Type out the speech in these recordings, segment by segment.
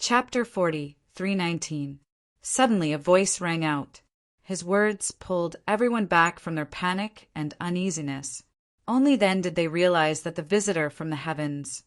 Chapter 40, 319. Suddenly a voice rang out. His words pulled everyone back from their panic and uneasiness. Only then did they realize that the visitor from the heavens,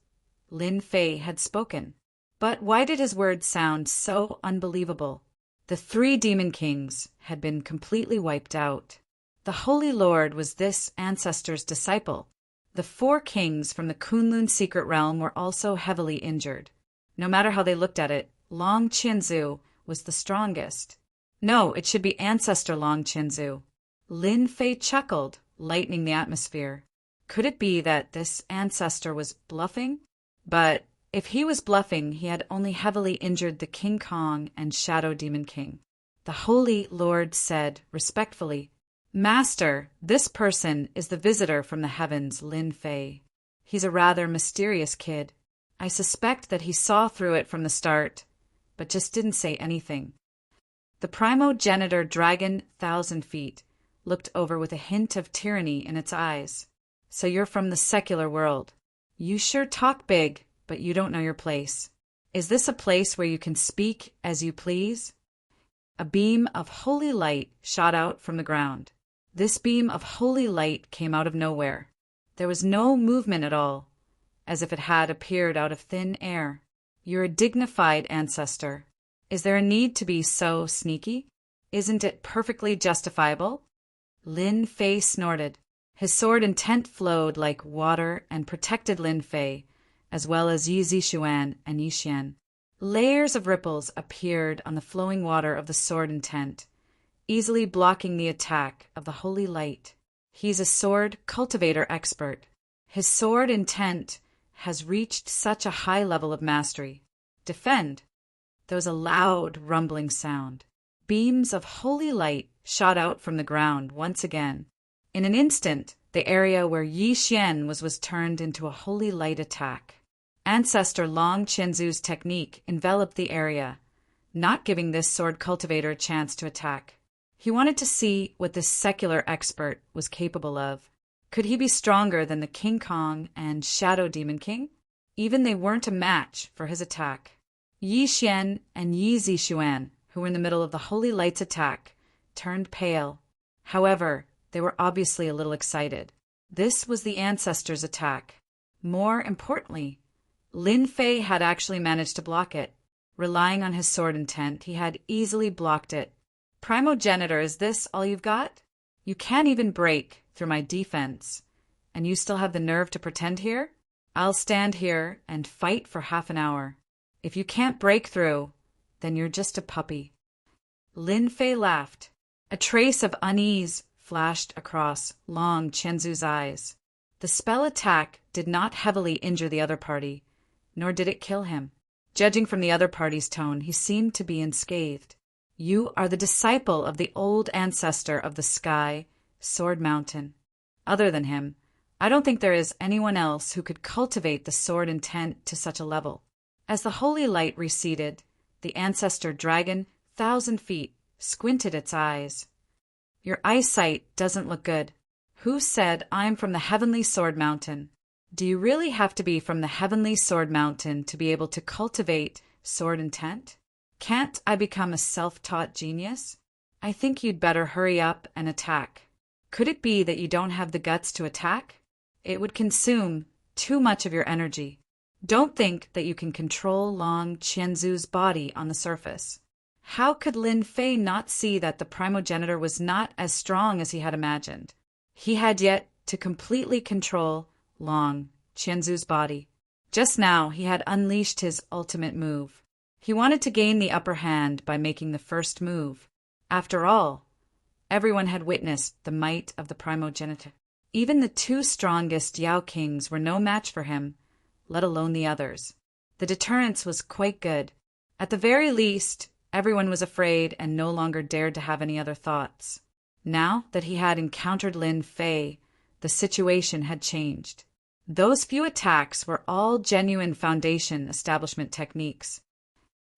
Lin Fei, had spoken. But why did his words sound so unbelievable? The 3 demon kings had been completely wiped out. The Holy Lord was this ancestor's disciple. The 4 kings from the Kunlun secret realm were also heavily injured. No matter how they looked at it, Long Qianzu was the strongest. No, it should be Ancestor Long Qianzu. Lin Fei chuckled, lightening the atmosphere. Could it be that this ancestor was bluffing? But if he was bluffing, he had only heavily injured the King Kong and Shadow Demon King. The Holy Lord said, respectfully, "Master, this person is the visitor from the heavens, Lin Fei. He's a rather mysterious kid. I suspect that he saw through it from the start, but just didn't say anything." The primogenitor dragon 1,000 feet looked over with a hint of tyranny in its eyes. "So you're from the secular world. You sure talk big, but you don't know your place. Is this a place where you can speak as you please?" A beam of holy light shot out from the ground. This beam of holy light came out of nowhere. There was no movement at all, as if it had appeared out of thin air. "You're a dignified ancestor. Is there a need to be so sneaky? Isn't it perfectly justifiable?" Lin Fei snorted. His sword intent flowed like water and protected Lin Fei, as well as Yi Zixuan and Yi Xian. Layers of ripples appeared on the flowing water of the sword intent, easily blocking the attack of the holy light. He's a sword cultivator expert. His sword intent has reached such a high level of mastery. Defend. There was a loud rumbling sound. Beams of holy light shot out from the ground once again. In an instant, the area where Yi Xian was turned into a holy light attack. Ancestor Long Qianzu's technique enveloped the area, not giving this sword cultivator a chance to attack. He wanted to see what this secular expert was capable of. Could he be stronger than the King Kong and Shadow Demon King? Even they weren't a match for his attack. Yi Xian and Yi Zixuan, who were in the middle of the holy light's attack, turned pale. However, they were obviously a little excited. This was the ancestor's attack. More importantly, Lin Fei had actually managed to block it. Relying on his sword intent, he had easily blocked it. "Primogenitor, is this all you've got? You can't even break through my defense, and you still have the nerve to pretend here? I'll stand here and fight for half an hour. If you can't break through, then you're just a puppy." Lin Fei laughed. A trace of unease flashed across Long Qianzu's eyes. The spell attack did not heavily injure the other party, nor did it kill him. Judging from the other party's tone, he seemed to be unscathed. "You are the disciple of the old ancestor of the sky, Sword Mountain. Other than him, I don't think there is anyone else who could cultivate the sword intent to such a level." As the holy light receded, the ancestor dragon 1,000 feet squinted its eyes. "Your eyesight doesn't look good. Who said I'm from the Heavenly Sword Mountain? Do you really have to be from the Heavenly Sword Mountain to be able to cultivate sword intent? Can't I become a self-taught genius? I think you'd better hurry up and attack." "Could it be that you don't have the guts to attack? It would consume too much of your energy. Don't think that you can control Long Qianzu's body on the surface." How could Lin Fei not see that the primogenitor was not as strong as he had imagined? He had yet to completely control Long Qianzu's body. Just now he had unleashed his ultimate move. He wanted to gain the upper hand by making the first move. After all, everyone had witnessed the might of the primogenitor. Even the 2 strongest Yao Kings were no match for him, let alone the others. The deterrence was quite good. At the very least, everyone was afraid and no longer dared to have any other thoughts. Now that he had encountered Lin Fei, the situation had changed. Those few attacks were all genuine foundation establishment techniques.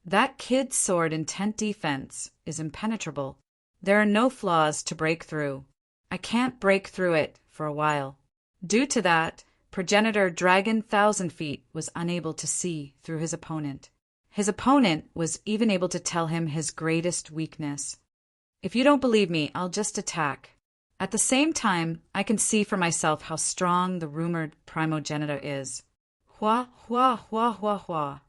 That kid's sword intent defense is impenetrable. There are no flaws to break through. I can't break through it for a while. Due to that, progenitor Dragon 1,000 feet was unable to see through his opponent. His opponent was even able to tell him his greatest weakness. If you don't believe me, I'll just attack. At the same time, I can see for myself how strong the rumored primogenitor is. Hua, hua, hua, hua, hua.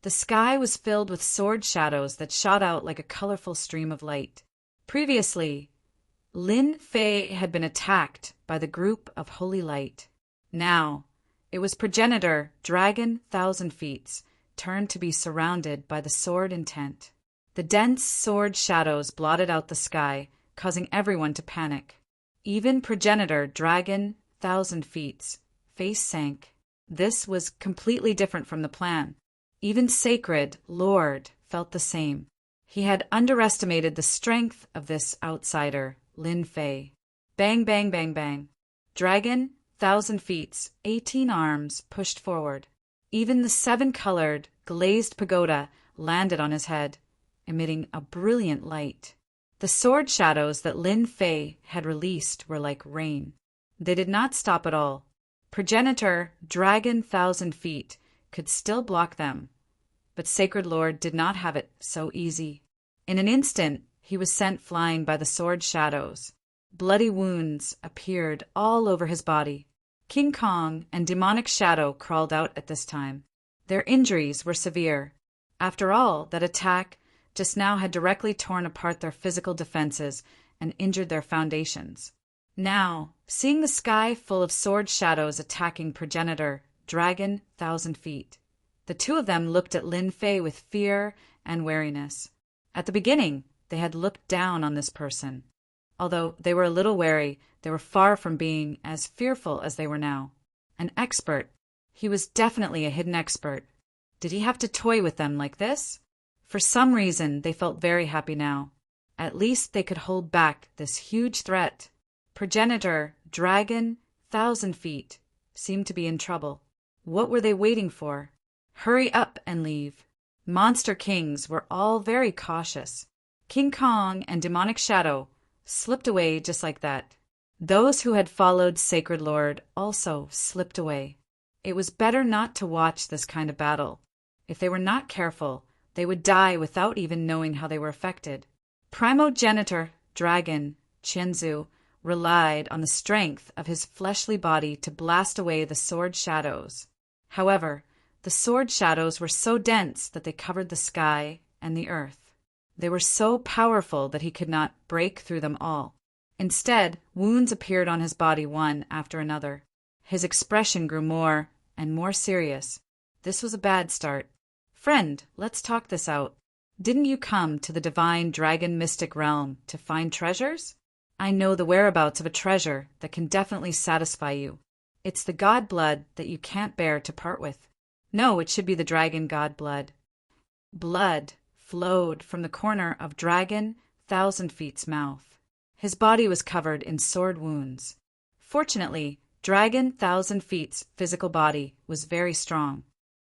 The sky was filled with sword shadows that shot out like a colorful stream of light. Previously, Lin Fei had been attacked by the group of holy light. Now, it was progenitor Dragon Thousand Feet, turned to be surrounded by the sword intent. The dense sword shadows blotted out the sky, causing everyone to panic. Even progenitor Dragon Thousand Feet's face sank. This was completely different from the plan. Even Sacred Lord felt the same. He had underestimated the strength of this outsider, Lin Fei. Bang, bang, bang, bang. Dragon Thousand Feet's 18 arms pushed forward. Even the 7-colored, glazed pagoda landed on his head, emitting a brilliant light. The sword shadows that Lin Fei had released were like rain. They did not stop at all. Progenitor Dragon Thousand Feet could still block them, but Sacred Lord did not have it so easy. In an instant, he was sent flying by the sword shadows. Bloody wounds appeared all over his body. King Kong and Demonic Shadow crawled out at this time. Their injuries were severe. After all, that attack just now had directly torn apart their physical defenses and injured their foundations. Now, seeing the sky full of sword shadows attacking progenitor Dragon Thousand Feet, the two of them looked at Lin Fei with fear and wariness. At the beginning, they had looked down on this person. Although they were a little wary, they were far from being as fearful as they were now. An expert. He was definitely a hidden expert. Did he have to toy with them like this? For some reason, they felt very happy now. At least they could hold back this huge threat. Progenitor Dragon Thousand Feet seemed to be in trouble. What were they waiting for? Hurry up and leave. Monster Kings were all very cautious. King Kong and Demonic Shadow slipped away just like that. Those who had followed Sacred Lord also slipped away. It was better not to watch this kind of battle. If they were not careful, they would die without even knowing how they were affected. Primogenitor Dragon Qianzu relied on the strength of his fleshly body to blast away the sword shadows. However, the sword shadows were so dense that they covered the sky and the earth. They were so powerful that he could not break through them all. Instead, wounds appeared on his body one after another. His expression grew more and more serious. This was a bad start. Friend, let's talk this out. Didn't you come to the divine dragon mystic realm to find treasures? I know the whereabouts of a treasure that can definitely satisfy you. It's the god blood that you can't bear to part with. No, it should be the dragon god blood. Blood flowed from the corner of Dragon Thousand Feet's mouth. His body was covered in sword wounds. Fortunately, Dragon Thousand Feet's physical body was very strong.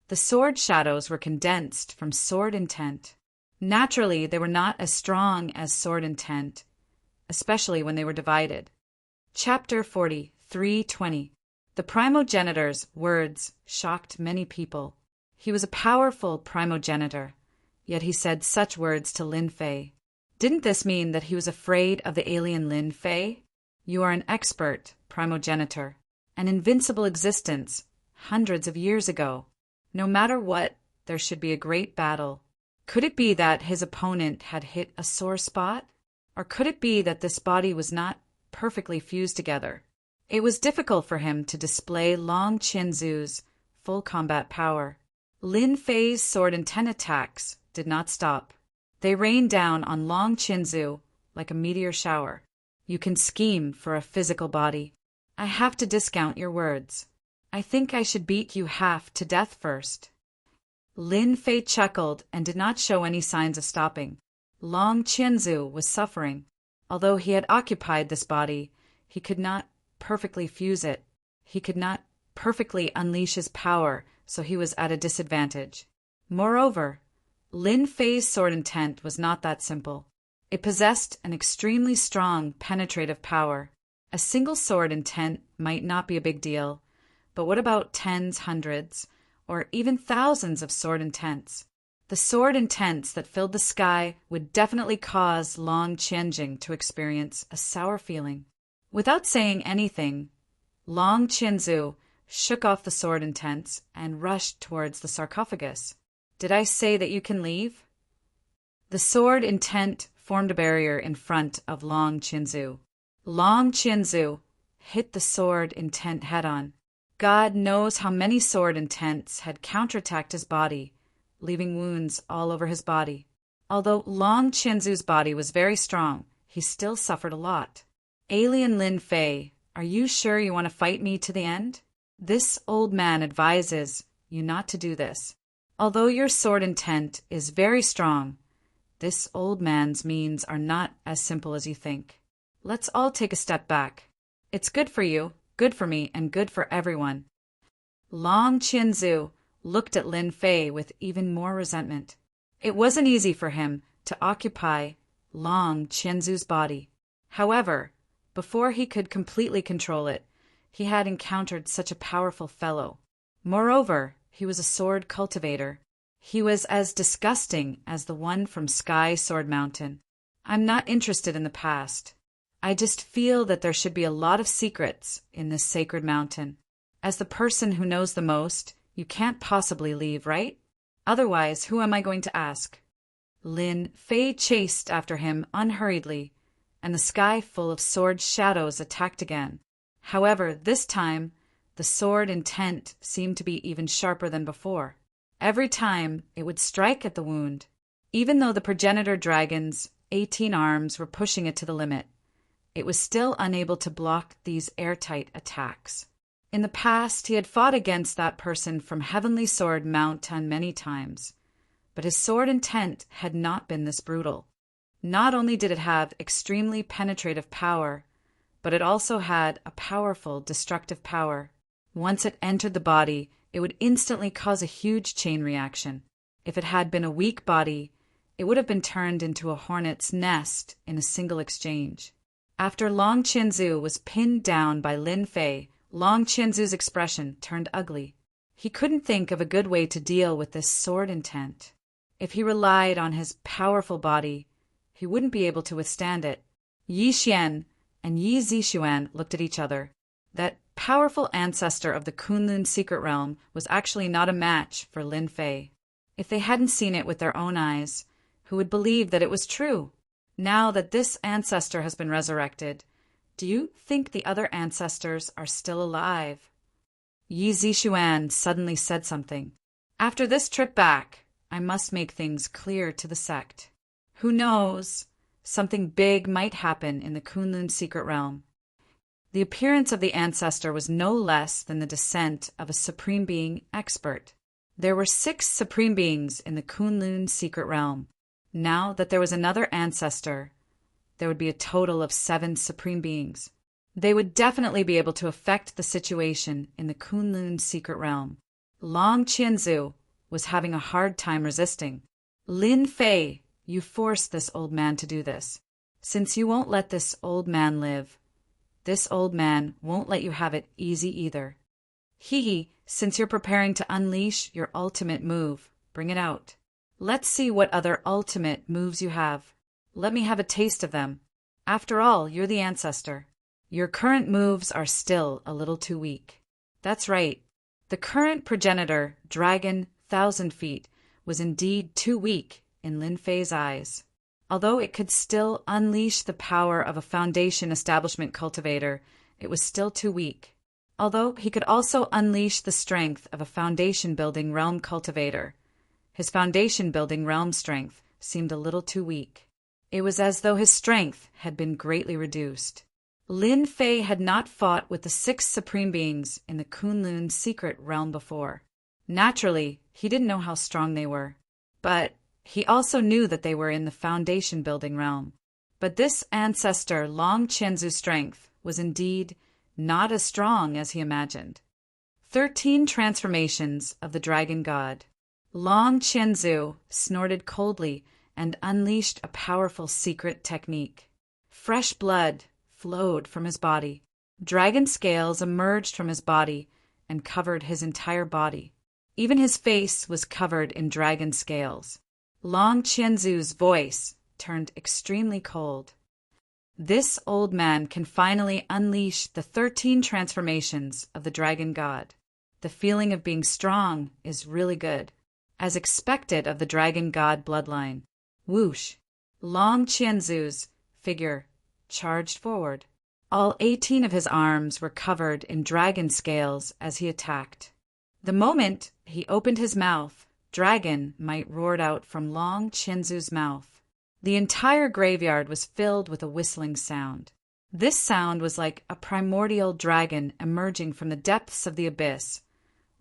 The sword shadows were condensed from sword intent. Naturally, they were not as strong as sword intent, especially when they were divided. Chapter 40, 320. The primogenitor's words shocked many people. He was a powerful primogenitor, yet he said such words to Lin Fei. Didn't this mean that he was afraid of the alien Lin Fei? You are an expert primogenitor, an invincible existence, hundreds of years ago. No matter what, there should be a great battle. Could it be that his opponent had hit a sore spot? Or could it be that this body was not perfectly fused together? It was difficult for him to display Long Qianzu's full combat power. Lin Fei's sword and ten attacks did not stop. They rained down on Long Qianzu like a meteor shower. You can scheme for a physical body. I have to discount your words. I think I should beat you half to death first. Lin Fei chuckled and did not show any signs of stopping. Long Qianzu was suffering. Although he had occupied this body, he could not perfectly fuse it. He could not perfectly unleash his power, so he was at a disadvantage. Moreover, Lin Fei's sword intent was not that simple. It possessed an extremely strong penetrative power. A single sword intent might not be a big deal, but what about tens, hundreds, or even thousands of sword intents? The sword intents that filled the sky would definitely cause Long Qianjing to experience a sour feeling. Without saying anything, Long Qianzu shook off the sword intents and rushed towards the sarcophagus. Did I say that you can leave? The sword intent formed a barrier in front of Long Qianzu. Long Qianzu hit the sword intent head-on. God knows how many sword intents had counterattacked his body, leaving wounds all over his body. Although Long Qianzu's body was very strong, he still suffered a lot. Alien Lin Fei, are you sure you want to fight me to the end? This old man advises you not to do this. Although your sword intent is very strong, this old man's means are not as simple as you think. Let's all take a step back. It's good for you, good for me, and good for everyone. Long Qianzu looked at Lin Fei with even more resentment. It wasn't easy for him to occupy Long Qianzu's body. However, before he could completely control it, he had encountered such a powerful fellow. Moreover, he was a sword cultivator. He was as disgusting as the one from Sky Sword Mountain. I'm not interested in the past. I just feel that there should be a lot of secrets in this sacred mountain. As the person who knows the most, you can't possibly leave, right? Otherwise, who am I going to ask? Lin Fei chased after him unhurriedly, and the sky full of sword shadows attacked again. However, this time, the sword intent seemed to be even sharper than before. Every time, it would strike at the wound. Even though the progenitor dragon's 18 arms were pushing it to the limit, it was still unable to block these airtight attacks. In the past, he had fought against that person from Heavenly Sword Mountain many times, but his sword intent had not been this brutal. Not only did it have extremely penetrative power, but it also had a powerful destructive power. Once it entered the body, it would instantly cause a huge chain reaction. If it had been a weak body, it would have been turned into a hornet's nest in a single exchange. After Long Qianzu was pinned down by Lin Fei, Long Qianzu's expression turned ugly. He couldn't think of a good way to deal with this sword intent. If he relied on his powerful body, he wouldn't be able to withstand it. Yi Xian and Yi Zixuan looked at each other. That powerful ancestor of the Kunlun secret realm was actually not a match for Lin Fei. If they hadn't seen it with their own eyes, who would believe that it was true? Now that this ancestor has been resurrected, do you think the other ancestors are still alive? Yi Zixuan suddenly said something. After this trip back, I must make things clear to the sect. Who knows? Something big might happen in the Kunlun secret realm. The appearance of the ancestor was no less than the descent of a supreme being expert. There were 6 supreme beings in the Kunlun secret realm. Now that there was another ancestor, there would be a total of 7 supreme beings. They would definitely be able to affect the situation in the Kunlun secret realm. Long Qianzu was having a hard time resisting. Lin Fei, you forced this old man to do this. Since you won't let this old man live, this old man won't let you have it easy either. Since you're preparing to unleash your ultimate move, bring it out. Let's see what other ultimate moves you have. Let me have a taste of them. After all, you're the ancestor. Your current moves are still a little too weak. That's right. The current progenitor, Dragon 1,000 Feet, was indeed too weak in Lin Fei's eyes. Although it could still unleash the power of a foundation establishment cultivator, it was still too weak. Although he could also unleash the strength of a foundation-building realm cultivator, his foundation-building realm strength seemed a little too weak. It was as though his strength had been greatly reduced. Lin Fei had not fought with the 6 supreme beings in the Kunlun secret realm before. Naturally, he didn't know how strong they were. But he also knew that they were in the foundation-building realm. But this ancestor Long Qianzu's strength was indeed not as strong as he imagined. 13 transformations of the dragon god. Long Qianzu snorted coldly and unleashed a powerful secret technique. Fresh blood flowed from his body. Dragon scales emerged from his body and covered his entire body. Even his face was covered in dragon scales. Long Qianzu's voice turned extremely cold. This old man can finally unleash the 13 transformations of the dragon god. The feeling of being strong is really good, as expected of the dragon god bloodline. Whoosh! Long Qianzu's figure charged forward. All 18 of his arms were covered in dragon scales as he attacked. The moment he opened his mouth, dragon might roared out from Long Qianzu's mouth. The entire graveyard was filled with a whistling sound. This sound was like a primordial dragon emerging from the depths of the abyss,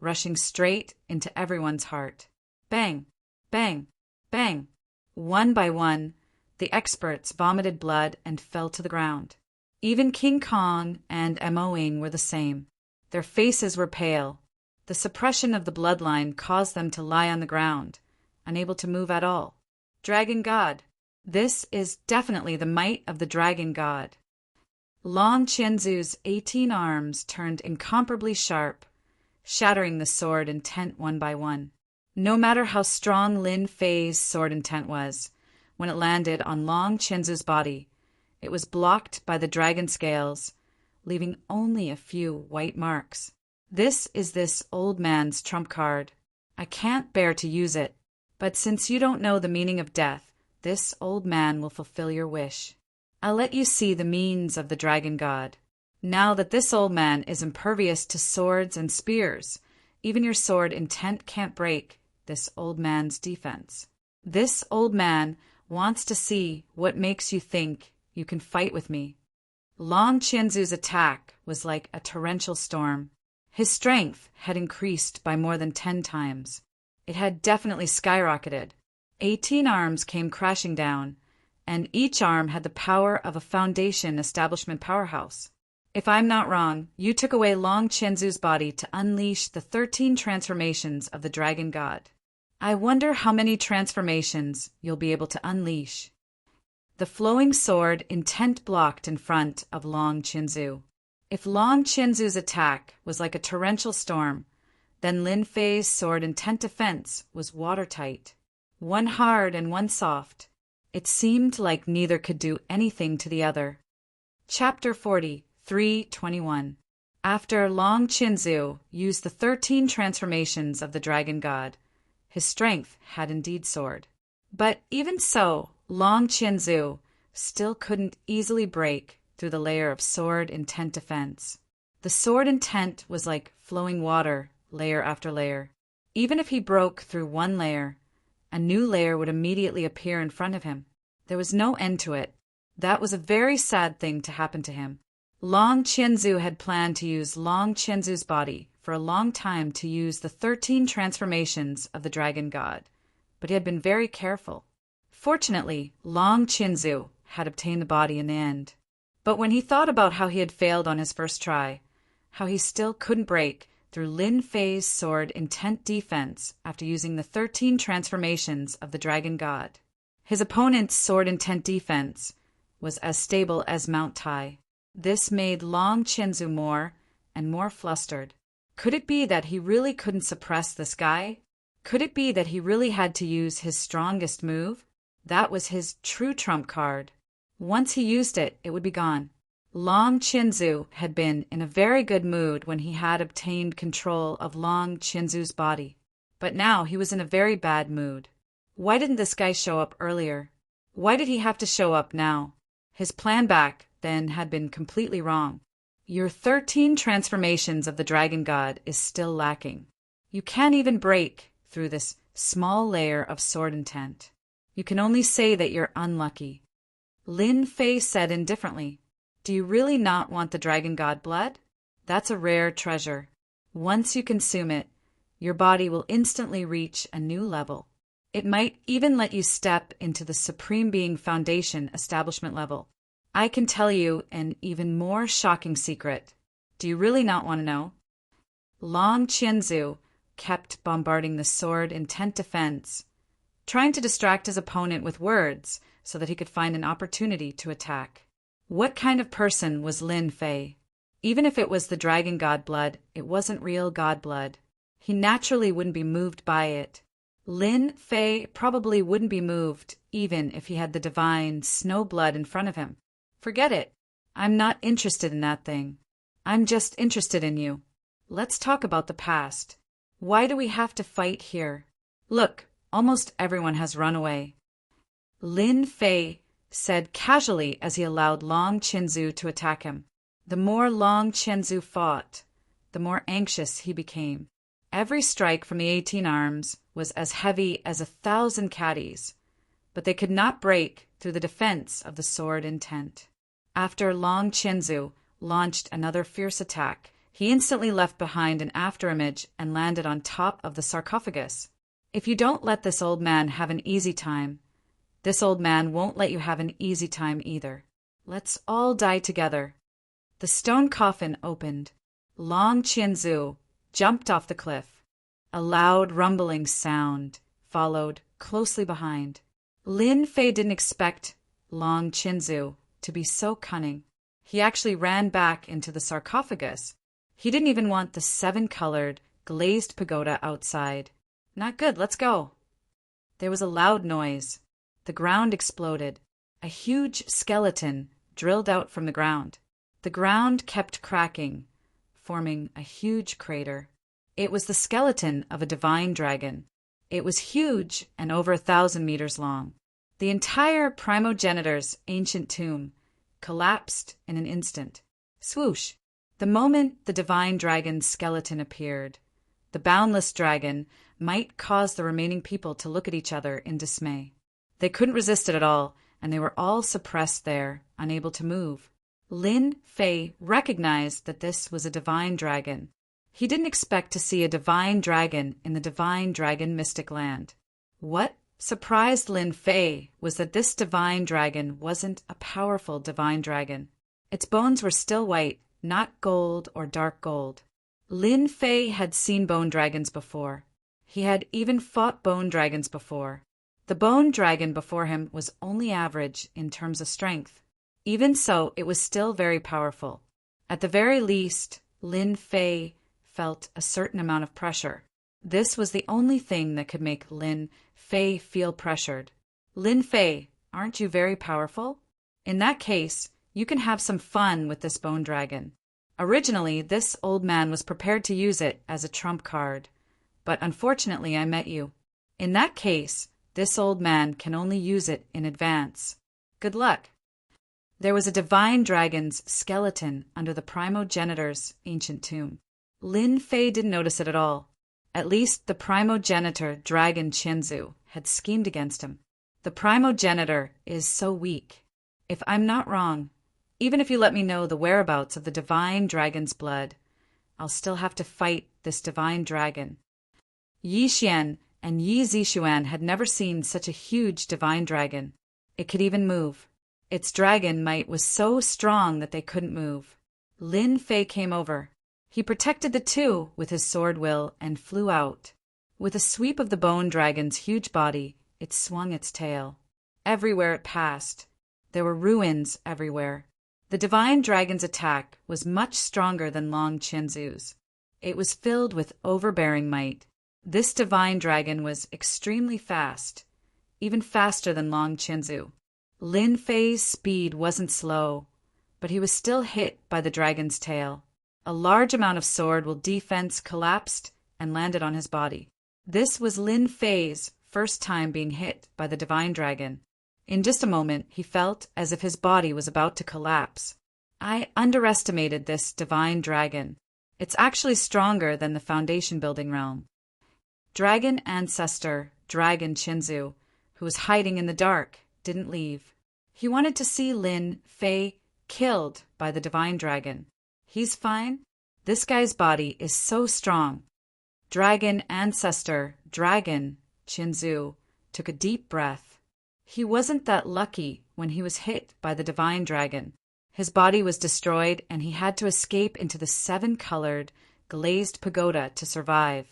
rushing straight into everyone's heart. Bang! Bang! Bang! One by one, the experts vomited blood and fell to the ground. Even King Kong and Emoing were the same. Their faces were pale. The suppression of the bloodline caused them to lie on the ground, unable to move at all. Dragon God. This is definitely the might of the dragon god. Long Qianzu's 18 arms turned incomparably sharp, shattering the sword intent one by one. No matter how strong Lin Fei's sword intent was, when it landed on Long Qianzu's body, it was blocked by the dragon scales, leaving only a few white marks. This is this old man's trump card. I can't bear to use it, but since you don't know the meaning of death, this old man will fulfill your wish. I'll let you see the means of the dragon god. Now that this old man is impervious to swords and spears, even your sword intent can't break this old man's defense. This old man wants to see what makes you think you can fight with me. Long Qianzu's attack was like a torrential storm. His strength had increased by more than 10 times. It had definitely skyrocketed. 18 arms came crashing down, and each arm had the power of a foundation establishment powerhouse. If I'm not wrong, you took away Long Qianzu's body to unleash the 13 transformations of the dragon god. I wonder how many transformations you'll be able to unleash. The flowing sword intent blocked in front of Long Qianzu. If Long Qianzu's attack was like a torrential storm, then Lin Fei's sword intent defense was watertight. One hard and one soft. It seemed like neither could do anything to the other. Chapter 40, 3:21. After Long Qianzu used the 13 transformations of the dragon god, his strength had indeed soared. But even so, Long Qianzu still couldn't easily break through the layer of sword intent defense. The sword intent was like flowing water, layer after layer. Even if he broke through one layer, a new layer would immediately appear in front of him. There was no end to it. That was a very sad thing to happen to him. Long Qianzu had planned to use Long Qianzu's body for a long time to use the 13 transformations of the dragon god, but he had been very careful. Fortunately, Long Qianzu had obtained the body in the end. But when he thought about how he had failed on his first try, how he still couldn't break through Lin Fei's sword intent defense after using the 13 transformations of the dragon god, his opponent's sword intent defense was as stable as Mount Tai. This made Long Qianzu more and more flustered. Could it be that he really couldn't suppress this guy? Could it be that he really had to use his strongest move? That was his true trump card. Once he used it, it would be gone. Long Qianzu had been in a very good mood when he had obtained control of Long Qianzu's body. But now he was in a very bad mood. Why didn't this guy show up earlier? Why did he have to show up now? His plan back then had been completely wrong. Your 13 transformations of the dragon god is still lacking. You can't even break through this small layer of sword intent. You can only say that you're unlucky. Lin Fei said indifferently, "Do you really not want the dragon god blood? That's a rare treasure. Once you consume it, your body will instantly reach a new level. It might even let you step into the Supreme Being Foundation establishment level. I can tell you an even more shocking secret. Do you really not want to know?" Long Qianzu kept bombarding the sword intent defense, trying to distract his opponent with words so that he could find an opportunity to attack. What kind of person was Lin Fei? Even if it was the dragon god blood, it wasn't real god blood. He naturally wouldn't be moved by it. Lin Fei probably wouldn't be moved even if he had the divine snow blood in front of him. Forget it. I'm not interested in that thing. I'm just interested in you. Let's talk about the past. Why do we have to fight here? Look, almost everyone has run away. Lin Fei said casually as he allowed Long Qinzu to attack him. The more Long Qinzu fought, the more anxious he became. Every strike from the 18 arms was as heavy as 1,000 caddies, but they could not break through the defense of the sword intent. After Long Qinzu launched another fierce attack, he instantly left behind an afterimage and landed on top of the sarcophagus. If you don't let this old man have an easy time, this old man won't let you have an easy time either. Let's all die together. The stone coffin opened. Long Qinzu jumped off the cliff. A loud rumbling sound followed closely behind. Lin Fei didn't expect Long Qinzu to be so cunning. He actually ran back into the sarcophagus. He didn't even want the 7-colored, glazed pagoda outside. Not good, let's go. There was a loud noise. The ground exploded. A huge skeleton drilled out from the ground. The ground kept cracking, forming a huge crater. It was the skeleton of a divine dragon. It was huge and over 1,000 meters long. The entire primogenitor's ancient tomb collapsed in an instant. Swoosh! The moment the divine dragon's skeleton appeared, the boundless dragon might cause the remaining people to look at each other in dismay. They couldn't resist it at all, and they were all suppressed there, unable to move. Lin Fei recognized that this was a divine dragon. He didn't expect to see a divine dragon in the divine dragon mystic land. What surprised Lin Fei was that this divine dragon wasn't a powerful divine dragon. Its bones were still white, not gold or dark gold. Lin Fei had seen bone dragons before. He had even fought bone dragons before. The bone dragon before him was only average in terms of strength. Even so, it was still very powerful. At the very least, Lin Fei felt a certain amount of pressure. This was the only thing that could make Lin Fei feel pressured. Lin Fei, aren't you very powerful? In that case, you can have some fun with this bone dragon. Originally, this old man was prepared to use it as a trump card, but unfortunately I met you. In that case, this old man can only use it in advance. Good luck. There was a divine dragon's skeleton under the primogenitor's ancient tomb. Lin Fei didn't notice it at all. At least the primogenitor dragon Qinzu had schemed against him. The primogenitor is so weak. If I'm not wrong, even if you let me know the whereabouts of the divine dragon's blood, I'll still have to fight this divine dragon. Yi Xian and Yi Zixuan had never seen such a huge divine dragon. It could even move. Its dragon might was so strong that they couldn't move. Lin Fei came over. He protected the two with his sword will and flew out. With a sweep of the bone dragon's huge body, it swung its tail. Everywhere it passed, there were ruins everywhere. The divine dragon's attack was much stronger than Long Qinzu's. It was filled with overbearing might. This divine dragon was extremely fast, even faster than Long Qinzu. Lin Fei's speed wasn't slow, but he was still hit by the dragon's tail. A large amount of sword will defense collapsed and landed on his body. This was Lin Fei's first time being hit by the divine dragon. In just a moment, he felt as if his body was about to collapse. I underestimated this divine dragon. It's actually stronger than the foundation building realm. Dragon ancestor, Dragon Qinzu, who was hiding in the dark, didn't leave. He wanted to see Lin Fei killed by the divine dragon. He's fine. This guy's body is so strong. Dragon ancestor, Dragon Qinzu, took a deep breath. He wasn't that lucky when he was hit by the divine dragon. His body was destroyed and he had to escape into the 7-colored, glazed pagoda to survive.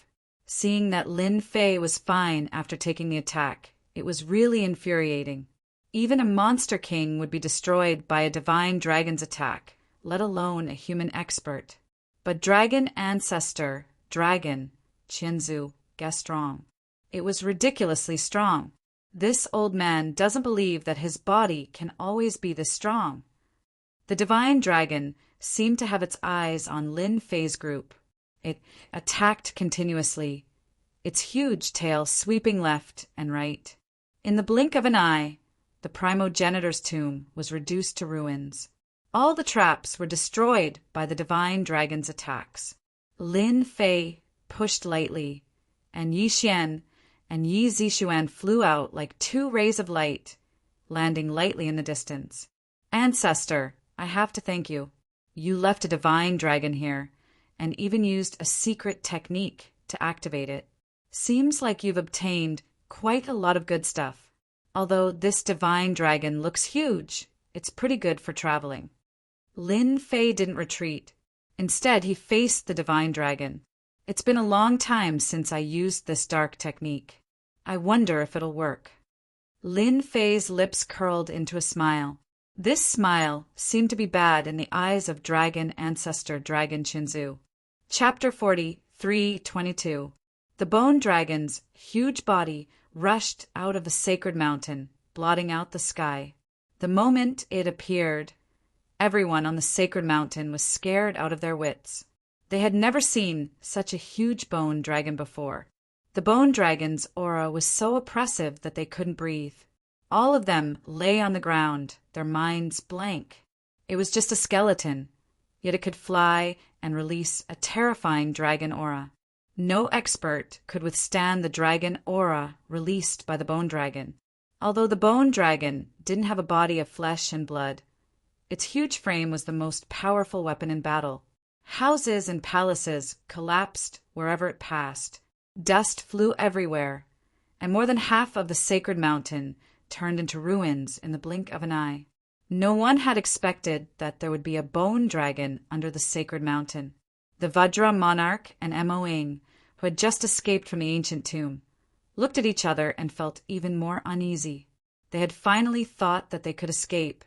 Seeing that Lin Fei was fine after taking the attack, it was really infuriating. Even a monster king would be destroyed by a divine dragon's attack, let alone a human expert. But Dragon ancestor, Dragon, Qianzu guessed strong. It was ridiculously strong. This old man doesn't believe that his body can always be this strong. The divine dragon seemed to have its eyes on Lin Fei's group. It attacked continuously, its huge tail sweeping left and right. In the blink of an eye, the primogenitor's tomb was reduced to ruins. All the traps were destroyed by the divine dragon's attacks. Lin Fei pushed lightly, and Yi Xian and Yi Zixuan flew out like two rays of light, landing lightly in the distance. Ancestor, I have to thank you. You left a divine dragon here, and even used a secret technique to activate it. Seems like you've obtained quite a lot of good stuff. Although this divine dragon looks huge, it's pretty good for traveling. Lin Fei didn't retreat. Instead, he faced the divine dragon. It's been a long time since I used this dark technique. I wonder if it'll work. Lin Fei's lips curled into a smile. This smile seemed to be bad in the eyes of dragon ancestor Dragon Qianzu. Chapter 43:22. The bone dragon's huge body rushed out of the sacred mountain, blotting out the sky. The moment it appeared, everyone on the sacred mountain was scared out of their wits. They had never seen such a huge bone dragon before. The bone dragon's aura was so oppressive that they couldn't breathe. All of them lay on the ground, their minds blank. It was just a skeleton, yet it could fly and release a terrifying dragon aura. No expert could withstand the dragon aura released by the bone dragon. Although the bone dragon didn't have a body of flesh and blood, its huge frame was the most powerful weapon in battle. Houses and palaces collapsed wherever it passed. Dust flew everywhere, and more than half of the sacred mountain turned into ruins in the blink of an eye. No one had expected that there would be a bone dragon under the sacred mountain. The Vajra monarch and Moing, who had just escaped from the ancient tomb, looked at each other and felt even more uneasy. They had finally thought that they could escape,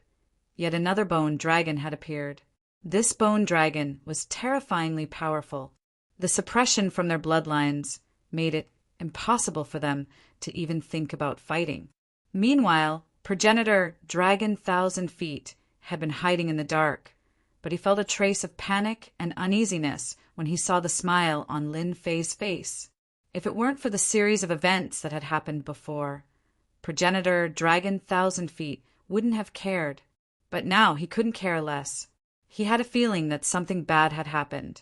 yet another bone dragon had appeared. This bone dragon was terrifyingly powerful. The suppression from their bloodlines made it impossible for them to even think about fighting. Meanwhile, progenitor Dragon 1,000 Feet had been hiding in the dark, but he felt a trace of panic and uneasiness when he saw the smile on Lin Fei's face. If it weren't for the series of events that had happened before, progenitor Dragon 1,000 Feet wouldn't have cared. But now he couldn't care less. He had a feeling that something bad had happened,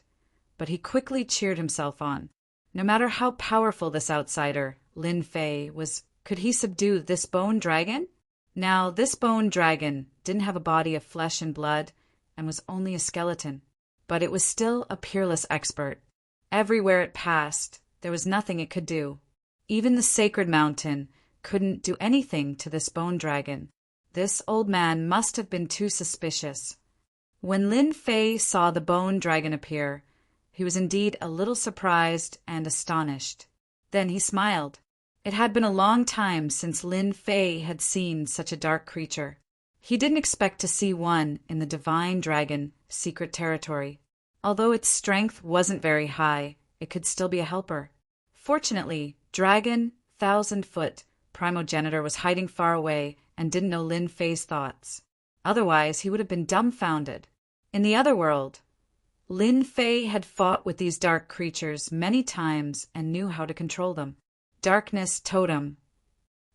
but he quickly cheered himself on. No matter how powerful this outsider, Lin Fei, was, could he subdue this bone dragon? Now, this bone dragon didn't have a body of flesh and blood and was only a skeleton, but it was still a peerless expert. Everywhere it passed, there was nothing it could do. Even the sacred mountain couldn't do anything to this bone dragon. This old man must have been too suspicious. When Lin Fei saw the bone dragon appear, he was indeed a little surprised and astonished. Then he smiled. It had been a long time since Lin Fei had seen such a dark creature. He didn't expect to see one in the divine dragon secret territory. Although its strength wasn't very high, it could still be a helper. Fortunately, Dragon 1,000 Foot primogenitor was hiding far away and didn't know Lin Fei's thoughts. Otherwise, he would have been dumbfounded. In the other world, Lin Fei had fought with these dark creatures many times and knew how to control them. Darkness Totem.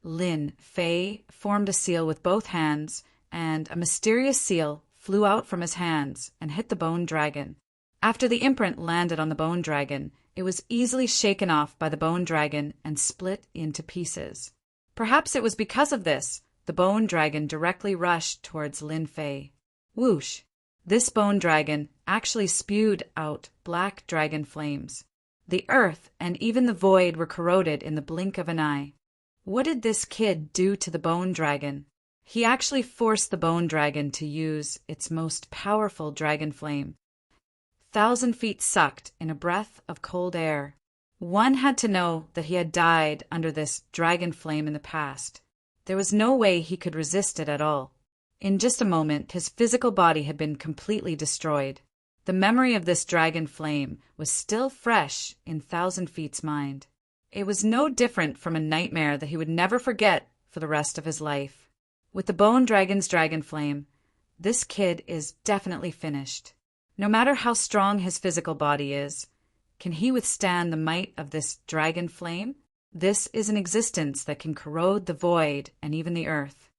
Lin Fei formed a seal with both hands, and a mysterious seal flew out from his hands and hit the bone dragon. After the imprint landed on the bone dragon, it was easily shaken off by the bone dragon and split into pieces. Perhaps it was because of this the bone dragon directly rushed towards Lin Fei. Whoosh! This bone dragon actually spewed out black dragon flames. The earth and even the void were corroded in the blink of an eye. What did this kid do to the bone dragon? He actually forced the bone dragon to use its most powerful dragon flame. 1,000 Feet sucked in a breath of cold air. One had to know that he had died under this dragon flame in the past. There was no way he could resist it at all. In just a moment, his physical body had been completely destroyed. The memory of this dragon flame was still fresh in Thousand Feet's mind. It was no different from a nightmare that he would never forget for the rest of his life. With the bone dragon's dragon flame, this kid is definitely finished. No matter how strong his physical body is, can he withstand the might of this dragon flame? This is an existence that can corrode the void and even the earth.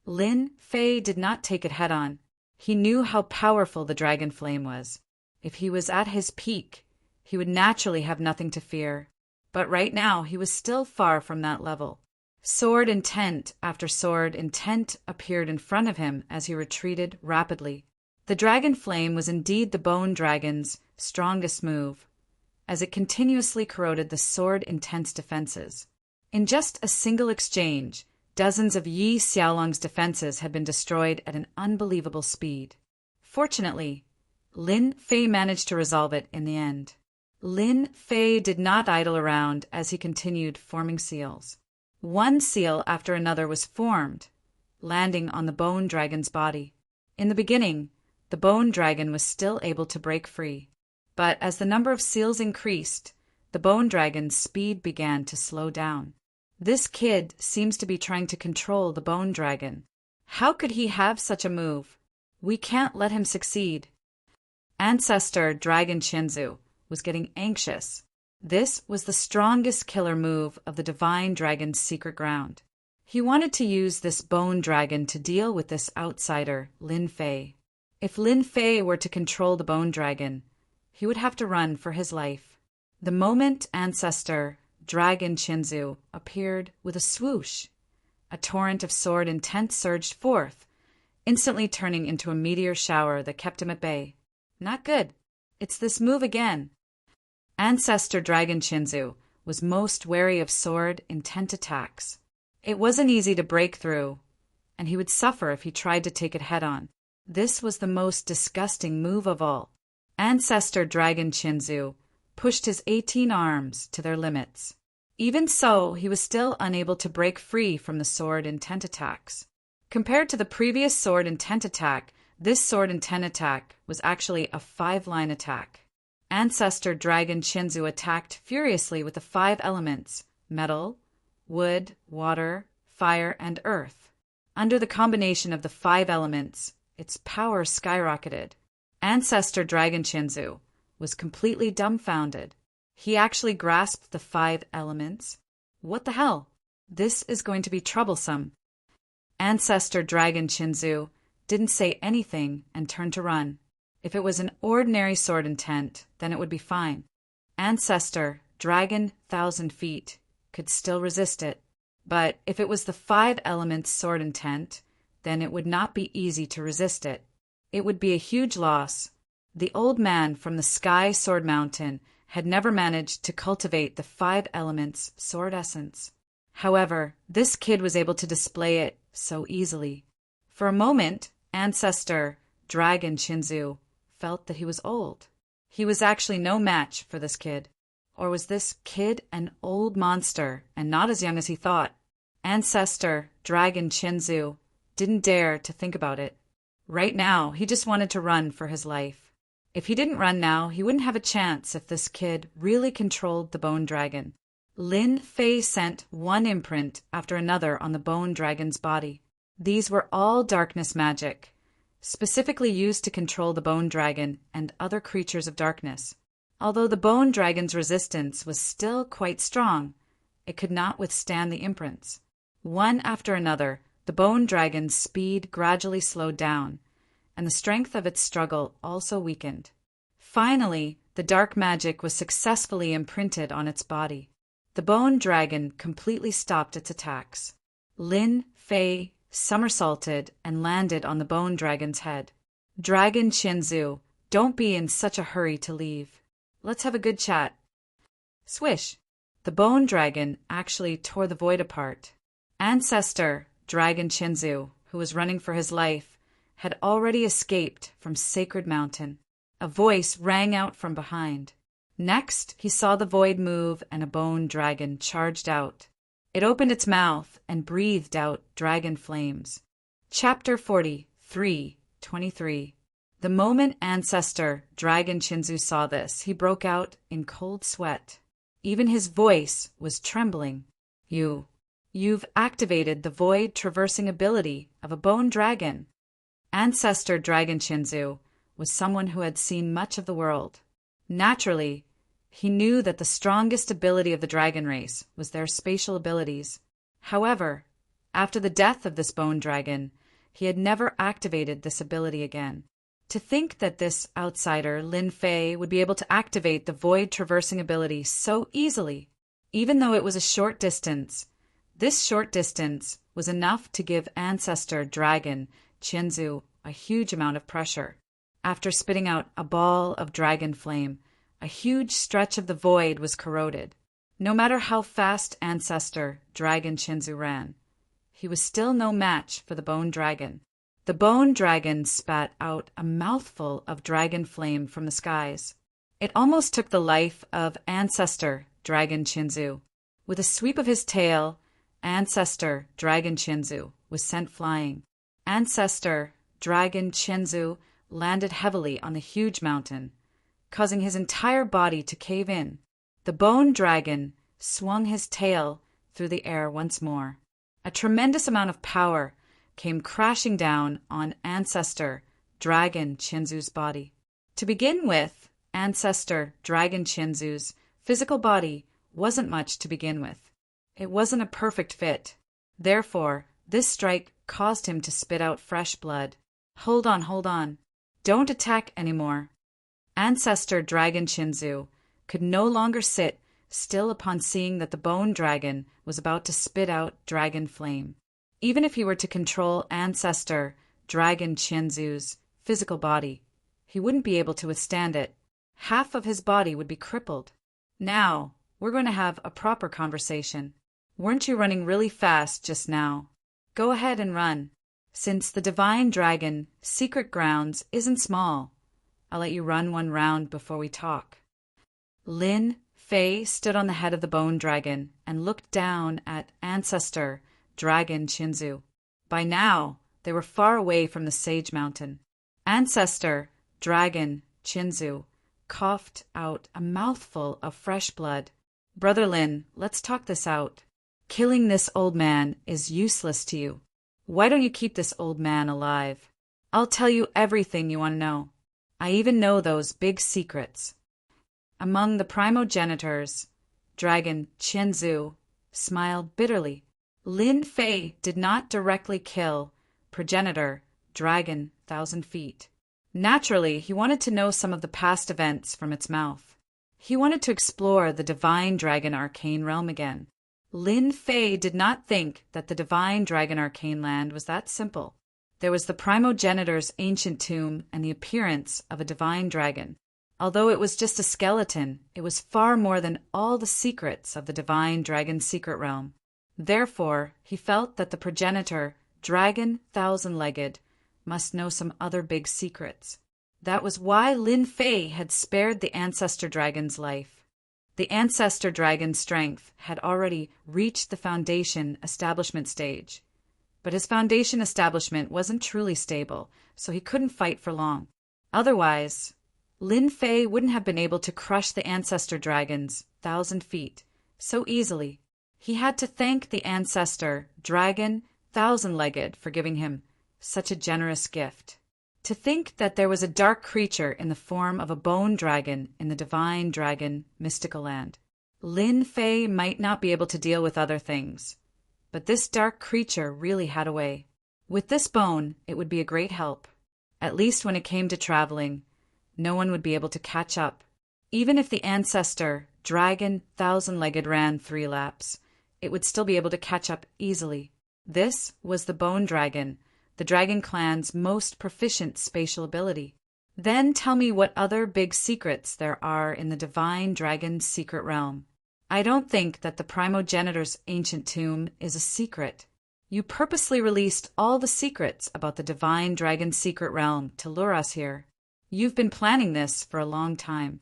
Lin Fei did not take it head-on. He knew how powerful the dragon flame was. If he was at his peak, he would naturally have nothing to fear. But right now, he was still far from that level. Sword intent after sword intent appeared in front of him as he retreated rapidly. The dragon flame was indeed the bone dragon's strongest move, as it continuously corroded the sword intent's defenses. In just a single exchange, dozens of Yi Xiaolong's defenses had been destroyed at an unbelievable speed. Fortunately, Lin Fei managed to resolve it in the end. Lin Fei did not idle around as he continued forming seals. One seal after another was formed, landing on the bone dragon's body. In the beginning, the bone dragon was still able to break free. But as the number of seals increased, the bone dragon's speed began to slow down. This kid seems to be trying to control the bone dragon. How could he have such a move? We can't let him succeed. Ancestor Dragon Shinzu was getting anxious. This was the strongest killer move of the divine dragon's secret ground. He wanted to use this bone dragon to deal with this outsider, Lin Fei. If Lin Fei were to control the bone dragon, he would have to run for his life. The moment Ancestor Dragon Shinzu appeared with a swoosh, a torrent of sword intent surged forth, instantly turning into a meteor shower that kept him at bay. Not good. It's this move again. Ancestor Dragon Shinzu was most wary of sword intent attacks. It wasn't easy to break through, and he would suffer if he tried to take it head-on. This was the most disgusting move of all. Ancestor Dragon Shinzu pushed his 18 arms to their limits. Even so, he was still unable to break free from the sword intent attacks. Compared to the previous sword intent attack, this sword intent attack was actually a 5-line attack. Ancestor Dragon Shinzu attacked furiously with the 5 elements: metal, wood, water, fire, and earth. Under the combination of the 5 elements, its power skyrocketed. Ancestor Dragon Shinzu was completely dumbfounded. He actually grasped the 5 elements. What the hell? This is going to be troublesome. Ancestor Dragon Shinzu didn't say anything and turned to run. If it was an ordinary sword intent, then it would be fine. Ancestor Dragon 1,000 Feet could still resist it. But if it was the 5 elements sword intent, then it would not be easy to resist it. It would be a huge loss. The old man from the Sky Sword Mountain had never managed to cultivate the 5 elements sword essence. However, this kid was able to display it so easily. For a moment, Ancestor Dragon Shinzu felt that he was old. He was actually no match for this kid. Or was this kid an old monster and not as young as he thought? Ancestor Dragon Shinzu didn't dare to think about it. Right now, he just wanted to run for his life. If he didn't run now, he wouldn't have a chance if this kid really controlled the bone dragon. Lin Fei sent one imprint after another on the bone dragon's body. These were all darkness magic, specifically used to control the bone dragon and other creatures of darkness. Although the bone dragon's resistance was still quite strong, it could not withstand the imprints. One after another, the bone dragon's speed gradually slowed down, and the strength of its struggle also weakened. Finally, the dark magic was successfully imprinted on its body. The bone dragon completely stopped its attacks. Lin Fei somersaulted and landed on the bone dragon's head. Dragon Shinzu, don't be in such a hurry to leave. Let's have a good chat. Swish! The bone dragon actually tore the void apart. Ancestor Dragon Shinzu, who was running for his life, had already escaped from Sacred Mountain. A voice rang out from behind. Next, he saw the void move and a bone dragon charged out. It opened its mouth and breathed out dragon flames. Chapter 43, 23. The moment ancestor Dragon Chinzu saw this, he broke out in cold sweat. Even his voice was trembling. You've activated the void traversing ability of a bone dragon. Ancestor Dragon Chinzu was someone who had seen much of the world. Naturally, he knew that the strongest ability of the dragon race was their spatial abilities. However, after the death of this bone dragon, he had never activated this ability again. To think that this outsider, Lin Fei, would be able to activate the void traversing ability so easily, even though it was a short distance, this short distance was enough to give ancestor dragon Chinzu a huge amount of pressure. After spitting out a ball of dragon flame, a huge stretch of the void was corroded. No matter how fast ancestor Dragon Chinzu ran, he was still no match for the bone dragon. The bone dragon spat out a mouthful of dragon flame from the skies. It almost took the life of ancestor Dragon Chinzu. With a sweep of his tail, ancestor Dragon Chinzu was sent flying. Ancestor Dragon Chinzu landed heavily on the huge mountain, causing his entire body to cave in. The bone dragon swung his tail through the air once more. A tremendous amount of power came crashing down on ancestor Dragon Chinzu's body. To begin with, ancestor Dragon Chinzu's physical body wasn't much to begin with. It wasn't a perfect fit. Therefore, this strike caused him to spit out fresh blood. Hold on. Don't attack anymore. Ancestor Dragon Chinzu could no longer sit still upon seeing that the bone dragon was about to spit out dragon flame. Even if he were to control ancestor Dragon Chinzu's physical body, he wouldn't be able to withstand it. Half of his body would be crippled. Now, we're going to have a proper conversation. Weren't you running really fast just now? Go ahead and run. Since the Divine Dragon secret grounds isn't small, I'll let you run one round before we talk. Lin Fei stood on the head of the bone dragon and looked down at ancestor Dragon Chinzu. By now, they were far away from the Sage Mountain. Ancestor Dragon Chinzu coughed out a mouthful of fresh blood. Brother Lin, let's talk this out. Killing this old man is useless to you. Why don't you keep this old man alive? I'll tell you everything you want to know. I even know those big secrets. Among the primogenitors, Dragon Chinzu smiled bitterly. Lin Fei did not directly kill progenitor Dragon 1,000 Feet. Naturally, he wanted to know some of the past events from its mouth. He wanted to explore the Divine Dragon Arcane Realm again. Lin Fei did not think that the Divine Dragon Arcane Land was that simple. There was the primogenitor's ancient tomb and the appearance of a divine dragon. Although it was just a skeleton, it was far more than all the secrets of the Divine Dragon's secret realm. Therefore, he felt that the progenitor, Dragon 1,000-Legged, must know some other big secrets. That was why Lin Fei had spared the ancestor dragon's life. The ancestor dragon's strength had already reached the foundation establishment stage. But his foundation establishment wasn't truly stable, so he couldn't fight for long. Otherwise, Lin Fei wouldn't have been able to crush the ancestor dragon's 1,000 feet so easily. He had to thank the ancestor dragon 1,000-Legged for giving him such a generous gift. To think that there was a dark creature in the form of a bone dragon in the Divine Dragon mystical land. Lin Fei might not be able to deal with other things, but this dark creature really had a way. With this bone, it would be a great help. At least when it came to traveling, no one would be able to catch up. Even if the ancestor, Dragon 1,000-Legged, ran 3 laps, it would still be able to catch up easily. This was the bone dragon, the dragon clan's most proficient spatial ability. Then tell me what other big secrets there are in the Divine Dragon's secret realm. I don't think that the primogenitor's ancient tomb is a secret. You purposely released all the secrets about the Divine Dragon's secret realm to lure us here. You've been planning this for a long time.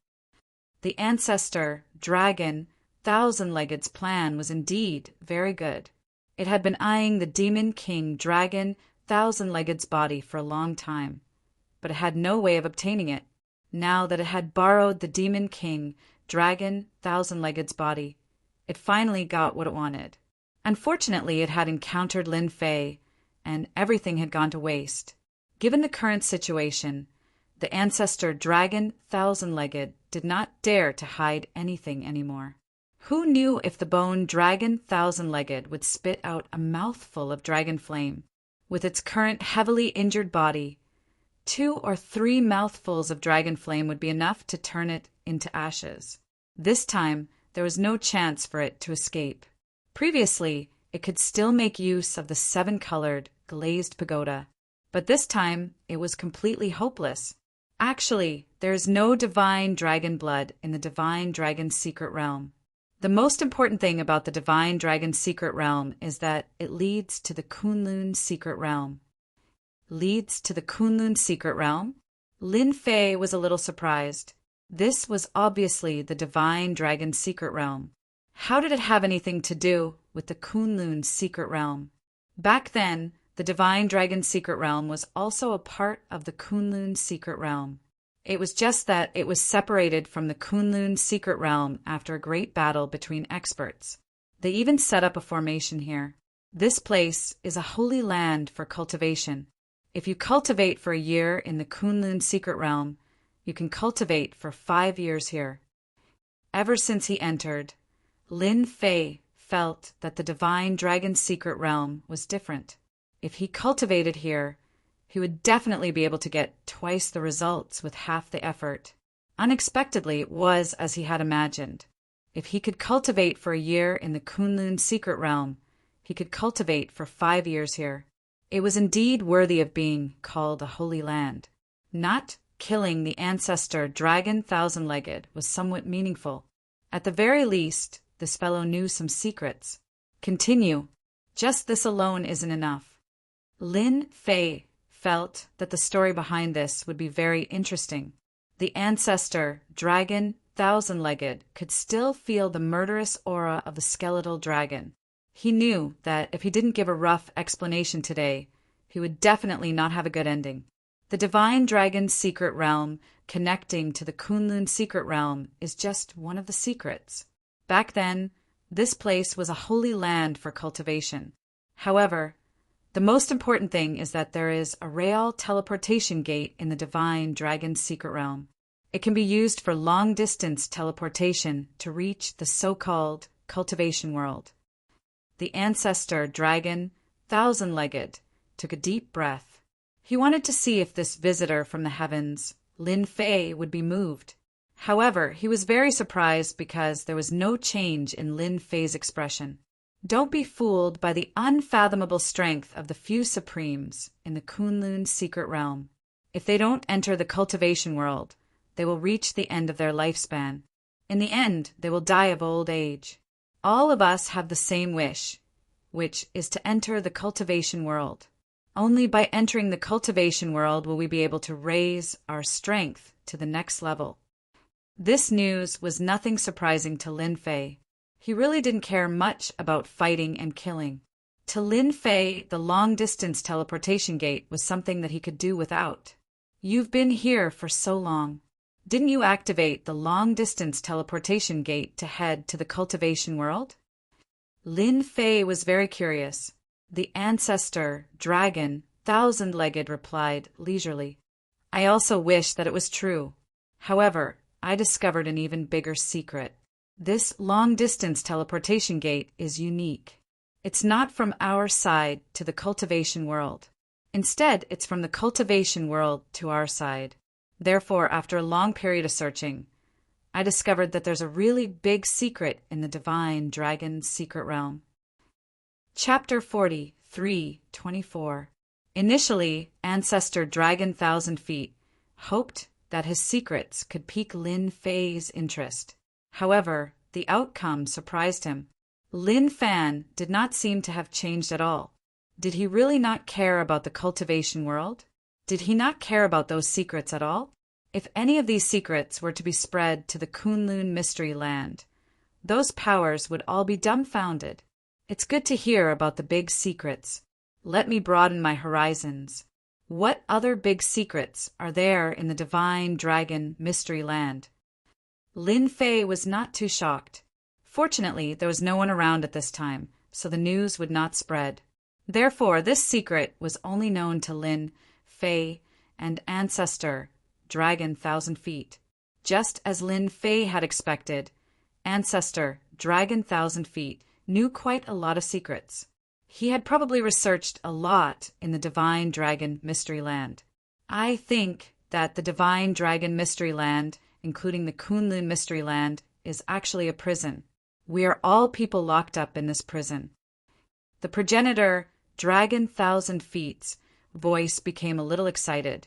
The ancestor, Dragon 1,000-Legged's plan was indeed very good. It had been eyeing the Demon King Dragon 1,000-Legged's body for a long time. but it had no way of obtaining it, now that it had borrowed the Demon King, Dragon Thousand-Legged's body. It finally got what it wanted. Unfortunately, it had encountered Lin Fei, and everything had gone to waste. Given the current situation, the ancestor Dragon Thousand-Legged did not dare to hide anything anymore. Who knew if the bone Dragon Thousand-Legged would spit out a mouthful of dragon flame? With its current heavily injured body, 2 or 3 mouthfuls of dragon flame would be enough to turn it into ashes. This time, there was no chance for it to escape. Previously, it could still make use of the 7-colored, glazed pagoda, but this time it was completely hopeless. Actually, there is no divine dragon blood in the divine dragon's secret realm. The most important thing about the divine dragon's secret realm is that it leads to the Kunlun secret realm. Leads to the Kunlun secret realm? Lin Fei was a little surprised. This was obviously the divine dragon's secret realm. How did it have anything to do with the Kunlun secret realm? Back then, the divine dragon's secret realm was also a part of the Kunlun secret realm. It was just that it was separated from the Kunlun secret realm after a great battle between experts. They even set up a formation here. This place is a holy land for cultivation. If you cultivate for a year in the Kunlun secret realm, you can cultivate for 5 years here. Ever since he entered, Lin Fei felt that the divine dragon's secret realm was different. If he cultivated here, he would definitely be able to get twice the results with half the effort. Unexpectedly, it was as he had imagined. If he could cultivate for a year in the Kunlun secret realm, he could cultivate for 5 years here. It was indeed worthy of being called a holy land. Not killing the ancestor Dragon Thousand-Legged was somewhat meaningful. At the very least, this fellow knew some secrets. Continue. Just this alone isn't enough. Lin Fei felt that the story behind this would be very interesting. The ancestor, Dragon Thousand-Legged, could still feel the murderous aura of the skeletal dragon. He knew that if he didn't give a rough explanation today, he would definitely not have a good ending. The divine dragon's secret realm connecting to the Kunlun secret realm is just one of the secrets. Back then, this place was a holy land for cultivation. However, the most important thing is that there is a real teleportation gate in the divine dragon's secret realm. It can be used for long-distance teleportation to reach the so-called cultivation world. The ancestor Dragon Thousand-Legged took a deep breath. He wanted to see if this visitor from the heavens, Lin Fei, would be moved. However, he was very surprised because there was no change in Lin Fei's expression. Don't be fooled by the unfathomable strength of the few supremes in the Kunlun secret realm. If they don't enter the cultivation world, they will reach the end of their lifespan. In the end, they will die of old age. All of us have the same wish, which is to enter the cultivation world. Only by entering the cultivation world will we be able to raise our strength to the next level. This news was nothing surprising to Lin Fei. He really didn't care much about fighting and killing. To Lin Fei, the long-distance teleportation gate was something that he could do without. You've been here for so long. Didn't you activate the long-distance teleportation gate to head to the cultivation world? Lin Fei was very curious. The ancestor, Dragon Thousand-Legged, replied leisurely. I also wish that it was true. However, I discovered an even bigger secret. This long-distance teleportation gate is unique. It's not from our side to the cultivation world. Instead, it's from the cultivation world to our side. Therefore, after a long period of searching, I discovered that there's a really big secret in the divine dragon's secret realm. Chapter 43:24. Initially, Ancestor Dragon Thousand Feet hoped that his secrets could pique Lin Fei's interest. However, the outcome surprised him. Lin Fan did not seem to have changed at all. Did he really not care about the cultivation world? Did he not care about those secrets at all? If any of these secrets were to be spread to the Kunlun Mystery Land, those powers would all be dumbfounded. It's good to hear about the big secrets. Let me broaden my horizons. What other big secrets are there in the Divine Dragon Mystery Land? Lin Fei was not too shocked. Fortunately, there was no one around at this time, so the news would not spread. Therefore, this secret was only known to Lin Fei and Ancestor Dragon 1,000 Feet. Just as Lin Fei had expected, Ancestor Dragon 1,000 Feet knew quite a lot of secrets. He had probably researched a lot in the Divine Dragon Mystery Land. I think that the Divine Dragon Mystery Land, including the Kunlun Mystery Land, is actually a prison. We are all people locked up in this prison. The progenitor Dragon 1,000 Feet's voice became a little excited,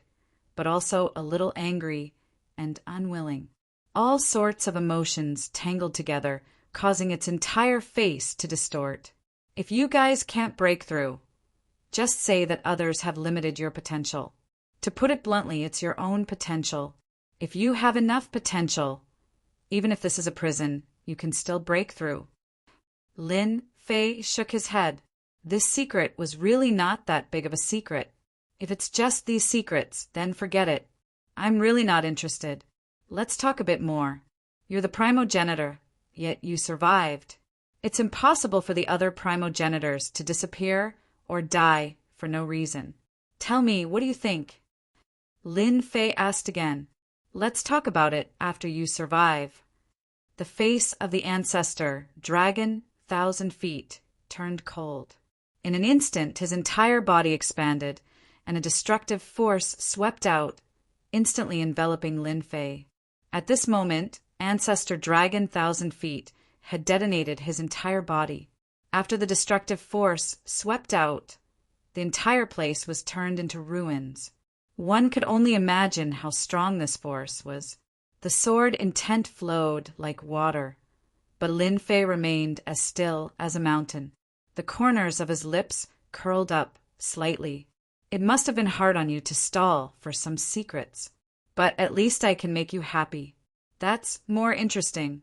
but also a little angry and unwilling. All sorts of emotions tangled together, causing its entire face to distort. If you guys can't break through, just say that others have limited your potential. To put it bluntly, it's your own potential. If you have enough potential, even if this is a prison, you can still break through. Lin Fei shook his head. This secret was really not that big of a secret. If it's just these secrets, then forget it. I'm really not interested. Let's talk a bit more. You're the primogenitor, yet you survived. It's impossible for the other primogenitors to disappear or die for no reason. Tell me, what do you think? Lin Fei asked again. Let's talk about it after you survive. The face of the ancestor, Dragon 1,000 Feet, turned cold. In an instant, his entire body expanded, and a destructive force swept out, instantly enveloping Lin Fei. At this moment, Ancestor Dragon 1,000 Feet had detonated his entire body. After the destructive force swept out, the entire place was turned into ruins. One could only imagine how strong this force was. The sword intent flowed like water, but Lin Fei remained as still as a mountain. The corners of his lips curled up slightly. It must have been hard on you to stall for some secrets, but at least I can make you happy. That's more interesting.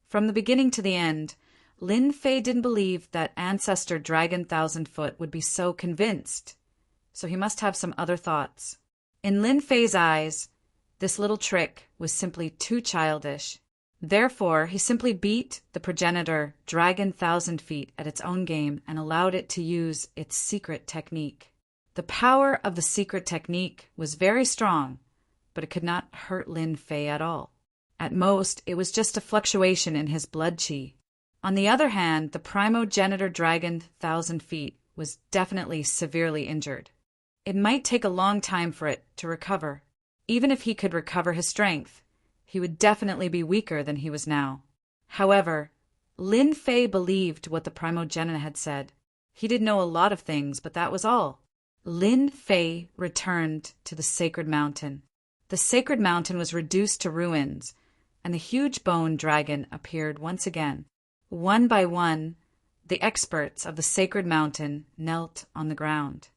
From the beginning to the end, Lin Fei didn't believe that Ancestor Dragon 1,000 Foot would be so convinced, so he must have some other thoughts. In Lin Fei's eyes, this little trick was simply too childish. Therefore, he simply beat the progenitor Dragon 1,000 Feet at its own game and allowed it to use its secret technique. The power of the secret technique was very strong, but it could not hurt Lin Fei at all. At most, it was just a fluctuation in his blood chi. On the other hand, the primogenitor Dragon 1,000 Feet was definitely severely injured. It might take a long time for it to recover. Even if he could recover his strength, he would definitely be weaker than he was now. However, Lin Fei believed what the primogenitor had said. He did know a lot of things, but that was all. Lin Fei returned to the sacred mountain. The sacred mountain was reduced to ruins, and the huge bone dragon appeared once again. One by one, the experts of the sacred mountain knelt on the ground.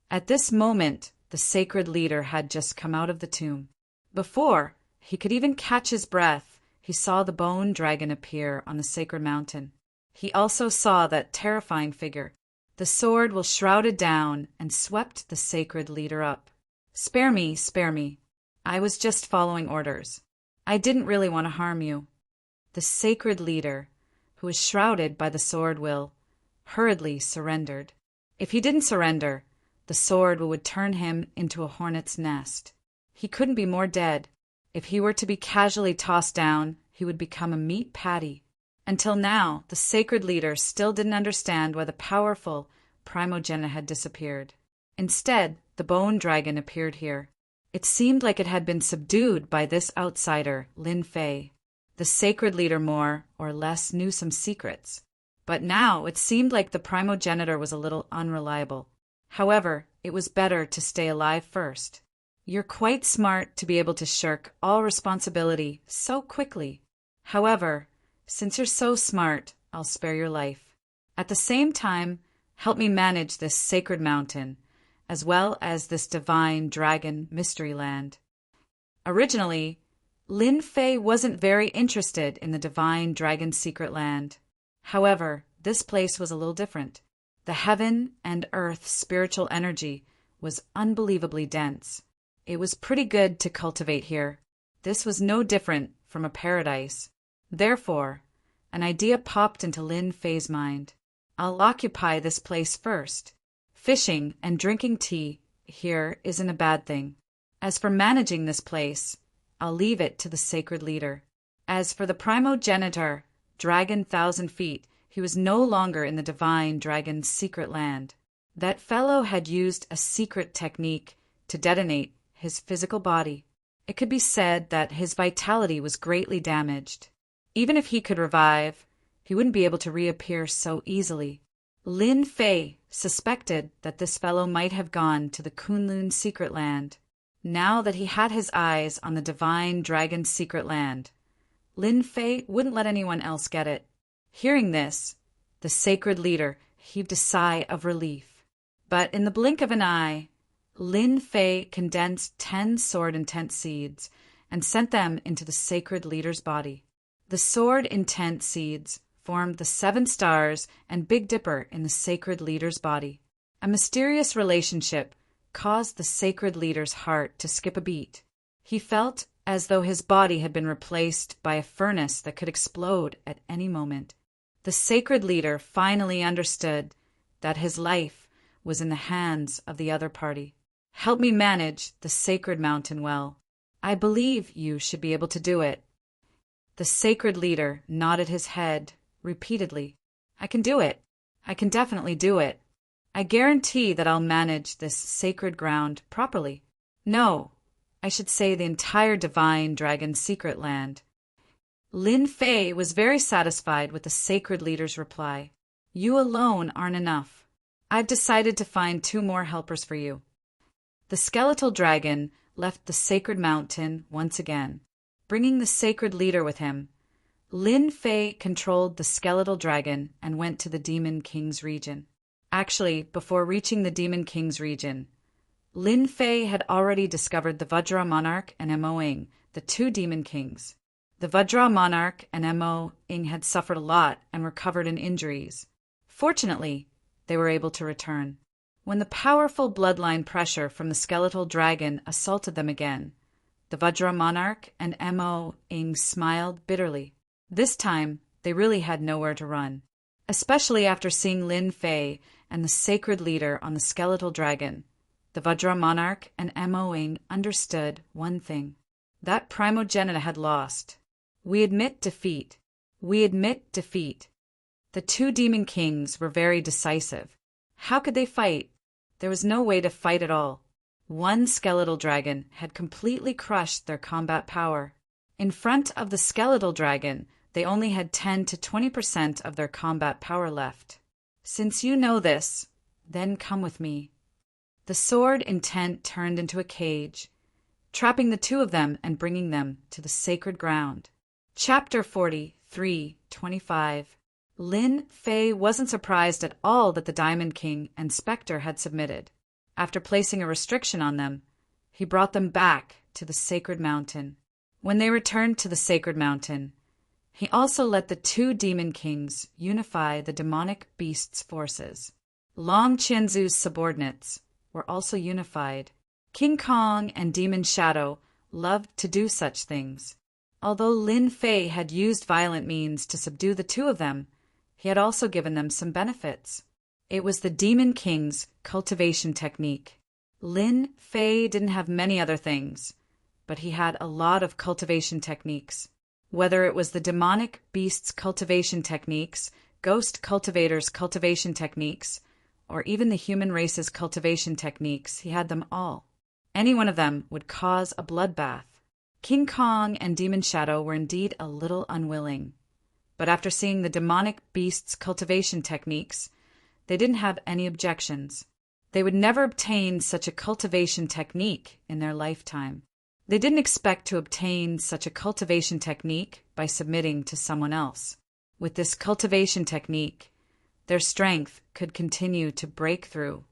At this moment, the sacred leader had just come out of the tomb. Before he could even catch his breath, he saw the bone dragon appear on the sacred mountain. He also saw that terrifying figure. The sword was shrouded down and swept the sacred leader up. Spare me, spare me. I was just following orders. I didn't really want to harm you. The sacred leader, who was shrouded by the sword will, hurriedly surrendered. If he didn't surrender, the sword would turn him into a hornet's nest. He couldn't be more dead. If he were to be casually tossed down, he would become a meat patty. Until now, the sacred leader still didn't understand why the powerful primogenitor had disappeared. Instead, the bone dragon appeared here. It seemed like it had been subdued by this outsider, Lin Fei. The sacred leader more or less knew some secrets. But now it seemed like the primogenitor was a little unreliable. However, it was better to stay alive first. You're quite smart to be able to shirk all responsibility so quickly. However, since you're so smart, I'll spare your life. At the same time, help me manage this sacred mountain, as well as this divine dragon mystery land. Originally, Lin Fei wasn't very interested in the divine dragon secret land. However, this place was a little different. The heaven and earth spiritual energy was unbelievably dense. It was pretty good to cultivate here. This was no different from a paradise. Therefore, an idea popped into Lin Fei's mind. I'll occupy this place first. Fishing and drinking tea here isn't a bad thing. As for managing this place, I'll leave it to the sacred leader. As for the primogenitor, Dragon 1,000 Feet, he was no longer in the divine dragon's secret land. That fellow had used a secret technique to detonate his physical body. It could be said that his vitality was greatly damaged. Even if he could revive, he wouldn't be able to reappear so easily. Lin Fei suspected that this fellow might have gone to the Kunlun secret land. Now that he had his eyes on the divine dragon's secret land, Lin Fei wouldn't let anyone else get it. Hearing this, the sacred leader heaved a sigh of relief. But in the blink of an eye, Lin Fei condensed 10 sword intent seeds and sent them into the sacred leader's body. The sword intent seeds formed the 7 stars and Big Dipper in the sacred leader's body. A mysterious relationship caused the sacred leader's heart to skip a beat. He felt as though his body had been replaced by a furnace that could explode at any moment. The sacred leader finally understood that his life was in the hands of the other party. Help me manage the sacred mountain well. I believe you should be able to do it. The sacred leader nodded his head repeatedly. I can do it. I can definitely do it. I guarantee that I'll manage this sacred ground properly. No, I should say the entire divine dragon's secret land. Lin Fei was very satisfied with the sacred leader's reply. You alone aren't enough. I've decided to find 2 more helpers for you. The skeletal dragon left the sacred mountain once again. Bringing the sacred leader with him, Lin Fei controlled the skeletal dragon and went to the Demon King's region. Actually, before reaching the Demon King's region, Lin Fei had already discovered the Vajra Monarch and Mo Ing, the 2 Demon Kings. The Vajra Monarch and Mo Ing had suffered a lot and were covered in injuries. Fortunately, they were able to return. When the powerful bloodline pressure from the skeletal dragon assaulted them again, the Vajra Monarch and Mo Ing smiled bitterly. This time, they really had nowhere to run. Especially after seeing Lin Fei and the sacred leader on the skeletal dragon, the Vajra Monarch and Mo Ing understood one thing. That primogenitor had lost. We admit defeat. We admit defeat. The 2 Demon Kings were very decisive. How could they fight? There was no way to fight at all. One skeletal dragon had completely crushed their combat power. In front of the skeletal dragon, they only had 10 to 20% of their combat power left. Since you know this, then come with me. The sword intent turned into a cage, trapping the 2 of them and bringing them to the sacred ground. Chapter 43:25. Lin Fei wasn't surprised at all that the Diamond King and Spectre had submitted. After placing a restriction on them, he brought them back to the sacred mountain. When they returned to the sacred mountain, he also let the 2 Demon Kings unify the demonic beast's forces. Long Qianzu's subordinates were also unified. King Kong and Demon Shadow loved to do such things. Although Lin Fei had used violent means to subdue the 2 of them, he had also given them some benefits. It was the Demon King's cultivation technique. Lin Fei didn't have many other things, but he had a lot of cultivation techniques. Whether it was the demonic beast's cultivation techniques, ghost cultivators' cultivation techniques, or even the human race's cultivation techniques, he had them all. Any one of them would cause a bloodbath. King Kong and Demon Shadow were indeed a little unwilling. But after seeing the demonic beast's cultivation techniques, they didn't have any objections. They would never obtain such a cultivation technique in their lifetime. They didn't expect to obtain such a cultivation technique by submitting to someone else. With this cultivation technique, their strength could continue to break through.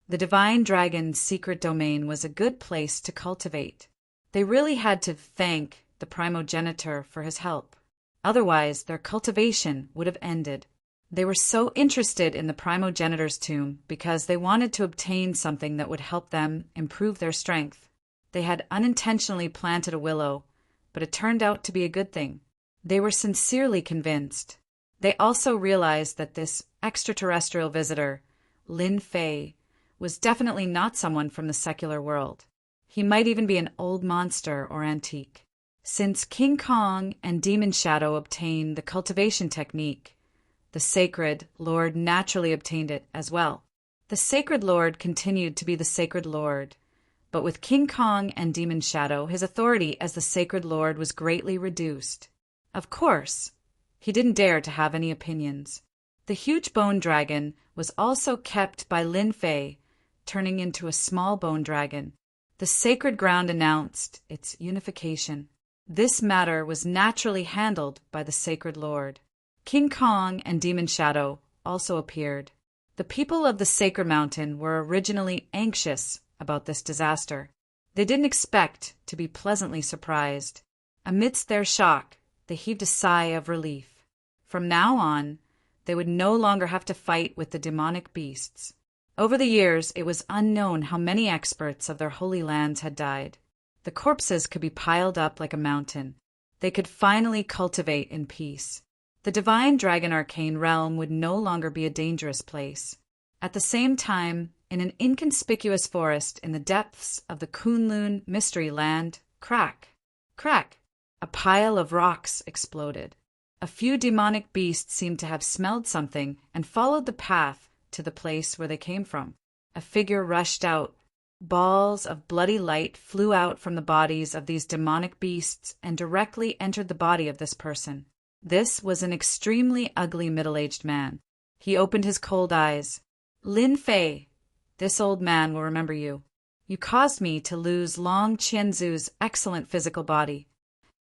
The divine dragon's secret domain was a good place to cultivate. They really had to thank the primogenitor for his help. Otherwise, their cultivation would have ended. They were so interested in the primogenitor's tomb because they wanted to obtain something that would help them improve their strength. They had unintentionally planted a willow, but it turned out to be a good thing. They were sincerely convinced. They also realized that this extraterrestrial visitor, Lin Fei, was definitely not someone from the secular world. He might even be an old monster or antique. Since King Kong and Demon Shadow obtained the cultivation technique, the Sacred Lord naturally obtained it as well. The Sacred Lord continued to be the Sacred Lord, but with King Kong and Demon Shadow, his authority as the Sacred Lord was greatly reduced. Of course, he didn't dare to have any opinions. The huge bone dragon was also kept by Lin Fei, turning into a small bone dragon. The sacred ground announced its unification. This matter was naturally handled by the Sacred Lord. King Kong and Demon Shadow also appeared. The people of the Sacred Mountain were originally anxious about this disaster. They didn't expect to be pleasantly surprised. Amidst their shock, they heaved a sigh of relief. From now on, they would no longer have to fight with the demonic beasts. Over the years, it was unknown how many experts of their holy lands had died. The corpses could be piled up like a mountain. They could finally cultivate in peace. The divine dragon arcane realm would no longer be a dangerous place. At the same time, in an inconspicuous forest in the depths of the Kunlun mystery land, crack, a pile of rocks exploded. A few demonic beasts seemed to have smelled something and followed the path to the place where they came from. A figure rushed out. Balls of bloody light flew out from the bodies of these demonic beasts and directly entered the body of this person. This was an extremely ugly middle-aged man. He opened his cold eyes. Lin Fei, this old man will remember you. You caused me to lose Long Qianzu's excellent physical body.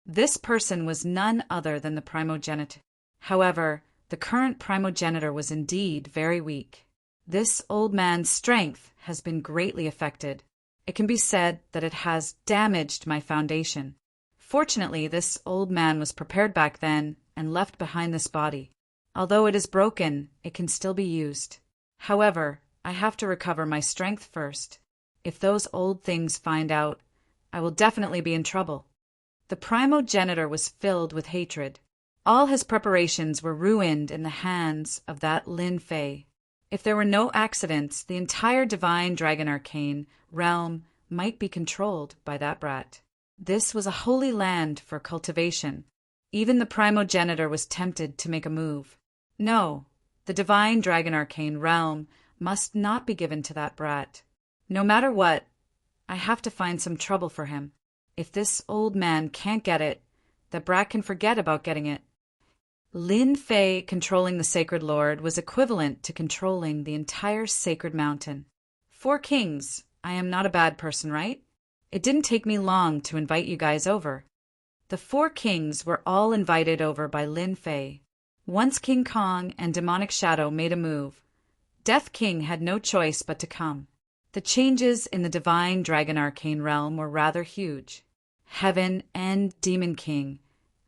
This person was none other than the primogenitor. However, the current primogenitor was indeed very weak. This old man's strength has been greatly affected. It can be said that it has damaged my foundation. Fortunately, this old man was prepared back then and left behind this body. Although it is broken, it can still be used. However, I have to recover my strength first. If those old things find out, I will definitely be in trouble. The primogenitor was filled with hatred. All his preparations were ruined in the hands of that Lin Fei. If there were no accidents, the entire divine dragon arcane realm might be controlled by that brat. This was a holy land for cultivation. Even the primogenitor was tempted to make a move. No, the divine dragon arcane realm must not be given to that brat. No matter what, I have to find some trouble for him. If this old man can't get it, the brat can forget about getting it. Lin Fei controlling the Sacred Lord was equivalent to controlling the entire Sacred Mountain. 4 kings, I am not a bad person, right? It didn't take me long to invite you guys over. The 4 kings were all invited over by Lin Fei. Once King Kong and Demonic Shadow made a move, Death King had no choice but to come. The changes in the divine dragon arcane realm were rather huge. Heaven and Demon King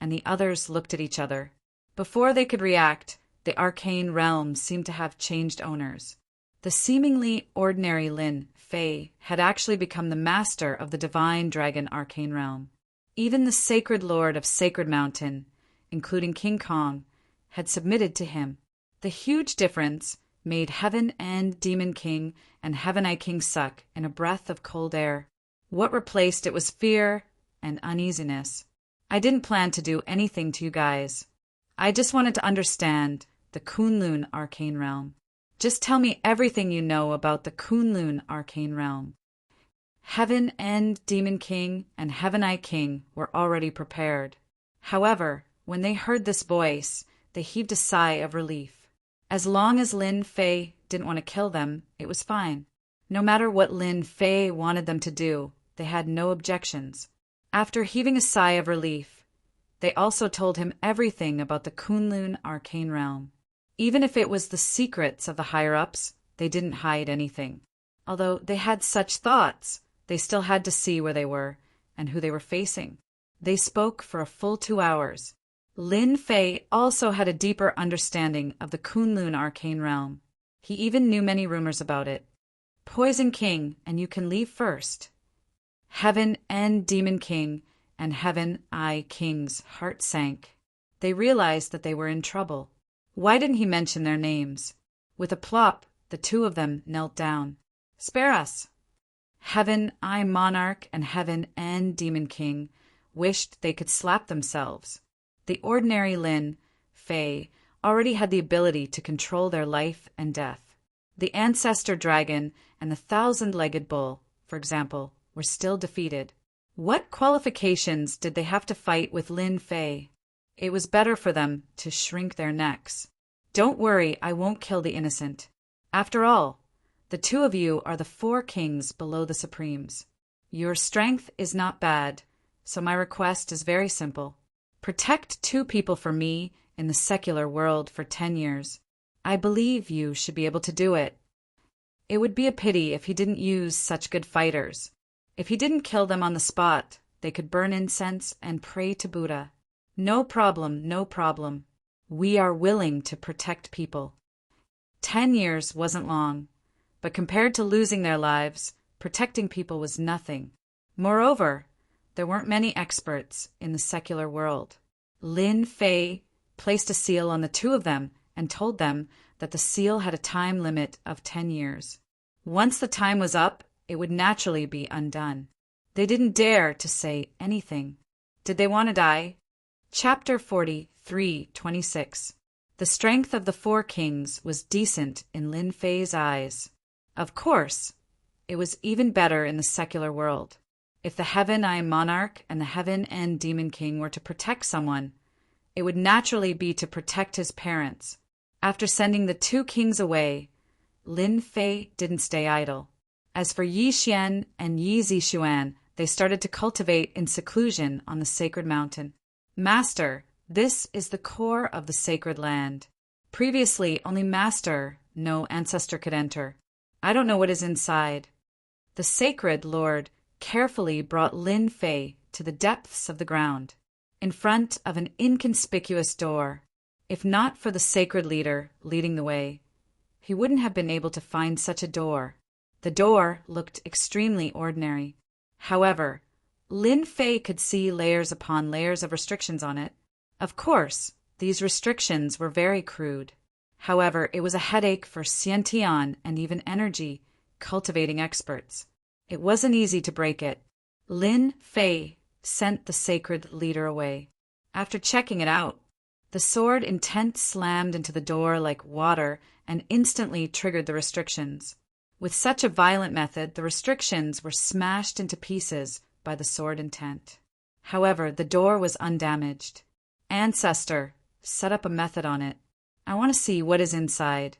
and the others looked at each other. Before they could react, the arcane realm seemed to have changed owners. The seemingly ordinary Lin Fei had actually become the master of the divine dragon arcane realm. Even the Sacred Lord of Sacred Mountain, including King Kong, had submitted to him. The huge difference made Heaven and Demon King and Heaven Eye King suck in a breath of cold air. What replaced it was fear and uneasiness. I didn't plan to do anything to you guys. I just wanted to understand the Kunlun arcane realm. Just tell me everything you know about the Kunlun arcane realm. Heaven and Demon King and Heaven Eye King were already prepared. However, when they heard this voice, they heaved a sigh of relief. As long as Lin Fei didn't want to kill them, it was fine. No matter what Lin Fei wanted them to do, they had no objections. After heaving a sigh of relief, they also told him everything about the Kunlun arcane realm. Even if it was the secrets of the higher-ups, they didn't hide anything. Although they had such thoughts, they still had to see where they were and who they were facing. They spoke for a full 2 hours. Lin Fei also had a deeper understanding of the Kunlun arcane realm. He even knew many rumors about it. Poison King, and you can leave first. Heaven and Demon King and Heaven Eye King's heart sank. They realized that they were in trouble. Why didn't he mention their names? With a plop, the two of them knelt down. Spare us! Heaven Eye Monarch and Heaven and Demon King wished they could slap themselves. The ordinary Lin Fei already had the ability to control their life and death. The ancestor dragon and the thousand-legged bull, for example, were still defeated. What qualifications did they have to fight with Lin Fei? It was better for them to shrink their necks. Don't worry, I won't kill the innocent. After all, the two of you are the 4 kings below the Supremes. Your strength is not bad, so my request is very simple. Protect 2 people for me in the secular world for 10 years. I believe you should be able to do it. It would be a pity if he didn't use such good fighters. If he didn't kill them on the spot, they could burn incense and pray to Buddha. No problem, no problem. We are willing to protect people. 10 years wasn't long, but compared to losing their lives, protecting people was nothing. Moreover, there weren't many experts in the secular world. Lin Fei placed a seal on the 2 of them and told them that the seal had a time limit of 10 years. Once the time was up, it would naturally be undone. They didn't dare to say anything. Did they want to die? Chapter 43:26. The strength of the 4 kings was decent in Lin Fei's eyes. Of course, it was even better in the secular world. If the Heaven Eye Monarch and the Heaven and Demon King were to protect someone, it would naturally be to protect his parents. After sending the 2 kings away, Lin Fei didn't stay idle. As for Yi Xian and Yi Zixuan, they started to cultivate in seclusion on the sacred mountain. Master, this is the core of the sacred land. Previously, only Master, no ancestor could enter. I don't know what is inside. The sacred Lord carefully brought Lin Fei to the depths of the ground, in front of an inconspicuous door. If not for the sacred leader leading the way, he wouldn't have been able to find such a door. The door looked extremely ordinary. However, Lin Fei could see layers upon layers of restrictions on it. Of course, these restrictions were very crude. However, it was a headache for Xiantian and even energy cultivating experts. It wasn't easy to break it. Lin Fei sent the sacred leader away. After checking it out, the sword intent slammed into the door like water and instantly triggered the restrictions. With such a violent method, the restrictions were smashed into pieces by the sword intent. However, the door was undamaged. Ancestor, set up a method on it. I want to see what is inside.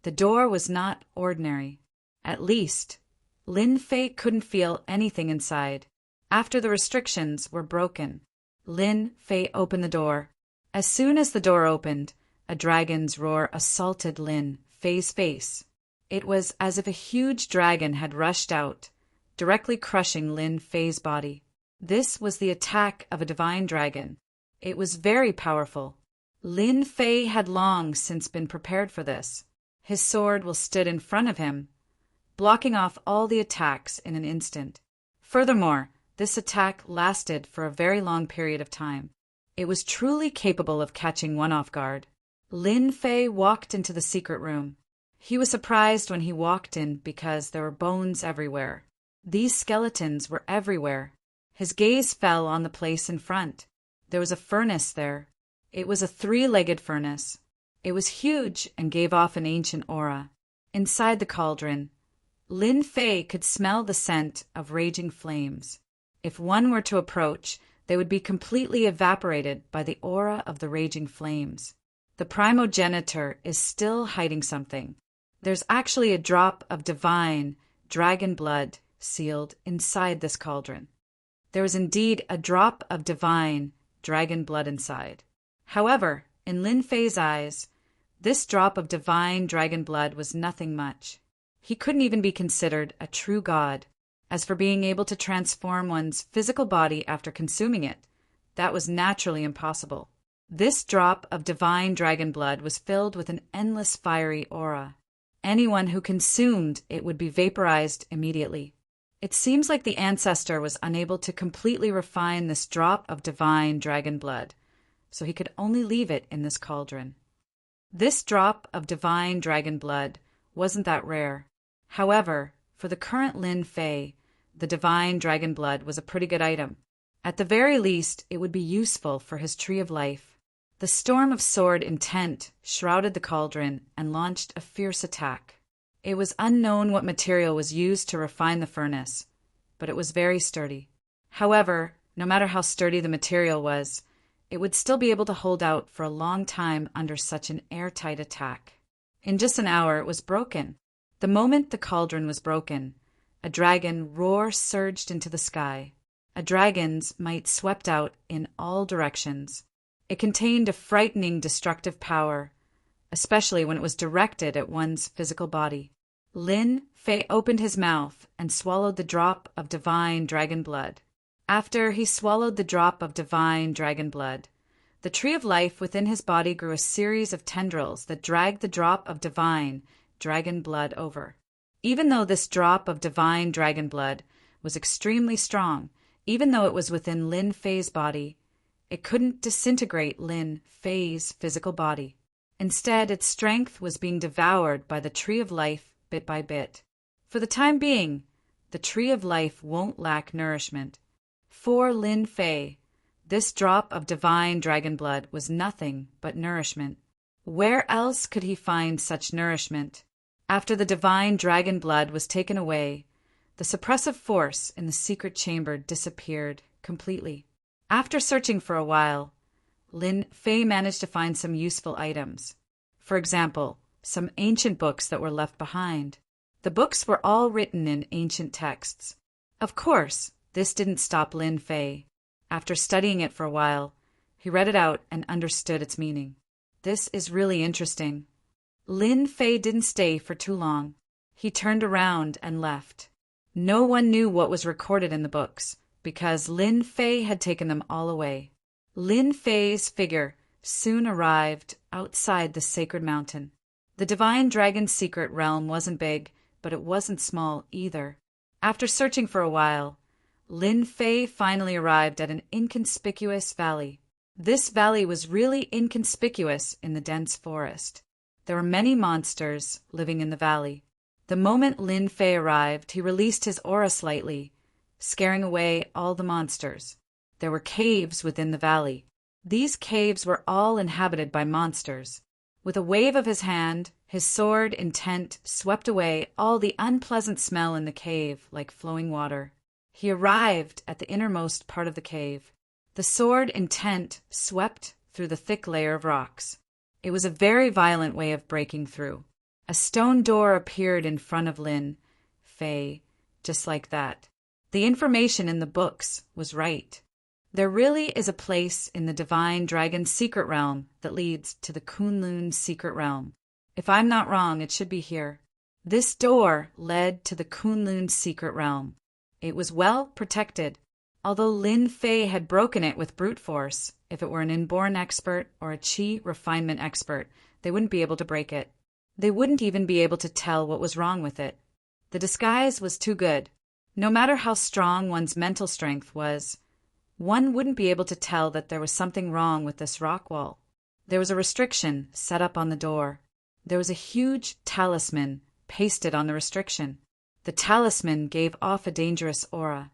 The door was not ordinary. At least, Lin Fei couldn't feel anything inside. After the restrictions were broken, Lin Fei opened the door. As soon as the door opened, a dragon's roar assaulted Lin Fei's face. It was as if a huge dragon had rushed out, directly crushing Lin Fei's body. This was the attack of a divine dragon. It was very powerful. Lin Fei had long since been prepared for this. His sword was stood in front of him, blocking off all the attacks in an instant. Furthermore, this attack lasted for a very long period of time. It was truly capable of catching one off guard. Lin Fei walked into the secret room. He was surprised when he walked in because there were bones everywhere. These skeletons were everywhere. His gaze fell on the place in front. There was a furnace there. It was a 3-legged furnace. It was huge and gave off an ancient aura. Inside the cauldron, Lin Fei could smell the scent of raging flames. If one were to approach, they would be completely evaporated by the aura of the raging flames. The primogenitor is still hiding something. There's actually a drop of divine dragon blood sealed inside this cauldron. There was indeed a drop of divine dragon blood inside. However, in Lin Fei's eyes, this drop of divine dragon blood was nothing much. He couldn't even be considered a true god. As for being able to transform one's physical body after consuming it, that was naturally impossible. This drop of divine dragon blood was filled with an endless fiery aura. Anyone who consumed it would be vaporized immediately. It seems like the ancestor was unable to completely refine this drop of divine dragon blood, so he could only leave it in this cauldron. This drop of divine dragon blood wasn't that rare. However, for the current Lin Fei, the divine dragon blood was a pretty good item. At the very least, it would be useful for his tree of life. The storm of sword intent shrouded the cauldron and launched a fierce attack. It was unknown what material was used to refine the furnace, but it was very sturdy. However, no matter how sturdy the material was, it would still be able to hold out for a long time under such an airtight attack. In just an hour, it was broken. The moment the cauldron was broken, a dragon roar surged into the sky. A dragon's might swept out in all directions. It contained a frightening destructive power, especially when it was directed at one's physical body. Lin Fei opened his mouth and swallowed the drop of divine dragon blood. After he swallowed the drop of divine dragon blood, the tree of life within his body grew a series of tendrils that dragged the drop of divine dragon blood over. Even though this drop of divine dragon blood was extremely strong, even though it was within Lin Fei's body, it couldn't disintegrate Lin Fei's physical body. Instead, its strength was being devoured by the tree of life bit by bit. For the time being, the tree of life won't lack nourishment. For Lin Fei, this drop of divine dragon blood was nothing but nourishment. Where else could he find such nourishment? After the divine dragon blood was taken away, the suppressive force in the secret chamber disappeared completely. After searching for a while, Lin Fei managed to find some useful items. For example, some ancient books that were left behind. The books were all written in ancient texts. Of course, this didn't stop Lin Fei. After studying it for a while, he read it out and understood its meaning. This is really interesting. Lin Fei didn't stay for too long. He turned around and left. No one knew what was recorded in the books, because Lin Fei had taken them all away. Lin Fei's figure soon arrived outside the sacred mountain. The divine dragon's secret realm wasn't big, but it wasn't small either. After searching for a while, Lin Fei finally arrived at an inconspicuous valley. This valley was really inconspicuous in the dense forest. There were many monsters living in the valley. The moment Lin Fei arrived, he released his aura slightly, scaring away all the monsters. There were caves within the valley. These caves were all inhabited by monsters. With a wave of his hand, his sword intent swept away all the unpleasant smell in the cave like flowing water. He arrived at the innermost part of the cave. The sword intent swept through the thick layer of rocks. It was a very violent way of breaking through. A stone door appeared in front of Lin Fei, just like that. The information in the books was right. There really is a place in the divine dragon's secret realm that leads to the Kunlun secret realm. If I'm not wrong, it should be here. This door led to the Kunlun secret realm. It was well protected. Although Lin Fei had broken it with brute force, if it were an inborn expert or a qi refinement expert, they wouldn't be able to break it. They wouldn't even be able to tell what was wrong with it. The disguise was too good. No matter how strong one's mental strength was, one wouldn't be able to tell that there was something wrong with this rock wall. There was a restriction set up on the door. There was a huge talisman pasted on the restriction. The talisman gave off a dangerous aura.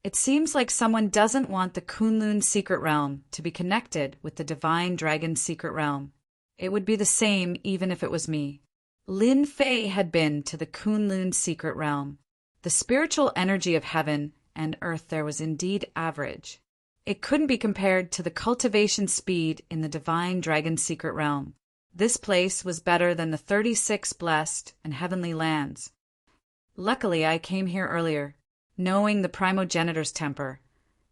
It seems like someone doesn't want the Kunlun secret realm to be connected with the divine dragon's secret realm. It would be the same even if it was me. Lin Fei had been to the Kunlun secret realm. The spiritual energy of heaven and earth there was indeed average. It couldn't be compared to the cultivation speed in the divine dragon's secret realm. This place was better than the 36 blessed and heavenly lands. Luckily, I came here earlier, knowing the primogenitor's temper.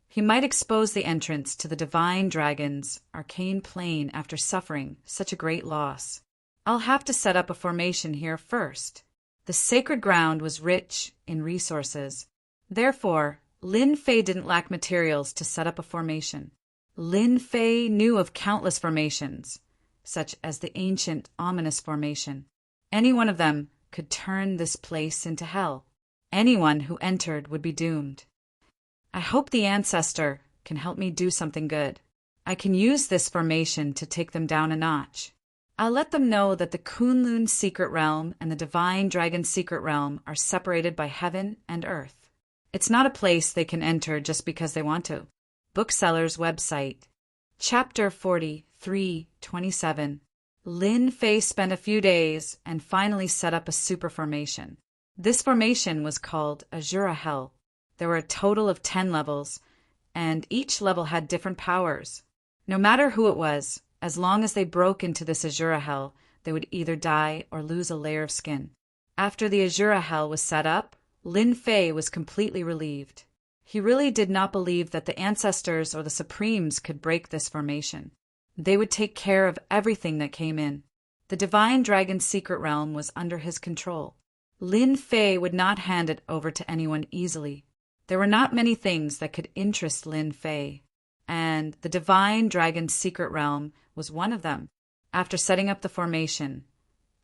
He might expose the entrance to the divine dragon's arcane plane after suffering such a great loss. I'll have to set up a formation here first. The sacred ground was rich in resources. Therefore, Lin Fei didn't lack materials to set up a formation. Lin Fei knew of countless formations, such as the ancient ominous formation. Any one of them could turn this place into hell. Anyone who entered would be doomed. I hope the ancestor can help me do something good. I can use this formation to take them down a notch. I'll let them know that the Kunlun secret realm and the Divine Dragon secret realm are separated by heaven and earth. It's not a place they can enter just because they want to. Bookseller's website. Chapter 43:27. Lin Fei spent a few days and finally set up a super formation. This formation was called Azura Hell. There were a total of 10 levels, and each level had different powers. No matter who it was, as long as they broke into this Azura Hell, they would either die or lose a layer of skin. After the Azura Hell was set up, Lin Fei was completely relieved. He really did not believe that the ancestors or the Supremes could break this formation. They would take care of everything that came in. The Divine Dragon's secret realm was under his control. Lin Fei would not hand it over to anyone easily. There were not many things that could interest Lin Fei, and the Divine Dragon's secret realm was one of them. After setting up the formation,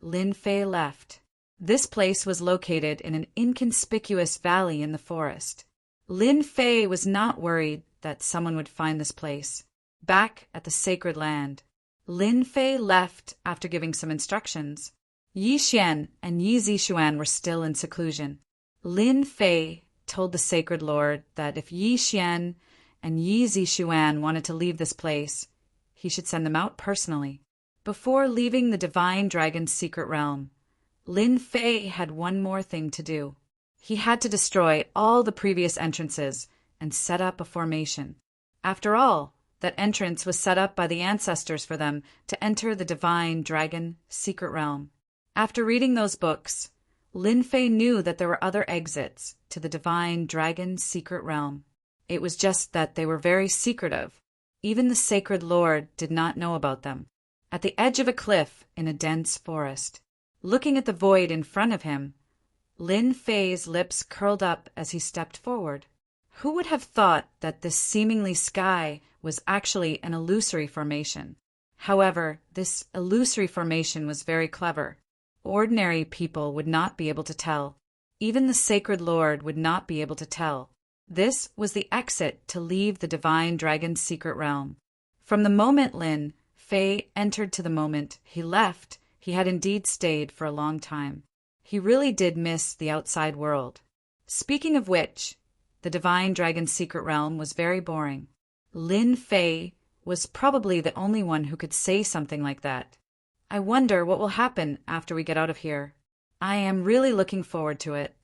Lin Fei left. This place was located in an inconspicuous valley in the forest. Lin Fei was not worried that someone would find this place. Back at the sacred land, Lin Fei left after giving some instructions. Yi Xian and Yi Zixuan were still in seclusion. Lin Fei told the sacred lord that if Yi Xian and Yi Zixuan wanted to leave this place, he should send them out personally. Before leaving the Divine Dragon's secret realm, Lin Fei had one more thing to do. He had to destroy all the previous entrances and set up a formation. After all, that entrance was set up by the ancestors for them to enter the Divine Dragon secret realm. After reading those books, Lin Fei knew that there were other exits to the Divine Dragon secret realm. It was just that they were very secretive. Even the sacred lord did not know about them. At the edge of a cliff in a dense forest, looking at the void in front of him, Lin Fei's lips curled up as he stepped forward. Who would have thought that this seemingly sky was actually an illusory formation? However, this illusory formation was very clever. Ordinary people would not be able to tell. Even the sacred lord would not be able to tell. This was the exit to leave the Divine Dragon's secret realm. From the moment Lin Fei entered to the moment he left, he had indeed stayed for a long time. He really did miss the outside world. Speaking of which, the Divine Dragon's secret realm was very boring. Lin Fei was probably the only one who could say something like that. I wonder what will happen after we get out of here. I am really looking forward to it.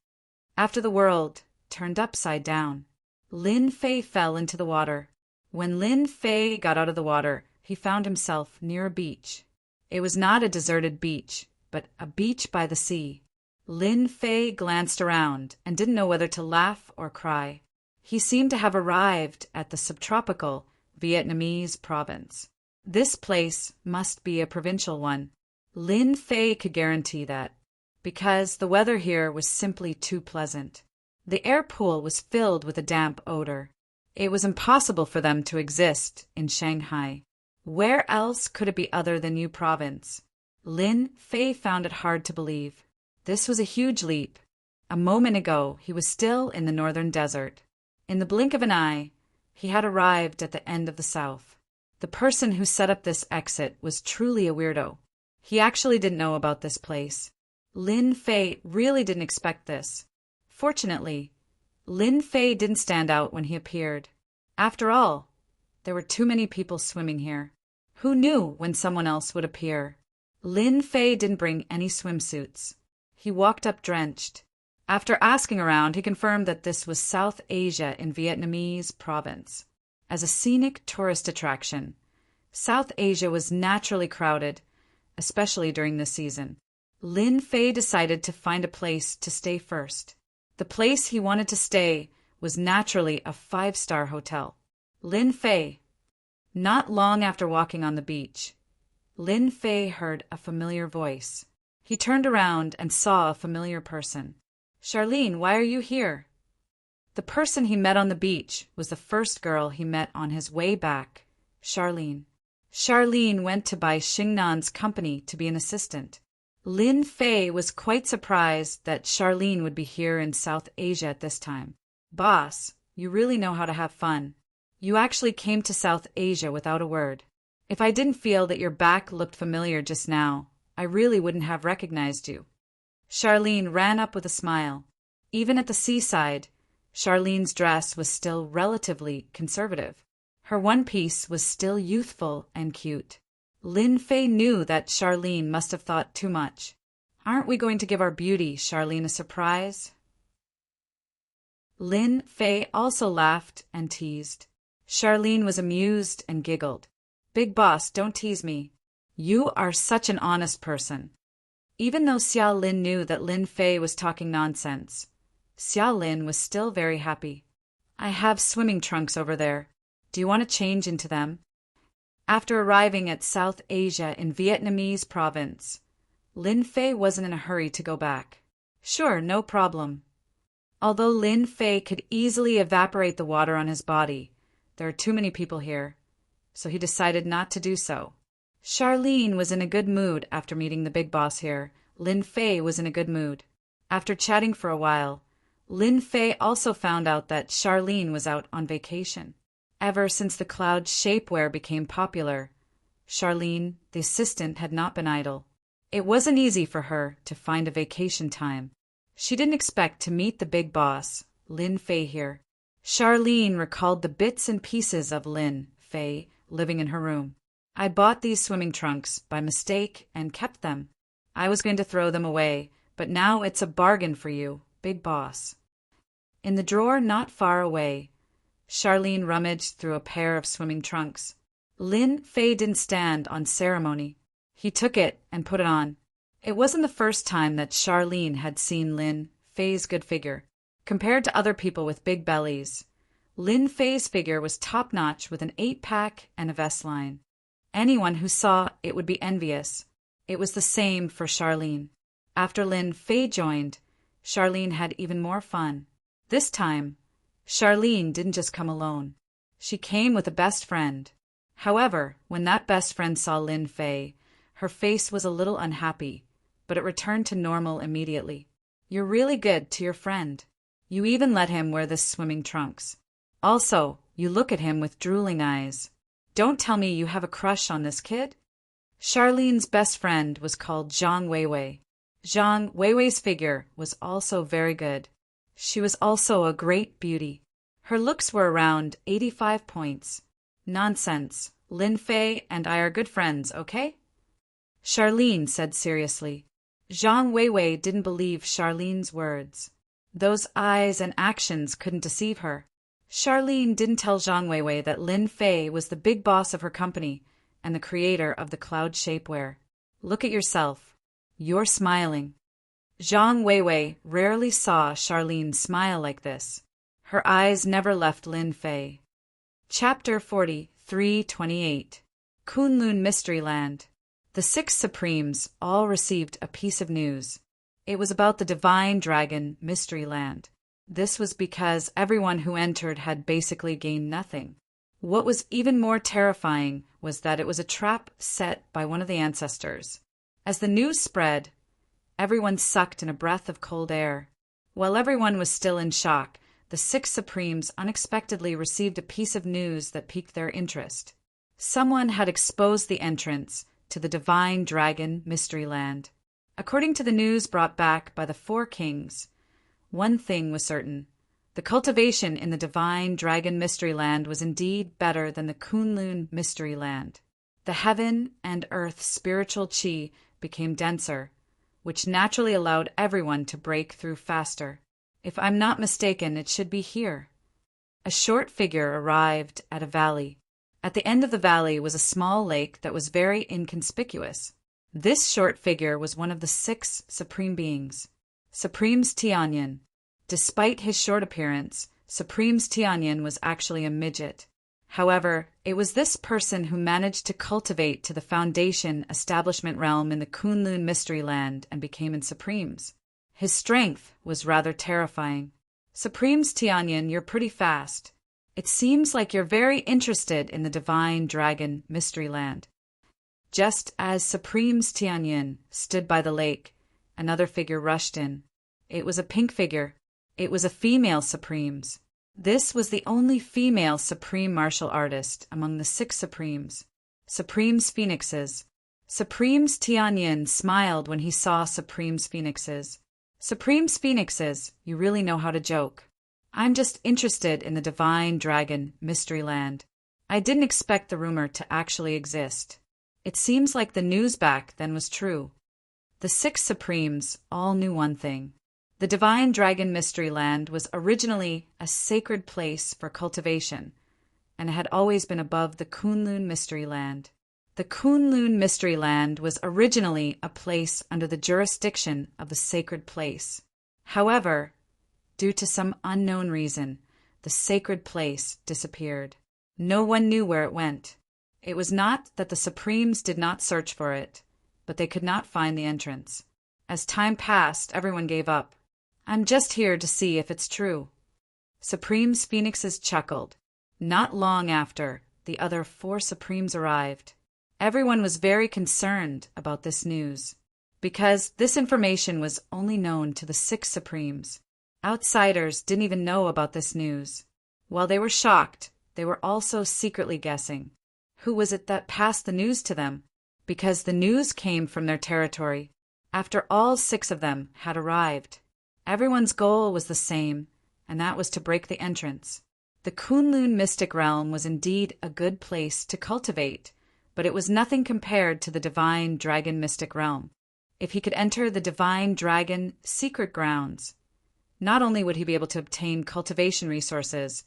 After the world turned upside down, Lin Fei fell into the water. When Lin Fei got out of the water, he found himself near a beach. It was not a deserted beach, but a beach by the sea. Lin Fei glanced around and didn't know whether to laugh or cry. He seemed to have arrived at the subtropical Vietnamese province. This place must be a provincial one. Lin Fei could guarantee that, because the weather here was simply too pleasant. The air pool was filled with a damp odor. It was impossible for them to exist in Shanghai. Where else could it be other than New Province? Lin Fei found it hard to believe. This was a huge leap. A moment ago, he was still in the northern desert. In the blink of an eye, he had arrived at the end of the south. The person who set up this exit was truly a weirdo. He actually didn't know about this place. Lin Fei really didn't expect this. Fortunately, Lin Fei didn't stand out when he appeared. After all, there were too many people swimming here. Who knew when someone else would appear? Lin Fei didn't bring any swimsuits. He walked up drenched. After asking around, he confirmed that this was South Asia in Vietnamese province. As a scenic tourist attraction, South Asia was naturally crowded, especially during this season. Lin Fei decided to find a place to stay first. The place he wanted to stay was naturally a 5-star hotel. Lin Fei. Not long after walking on the beach, Lin Fei heard a familiar voice. He turned around and saw a familiar person. "Charlene, why are you here?" The person he met on the beach was the first girl he met on his way back Charlene. Charlene went to buy Xingnan's company to be an assistant. Lin Fei was quite surprised that Charlene would be here in South Asia at this time. Boss, you really know how to have fun. You actually came to South Asia without a word. If I didn't feel that your back looked familiar just now, I really wouldn't have recognized you. Charlene ran up with a smile. Even at the seaside, Charlene's dress was still relatively conservative. Her one piece was still youthful and cute. Lin Fei knew that Charlene must have thought too much. Aren't we going to give our beauty Charlene a surprise? Lin Fei also laughed and teased. Charlene was amused and giggled. Big boss, don't tease me. You are such an honest person. Even though Xiao Lin knew that Lin Fei was talking nonsense, Xiao Lin was still very happy. I have swimming trunks over there. Do you want to change into them? After arriving at South Asia in Vietnamese province, Lin Fei wasn't in a hurry to go back. Sure, no problem. Although Lin Fei could easily evaporate the water on his body, there are too many people here, so he decided not to do so. Charlene was in a good mood after meeting the big boss here. Lin Fei was in a good mood. After chatting for a while, Lin Fei also found out that Charlene was out on vacation. Ever since the cloud shapewear became popular, Charlene, the assistant, had not been idle. It wasn't easy for her to find a vacation time. She didn't expect to meet the big boss, Lin Fei, here. Charlene recalled the bits and pieces of Lin Fei living in her room. I bought these swimming trunks by mistake and kept them. I was going to throw them away, but now it's a bargain for you, big boss. In the drawer not far away, Charlene rummaged through a pair of swimming trunks. Lin Fei didn't stand on ceremony. He took it and put it on. It wasn't the first time that Charlene had seen Lin Fei's good figure. Compared to other people with big bellies, Lin Fei's figure was top-notch with an 8-pack and a vest line. Anyone who saw it would be envious. It was the same for Charlene. After Lin Fei joined, Charlene had even more fun. This time, Charlene didn't just come alone. She came with a best friend. However, when that best friend saw Lin Fei, her face was a little unhappy, but it returned to normal immediately. You're really good to your friend. You even let him wear the swimming trunks. Also, you look at him with drooling eyes. Don't tell me you have a crush on this kid? Charlene's best friend was called Zhang Weiwei. Zhang Weiwei's figure was also very good. She was also a great beauty. Her looks were around 85 points. Nonsense. Lin Fei and I are good friends, okay? Charlene said seriously. Zhang Weiwei didn't believe Charlene's words. Those eyes and actions couldn't deceive her. Charlene didn't tell Zhang Weiwei that Lin Fei was the big boss of her company and the creator of the cloud shapewear. Look at yourself. You're smiling. Zhang Weiwei rarely saw Charlene smile like this. Her eyes never left Lin Fei. Chapter 43:28 Kunlun Mystery Land. The 6 Supremes all received a piece of news. It was about the Divine Dragon Mystery Land. This was because everyone who entered had basically gained nothing. What was even more terrifying was that it was a trap set by one of the ancestors. As the news spread, everyone sucked in a breath of cold air. While everyone was still in shock, the 6 Supremes unexpectedly received a piece of news that piqued their interest. Someone had exposed the entrance to the Divine Dragon Mystery Land. According to the news brought back by the 4 kings, one thing was certain. The cultivation in the Divine Dragon Mystery Land was indeed better than the Kunlun Mystery Land. The heaven and earth spiritual chi became denser, which naturally allowed everyone to break through faster. If I'm not mistaken, it should be here. A short figure arrived at a valley. At the end of the valley was a small lake that was very inconspicuous. This short figure was one of the 6 supreme beings, Supremes Tianyan. Despite his short appearance, Supremes Tianyan was actually a midget. However, it was this person who managed to cultivate to the foundation establishment realm in the Kunlun Mystery Land and became in Supremes. His strength was rather terrifying. Supremes Tianyan, you're pretty fast. It seems like you're very interested in the Divine Dragon Mystery Land. Just as Supremes Tianyin stood by the lake, another figure rushed in. It was a pink figure. It was a female Supremes. This was the only female Supreme martial artist among the 6 Supremes. Supremes Phoenixes. Supremes Tianyin smiled when he saw Supremes Phoenixes. Supremes Phoenixes, you really know how to joke. I'm just interested in the Divine Dragon Mystery Land. I didn't expect the rumor to actually exist. It seems like the news back then was true. The 6 Supremes all knew one thing. The Divine Dragon Mystery Land was originally a sacred place for cultivation, and had always been above the Kunlun Mystery Land. The Kunlun Mystery Land was originally a place under the jurisdiction of the sacred place. However, due to some unknown reason, the sacred place disappeared. No one knew where it went. It was not that the Supremes did not search for it, but they could not find the entrance. As time passed, everyone gave up. I'm just here to see if it's true. Supremes Phoenixes chuckled. Not long after, the other 4 Supremes arrived. Everyone was very concerned about this news, because this information was only known to the 6 Supremes. Outsiders didn't even know about this news. While they were shocked, they were also secretly guessing. Who was it that passed the news to them? Because the news came from their territory, after all 6 of them had arrived. Everyone's goal was the same, and that was to break the entrance. The Kunlun Mystic Realm was indeed a good place to cultivate, but it was nothing compared to the Divine Dragon Mystic Realm. If he could enter the Divine Dragon Secret Grounds, not only would he be able to obtain cultivation resources,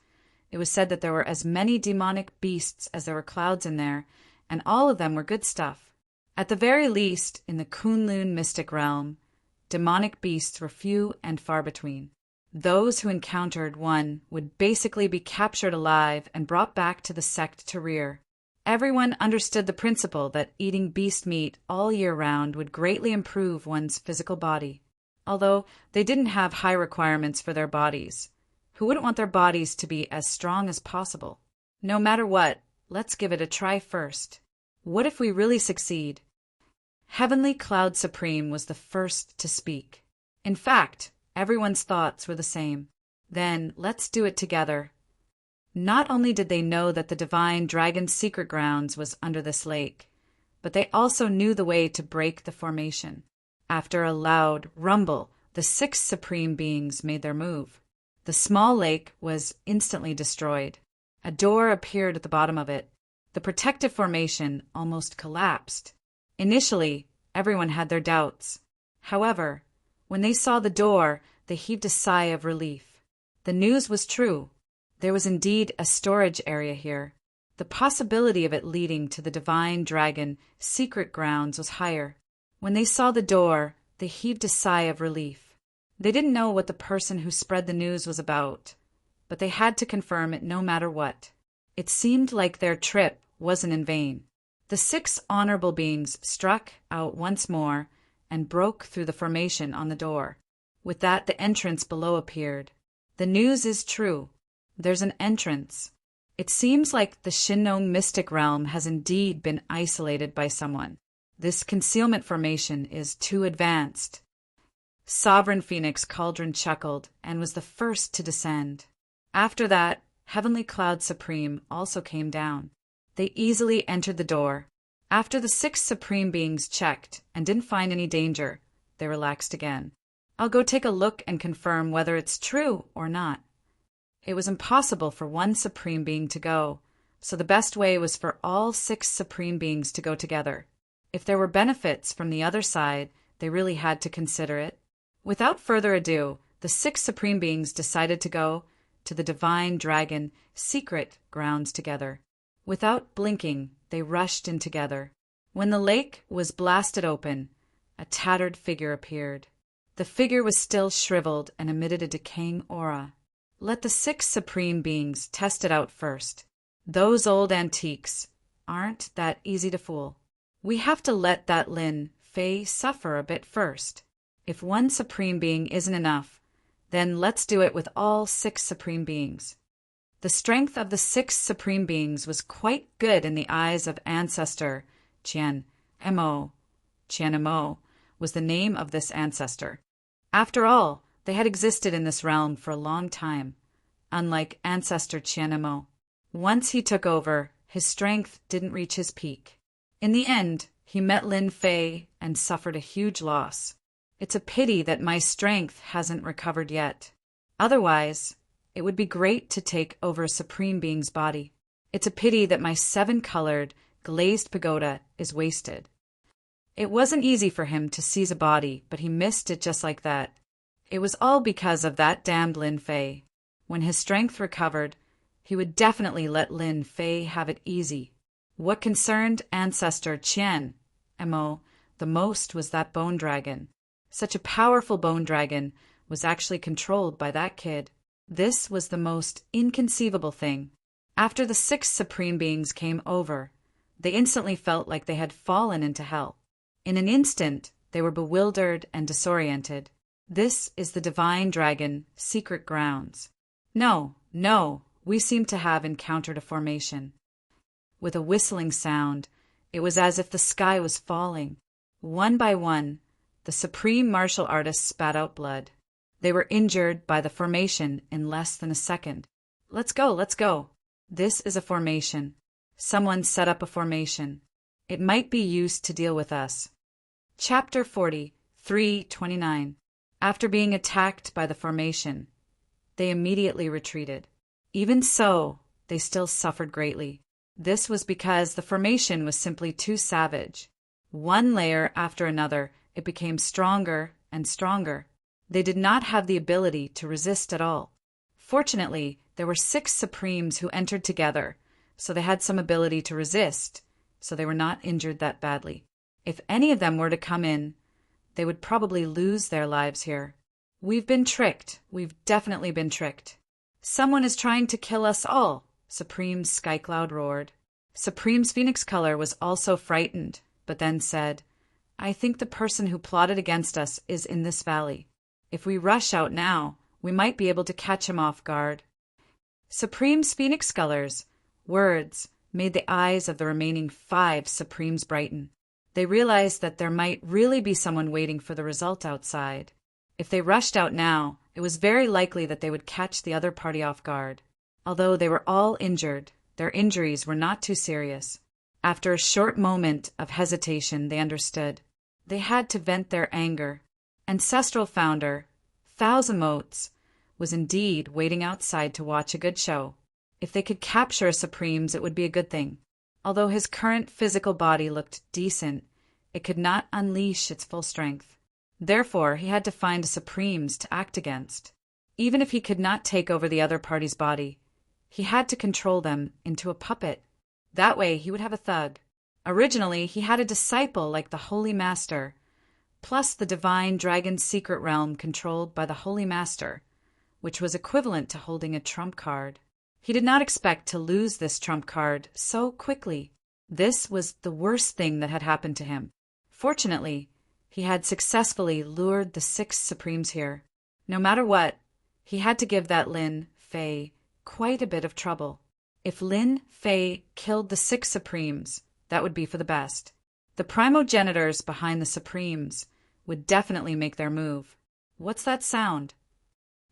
it was said that there were as many demonic beasts as there were clouds in there, and all of them were good stuff. At the very least, in the Kunlun Mystic Realm, demonic beasts were few and far between. Those who encountered one would basically be captured alive and brought back to the sect to rear. Everyone understood the principle that eating beast meat all year round would greatly improve one's physical body, although they didn't have high requirements for their bodies. Who wouldn't want their bodies to be as strong as possible? No matter what, let's give it a try first. What if we really succeed? Heavenly Cloud Supreme was the first to speak. In fact, everyone's thoughts were the same. Then, let's do it together. Not only did they know that the Divine Dragon's secret grounds was under this lake, but they also knew the way to break the formation. After a loud rumble, the 6 Supreme Beings made their move. The small lake was instantly destroyed. A door appeared at the bottom of it. The protective formation almost collapsed. Initially, everyone had their doubts. However, when they saw the door, they heaved a sigh of relief. The news was true. There was indeed a storage area here. The possibility of it leading to the Divine Dragon secret grounds was higher. When they saw the door, they heaved a sigh of relief. They didn't know what the person who spread the news was about, but they had to confirm it no matter what. It seemed like their trip wasn't in vain. The 6 honorable beings struck out once more and broke through the formation on the door. With that, the entrance below appeared. The news is true. There's an entrance. It seems like the Shinnong Mystic Realm has indeed been isolated by someone. This concealment formation is too advanced. Sovereign Phoenix Cauldron chuckled and was the first to descend. After that, Heavenly Cloud Supreme also came down. They easily entered the door. After the 6 Supreme Beings checked and didn't find any danger, they relaxed again. I'll go take a look and confirm whether it's true or not. It was impossible for one Supreme Being to go, so the best way was for all 6 Supreme Beings to go together. If there were benefits from the other side, they really had to consider it. Without further ado, the 6 Supreme Beings decided to go to the Divine Dragon secret grounds together. Without blinking, they rushed in together. When the lake was blasted open, a tattered figure appeared. The figure was still shriveled and emitted a decaying aura. Let the 6 Supreme Beings test it out first. Those old antiques aren't that easy to fool. We have to let that Lin Fei suffer a bit first. If one Supreme Being isn't enough, then let's do it with all 6 Supreme Beings. The strength of the 6 supreme beings was quite good in the eyes of ancestor Qian Mo. Qian Mo was the name of this ancestor. After all, they had existed in this realm for a long time, unlike ancestor Qian Mo. Once he took over, his strength didn't reach his peak. In the end, he met Lin Fei and suffered a huge loss. It's a pity that my strength hasn't recovered yet. Otherwise, it would be great to take over a supreme being's body. It's a pity that my 7-colored, glazed pagoda is wasted. It wasn't easy for him to seize a body, but he missed it just like that. It was all because of that damned Lin Fei. When his strength recovered, he would definitely let Lin Fei have it easy. What concerned ancestor Qian Mo the most was that bone dragon. Such a powerful bone dragon was actually controlled by that kid. This was the most inconceivable thing. After the 6 supreme beings came over, they instantly felt like they had fallen into hell. In an instant, they were bewildered and disoriented. This is the divine dragon, secret grounds. No, we seem to have encountered a formation. With a whistling sound, it was as if the sky was falling. One by one, the supreme martial artists spat out blood. They were injured by the formation in less than a second. Let's go. This is a formation. Someone set up a formation. It might be used to deal with us. Chapter 40, 329. After being attacked by the formation, they immediately retreated. Even so, they still suffered greatly. This was because the formation was simply too savage. One layer after another, it became stronger and stronger. They did not have the ability to resist at all. Fortunately, there were 6 supremes who entered together, so they had some ability to resist, so they were not injured that badly. If any of them were to come in, they would probably lose their lives here. We've been tricked. We've definitely been tricked. Someone is trying to kill us all, Supreme Skycloud roared. Supreme's Phoenix Color was also frightened, but then said, I think the person who plotted against us is in this valley. If we rush out now, we might be able to catch him off guard. Supreme's Phoenix Color's words made the eyes of the remaining 5 Supremes brighten. They realized that there might really be someone waiting for the result outside. If they rushed out now, it was very likely that they would catch the other party off guard. Although they were all injured, their injuries were not too serious. After a short moment of hesitation, they understood. They had to vent their anger. Ancestral founder, Thousand Motes, was indeed waiting outside to watch a good show. If they could capture Supremes, it would be a good thing. Although his current physical body looked decent, it could not unleash its full strength. Therefore, he had to find Supremes to act against. Even if he could not take over the other party's body, he had to control them into a puppet. That way, he would have a thug. Originally, he had a disciple like the Holy Master, plus the divine dragon's secret realm controlled by the Holy Master, which was equivalent to holding a trump card. He did not expect to lose this trump card so quickly. This was the worst thing that had happened to him. Fortunately, he had successfully lured the 6 Supremes here. No matter what, he had to give that Lin Fei quite a bit of trouble. If Lin Fei killed the 6 Supremes, that would be for the best. The primogenitors behind the Supremes would definitely make their move. What's that sound?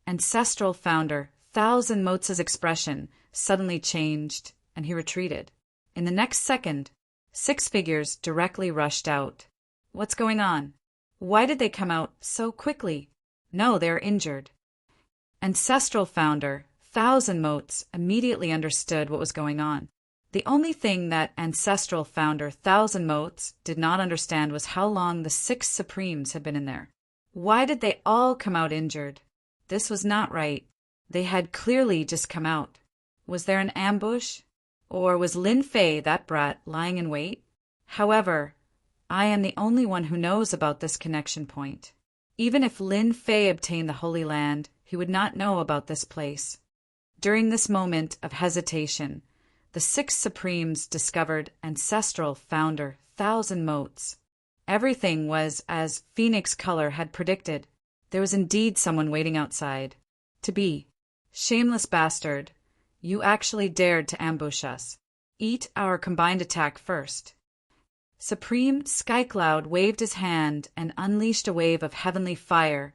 Ancestral founder Thousand Motes' expression suddenly changed, and he retreated. In the next second, 6 figures directly rushed out. What's going on? Why did they come out so quickly? No, they're injured. Ancestral founder Thousand Motes immediately understood what was going on. The only thing that ancestral founder Thousand Motes did not understand was how long the 6 Supremes had been in there. Why did they all come out injured? This was not right. They had clearly just come out. Was there an ambush? Or was Lin Fei, that brat, lying in wait? However, I am the only one who knows about this connection point. Even if Lin Fei obtained the Holy Land, he would not know about this place. During this moment of hesitation, the 6 Supremes discovered ancestral founder Thousand Motes. Everything was as Phoenix Color had predicted. There was indeed someone waiting outside. To be. Shameless bastard. You actually dared to ambush us. Eat our combined attack first. Supreme Skycloud waved his hand and unleashed a wave of heavenly fire,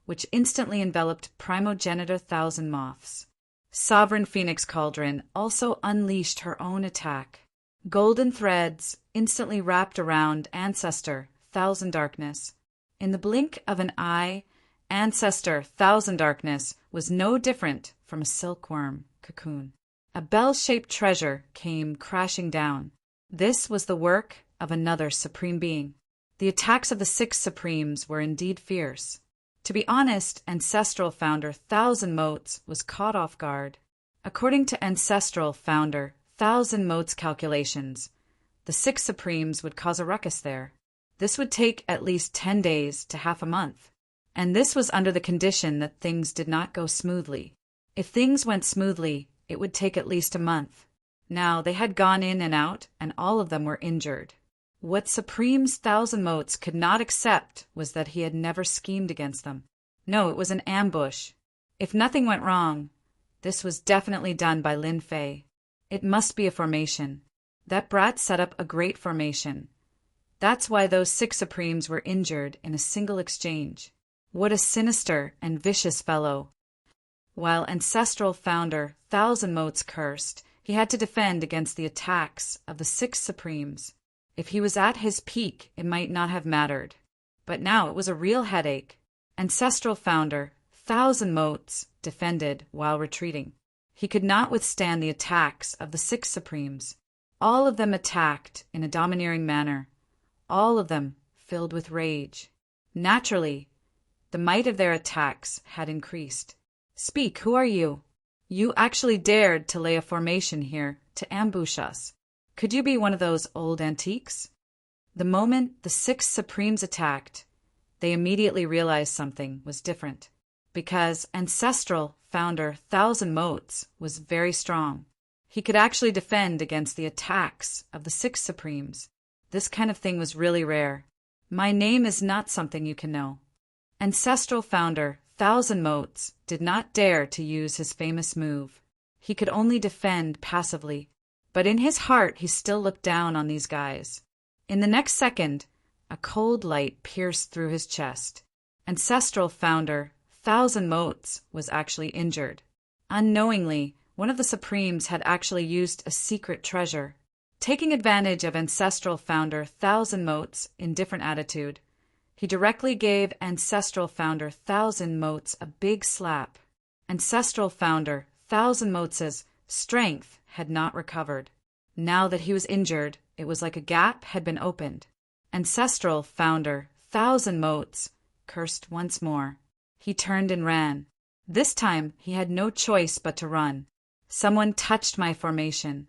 which instantly enveloped Primogenitor Thousand Moths. Sovereign Phoenix Cauldron also unleashed her own attack. Golden threads instantly wrapped around Ancestor Thousand Darkness. In the blink of an eye, Ancestor Thousand Darkness was no different from a silkworm cocoon. A bell-shaped treasure came crashing down. This was the work of another Supreme Being. The attacks of the 6 Supremes were indeed fierce. To be honest, Ancestral Founder Thousand Motes was caught off guard. According to Ancestral Founder Thousand Motes calculations, the 6 Supremes would cause a ruckus there. This would take at least 10 days to half a month. And this was under the condition that things did not go smoothly. If things went smoothly, it would take at least a month. Now, they had gone in and out, and all of them were injured. What Supreme's Thousand Motes could not accept was that he had never schemed against them. No, it was an ambush. If nothing went wrong, this was definitely done by Lin Fei. It must be a formation. That brat set up a great formation. That's why those 6 Supremes were injured in a single exchange. What a sinister and vicious fellow. While Ancestral Founder Thousand Motes cursed, he had to defend against the attacks of the 6 Supremes. If he was at his peak, it might not have mattered. But now it was a real headache. Ancestral Founder Thousand Motes defended while retreating. He could not withstand the attacks of the 6 Supremes. All of them attacked in a domineering manner. All of them filled with rage. Naturally, the might of their attacks had increased. Speak, who are you? You actually dared to lay a formation here to ambush us. Could you be one of those old antiques? The moment the 6 Supremes attacked, they immediately realized something was different. Because Ancestral Founder Thousand Motes was very strong. He could actually defend against the attacks of the 6 Supremes. This kind of thing was really rare. My name is not something you can know. Ancestral Founder Thousand Motes did not dare to use his famous move. He could only defend passively. But in his heart, he still looked down on these guys. In the next second, a cold light pierced through his chest. Ancestral Founder Thousand Motes was actually injured. Unknowingly, one of the Supremes had actually used a secret treasure. Taking advantage of Ancestral Founder Thousand Motes' indifferent attitude, he directly gave Ancestral Founder Thousand Motes a big slap. Ancestral Founder Thousand Motes' strength had not recovered. Now that he was injured, it was like a gap had been opened. Ancestral Founder Thousand Motes cursed once more. He turned and ran. This time he had no choice but to run. Someone touched my formation.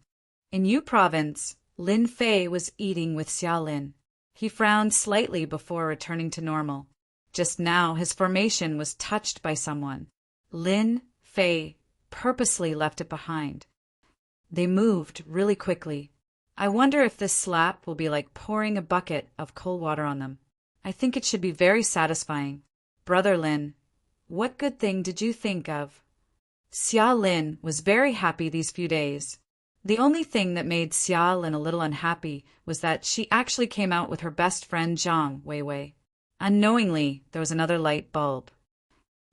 In Yu Province, Lin Fei was eating with Xiaolin. He frowned slightly before returning to normal. Just now his formation was touched by someone. Lin Fei purposely left it behind. They moved really quickly. I wonder if this slap will be like pouring a bucket of cold water on them. I think it should be very satisfying. Brother Lin, what good thing did you think of? Xia Lin was very happy these few days. The only thing that made Xia Lin a little unhappy was that she actually came out with her best friend Zhang Weiwei. Unknowingly, there was another light bulb.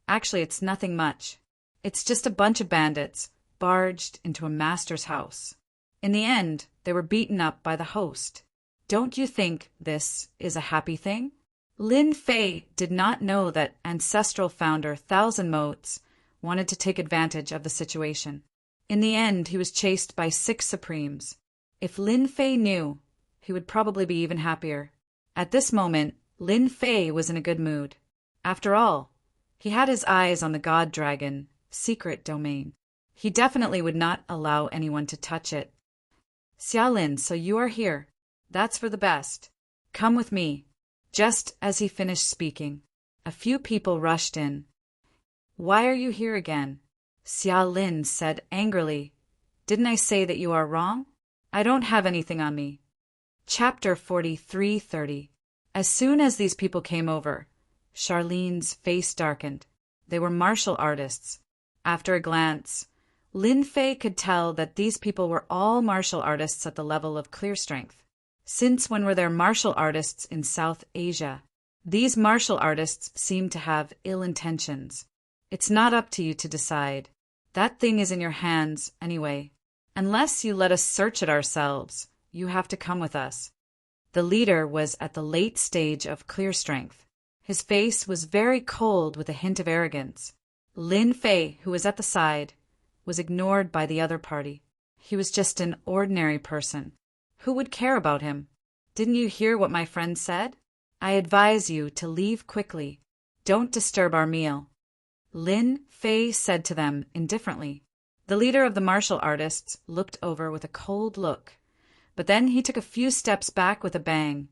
Actually, it's nothing much. It's just a bunch of bandits barged into a master's house. In the end, they were beaten up by the host. Don't you think this is a happy thing? Lin Fei did not know that Ancestral Founder Thousand Motes wanted to take advantage of the situation. In the end, he was chased by 6 Supremes. If Lin Fei knew, he would probably be even happier. At this moment, Lin Fei was in a good mood. After all, he had his eyes on the God Dragon secret domain. He definitely would not allow anyone to touch it. Xiaolin, so you are here. That's for the best. Come with me. Just as he finished speaking, a few people rushed in. Why are you here again? Xiaolin said angrily. Didn't I say that you are wrong? I don't have anything on me. Chapter 43:30. As soon as these people came over, Charlene's face darkened. They were martial artists. After a glance, Lin Fei could tell that these people were all martial artists at the level of clear strength. Since when were there martial artists in South Asia? These martial artists seem to have ill intentions. It's not up to you to decide. That thing is in your hands, anyway. Unless you let us search it ourselves, you have to come with us. The leader was at the late stage of clear strength. His face was very cold with a hint of arrogance. Lin Fei, who was at the side, was ignored by the other party. He was just an ordinary person. Who would care about him? Didn't you hear what my friend said? I advise you to leave quickly. Don't disturb our meal. Lin Fei said to them indifferently. The leader of the martial artists looked over with a cold look, but then he took a few steps back with a bang,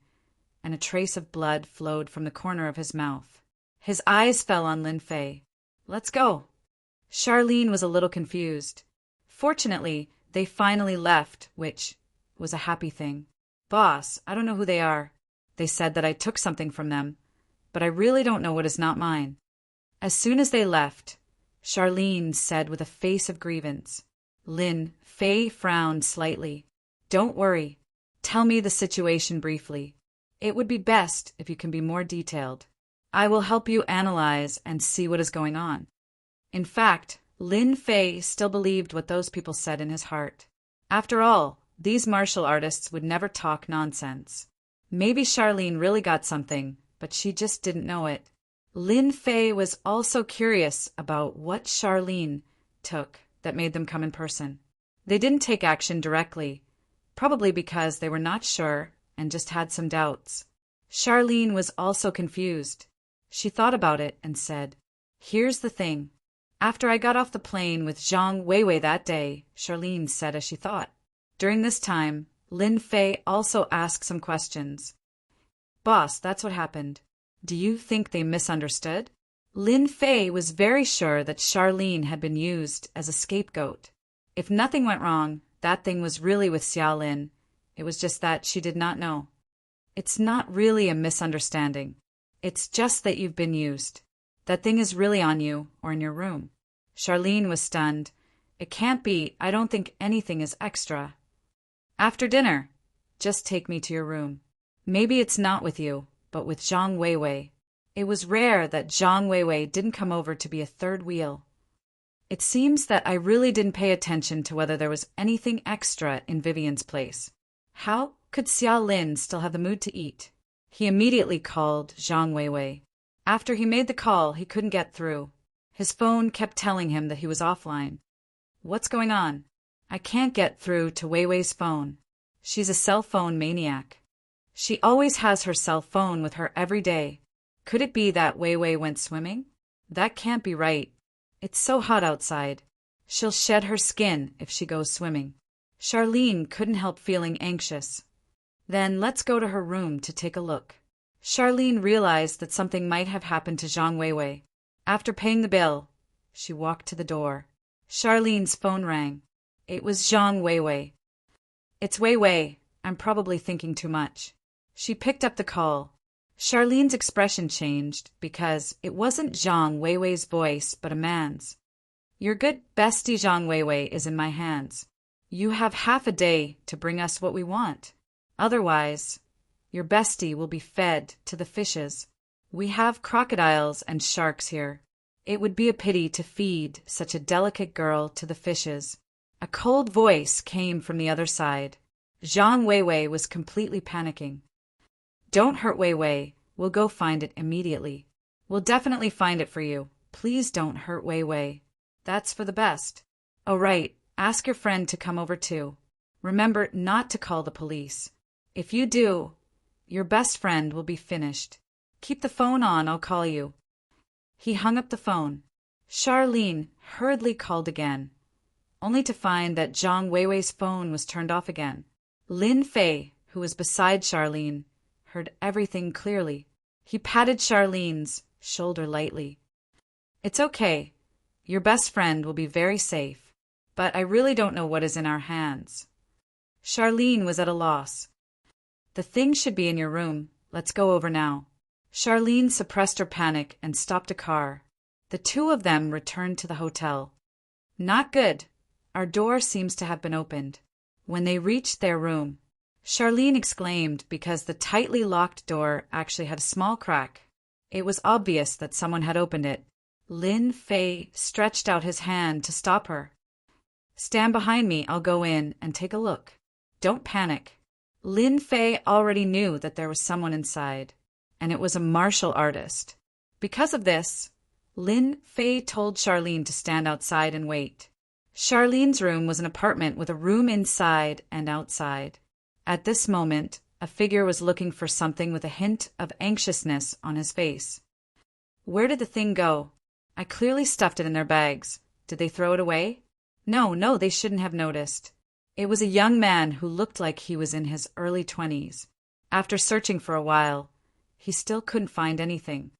and a trace of blood flowed from the corner of his mouth. His eyes fell on Lin Fei. Let's go. Charlene was a little confused. Fortunately, they finally left, which was a happy thing. Boss, I don't know who they are. They said that I took something from them, but I really don't know what is not mine. As soon as they left, Charlene said with a face of grievance. Lin Fei frowned slightly. Don't worry. Tell me the situation briefly. It would be best if you can be more detailed. I will help you analyze and see what is going on. In fact, Lin Fei still believed what those people said in his heart. After all, these martial artists would never talk nonsense. Maybe Charlene really got something, but she just didn't know it. Lin Fei was also curious about what Charlene took that made them come in person. They didn't take action directly, probably because they were not sure and just had some doubts. Charlene was also confused. She thought about it and said, Here's the thing. After I got off the plane with Zhang Weiwei that day, Charlene said as she thought. During this time, Lin Fei also asked some questions. Boss, that's what happened. Do you think they misunderstood? Lin Fei was very sure that Charlene had been used as a scapegoat. If nothing went wrong, that thing was really with Xiaolin. It was just that she did not know. It's not really a misunderstanding. It's just that you've been used. That thing is really on you or in your room. Charlene was stunned. It can't be. I don't think anything is extra. After dinner, just take me to your room. Maybe it's not with you, but with Zhang Weiwei. It was rare that Zhang Weiwei didn't come over to be a third wheel. It seems that I really didn't pay attention to whether there was anything extra in Vivian's place. How could Xiaolin still have the mood to eat? He immediately called Zhang Weiwei. After he made the call, he couldn't get through. His phone kept telling him that he was offline. What's going on? I can't get through to Weiwei's phone. She's a cell phone maniac. She always has her cell phone with her every day. Could it be that Weiwei went swimming? That can't be right. It's so hot outside. She'll shed her skin if she goes swimming. Charlene couldn't help feeling anxious. Then let's go to her room to take a look. Charlene realized that something might have happened to Zhang Weiwei. After paying the bill, she walked to the door. Charlene's phone rang. It was Zhang Weiwei. It's Weiwei. I'm probably thinking too much. She picked up the call. Charlene's expression changed because it wasn't Zhang Weiwei's voice but a man's. Your good bestie Zhang Weiwei is in my hands. You have half a day to bring us what we want. Otherwise, your bestie will be fed to the fishes. We have crocodiles and sharks here. It would be a pity to feed such a delicate girl to the fishes. A cold voice came from the other side. Zhang Weiwei was completely panicking. Don't hurt Weiwei. We'll go find it immediately. We'll definitely find it for you. Please don't hurt Weiwei. That's for the best. Oh, right. Ask your friend to come over too. Remember not to call the police. If you do, your best friend will be finished. Keep the phone on, I'll call you. He hung up the phone. Charlene hurriedly called again, only to find that Zhang Weiwei's phone was turned off again. Lin Fei, who was beside Charlene, heard everything clearly. He patted Charlene's shoulder lightly. It's okay. Your best friend will be very safe, but I really don't know what is in our hands. Charlene was at a loss. The thing should be in your room. Let's go over now. Charlene suppressed her panic and stopped a car. The two of them returned to the hotel. Not good. our door seems to have been opened. When they reached their room, Charlene exclaimed because the tightly locked door actually had a small crack. It was obvious that someone had opened it. Lin Fei stretched out his hand to stop her. "Stand behind me, I'll go in and take a look. Don't panic." Lin Fei already knew that there was someone inside, and it was a martial artist. Because of this, Lin Fei told Charlene to stand outside and wait. Charlene's room was an apartment with a room inside and outside. At this moment, a figure was looking for something with a hint of anxiousness on his face. "Where did the thing go? I clearly stuffed it in their bags. Did they throw it away?" No, they shouldn't have noticed. It was a young man who looked like he was in his early 20s. After searching for a while, he still couldn't find anything.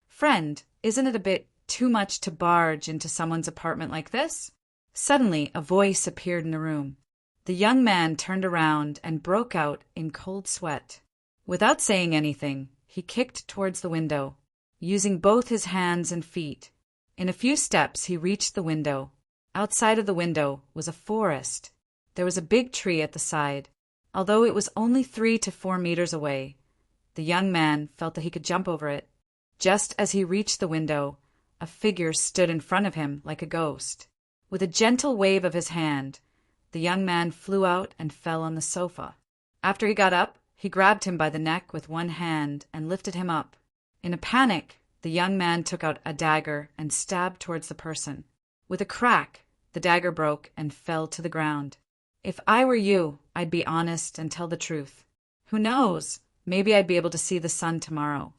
"Friend, isn't it a bit too much to barge into someone's apartment like this?" Suddenly, a voice appeared in the room. The young man turned around and broke out in cold sweat. Without saying anything, he kicked towards the window, using both his hands and feet. In a few steps, he reached the window. Outside of the window was a forest. There was a big tree at the side. Although it was only 3 to 4 meters away, the young man felt that he could jump over it. Just as he reached the window, a figure stood in front of him like a ghost. With a gentle wave of his hand, the young man flew out and fell on the sofa. After he got up, he grabbed him by the neck with one hand and lifted him up. In a panic, the young man took out a dagger and stabbed towards the person. With a crack, the dagger broke and fell to the ground. "If I were you, I'd be honest and tell the truth. Who knows? Maybe I'd be able to see the sun tomorrow."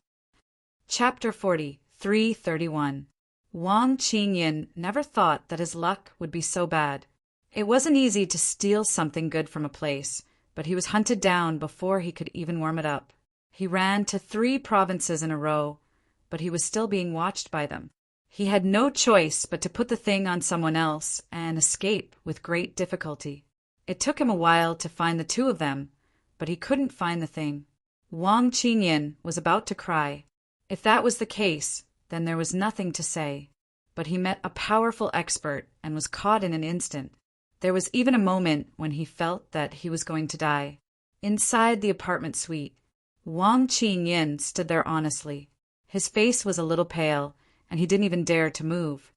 Chapter 40, 331. Wang Qingyan never thought that his luck would be so bad. It wasn't easy to steal something good from a place, but he was hunted down before he could even warm it up. He ran to 3 provinces in a row, but he was still being watched by them. He had no choice but to put the thing on someone else and escape with great difficulty. It took him a while to find the 2 of them, but he couldn't find the thing. Wang Qingyan was about to cry. If that was the case, then there was nothing to say. But he met a powerful expert and was caught in an instant. There was even a moment when he felt that he was going to die. Inside the apartment suite, Wang Qingyan stood there honestly. His face was a little pale, and he didn't even dare to move.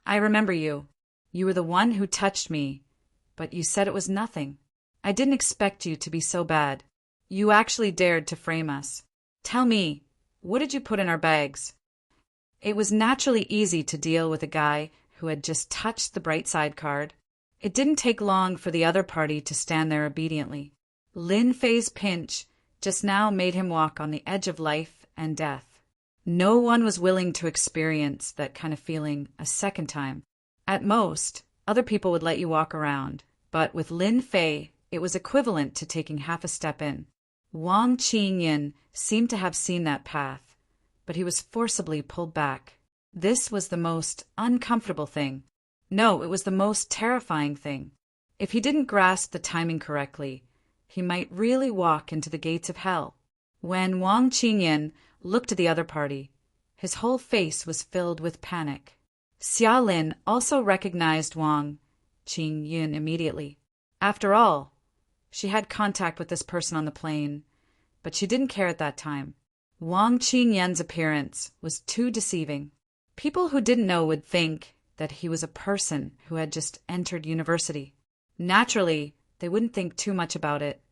"I remember you. You were the one who touched me, but you said it was nothing. I didn't expect you to be so bad. You actually dared to frame us. Tell me, what did you put in our bags?" It was naturally easy to deal with a guy who had just touched the bright side card. It didn't take long for the other party to stand there obediently. Lin Fei's pinch just now made him walk on the edge of life and death. No one was willing to experience that kind of feeling a second time. At most, other people would let you walk around, but with Lin Fei, it was equivalent to taking half a step in. Wang Qingyan seemed to have seen that path, but he was forcibly pulled back. This was the most uncomfortable thing. No, it was the most terrifying thing. If he didn't grasp the timing correctly, he might really walk into the gates of hell. When Wang Qingyan looked at the other party, his whole face was filled with panic. Xia Lin also recognized Wang Qingyan immediately. After all, she had contact with this person on the plane, but she didn't care at that time. Wang Qingyan's appearance was too deceiving. People who didn't know would think that he was a person who had just entered university. Naturally, they wouldn't think too much about it.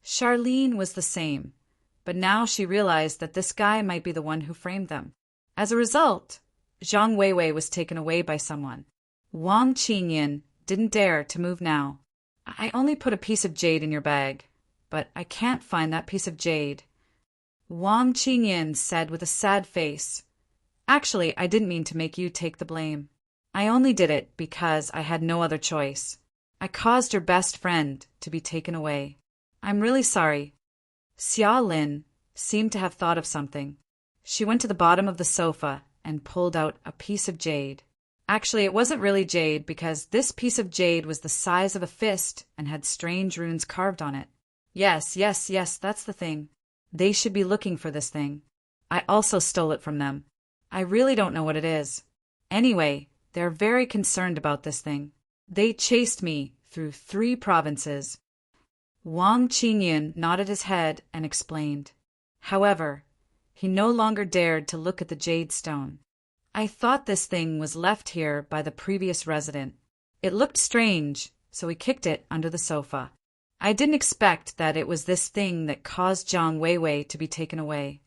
Charlene was the same, but now she realized that this guy might be the one who framed them. As a result, Zhang Weiwei was taken away by someone. Wang Qingyan didn't dare to move now. "I only put a piece of jade in your bag, but I can't find that piece of jade," Wang Qingyan said with a sad face. "Actually, I didn't mean to make you take the blame. I only did it because I had no other choice. I caused your best friend to be taken away. I'm really sorry." Xia Lin seemed to have thought of something. She went to the bottom of the sofa and pulled out a piece of jade. Actually, it wasn't really jade because this piece of jade was the size of a fist and had strange runes carved on it. Yes, that's the thing. They should be looking for this thing. I also stole it from them. I really don't know what it is. Anyway, they're very concerned about this thing. They chased me through 3 provinces. Wang Qingyan nodded his head and explained. However, he no longer dared to look at the jade stone. I thought this thing was left here by the previous resident. It looked strange, so he kicked it under the sofa. I didn't expect that it was this thing that caused Jiang Weiwei to be taken away.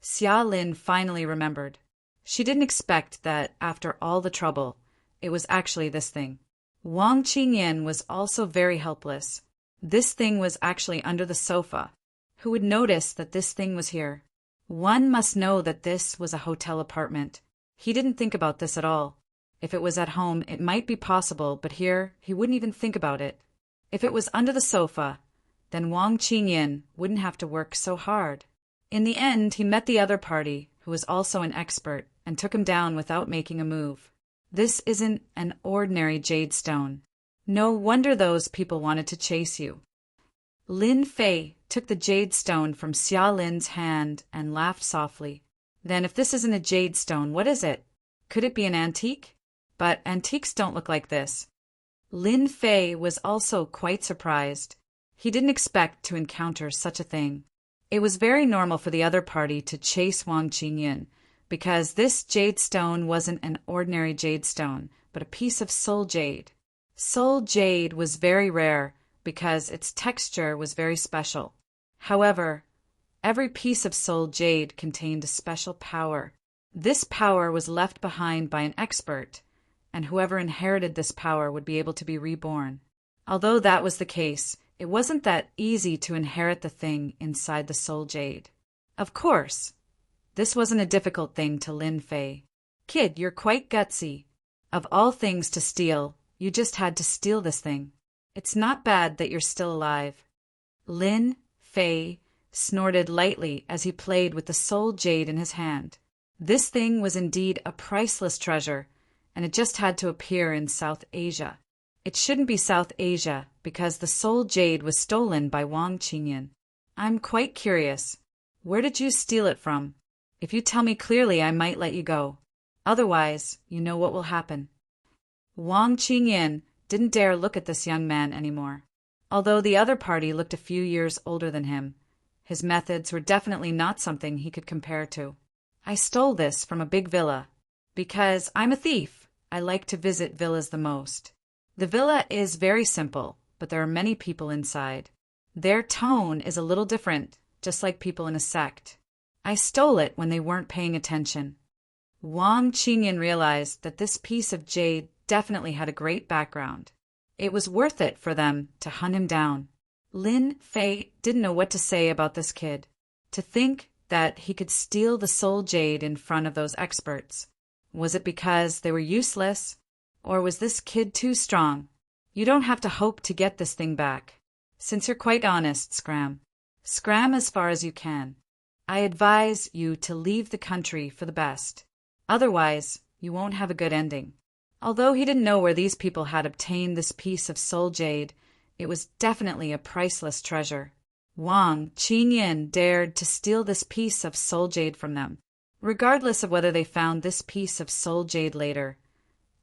Xia Lin finally remembered. She didn't expect that, after all the trouble, it was actually this thing. Wang Qingyan was also very helpless. This thing was actually under the sofa. Who would notice that this thing was here? One must know that this was a hotel apartment. He didn't think about this at all. If it was at home, it might be possible, but here, he wouldn't even think about it. If it was under the sofa, then Wang Qingyan wouldn't have to work so hard. In the end, he met the other party, who was also an expert, and took him down without making a move. This isn't an ordinary jade stone. No wonder those people wanted to chase you. Lin Fei took the jade stone from Xia Lin's hand and laughed softly. Then if this isn't a jade stone, what is it? Could it be an antique? But antiques don't look like this. Lin Fei was also quite surprised. He didn't expect to encounter such a thing. It was very normal for the other party to chase Wang Qingyan, because this jade stone wasn't an ordinary jade stone, but a piece of soul jade. Soul jade was very rare because its texture was very special. However, every piece of soul jade contained a special power. This power was left behind by an expert, and whoever inherited this power would be able to be reborn. Although that was the case, it wasn't that easy to inherit the thing inside the soul jade. Of course, this wasn't a difficult thing to Lin Fei. Kid, you're quite gutsy. Of all things to steal, you just had to steal this thing. It's not bad that you're still alive. Lin Fei snorted lightly as he played with the soul jade in his hand. This thing was indeed a priceless treasure, and it just had to appear in South Asia. It shouldn't be South Asia because the soul jade was stolen by Wang Qingyan. I'm quite curious. Where did you steal it from? If you tell me clearly, I might let you go. Otherwise, you know what will happen. Wang Qingyan didn't dare look at this young man anymore. Although the other party looked a few years older than him, his methods were definitely not something he could compare to. I stole this from a big villa. Because I'm a thief, I like to visit villas the most. The villa is very simple, but there are many people inside. Their tone is a little different, just like people in a sect. I stole it when they weren't paying attention. Wang Qingyan realized that this piece of jade definitely had a great background. It was worth it for them to hunt him down. Lin Fei didn't know what to say about this kid. To think that he could steal the soul jade in front of those experts. Was it because they were useless? Or was this kid too strong? You don't have to hope to get this thing back. Since you're quite honest, scram as far as you can. I advise you to leave the country for the best. Otherwise, you won't have a good ending. Although he didn't know where these people had obtained this piece of soul jade, it was definitely a priceless treasure. Wang Qingyan dared to steal this piece of soul jade from them, regardless of whether they found this piece of soul jade later.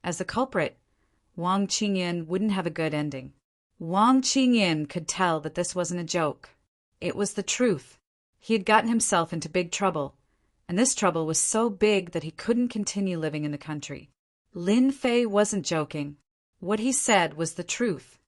As the culprit, Wang Qingyan wouldn't have a good ending. Wang Qingyan could tell that this wasn't a joke. It was the truth. He had gotten himself into big trouble, and this trouble was so big that he couldn't continue living in the country. Lin Fei wasn't joking. What he said was the truth.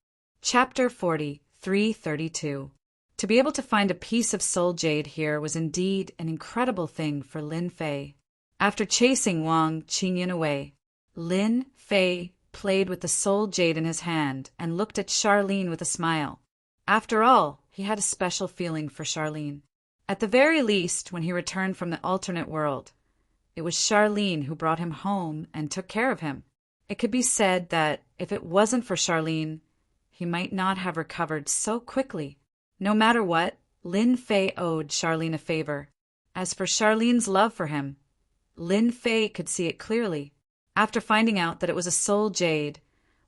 Chapter 43:32. To be able to find a piece of soul jade here was indeed an incredible thing for Lin Fei. After chasing Wang Qingyan away, Lin Fei played with the soul jade in his hand and looked at Charlene with a smile. After all, he had a special feeling for Charlene. At the very least, when he returned from the alternate world, it was Charlene who brought him home and took care of him. It could be said that if it wasn't for Charlene, he might not have recovered so quickly. No matter what, Lin Fei owed Charlene a favor. As for Charlene's love for him, Lin Fei could see it clearly. After finding out that it was a soul jade,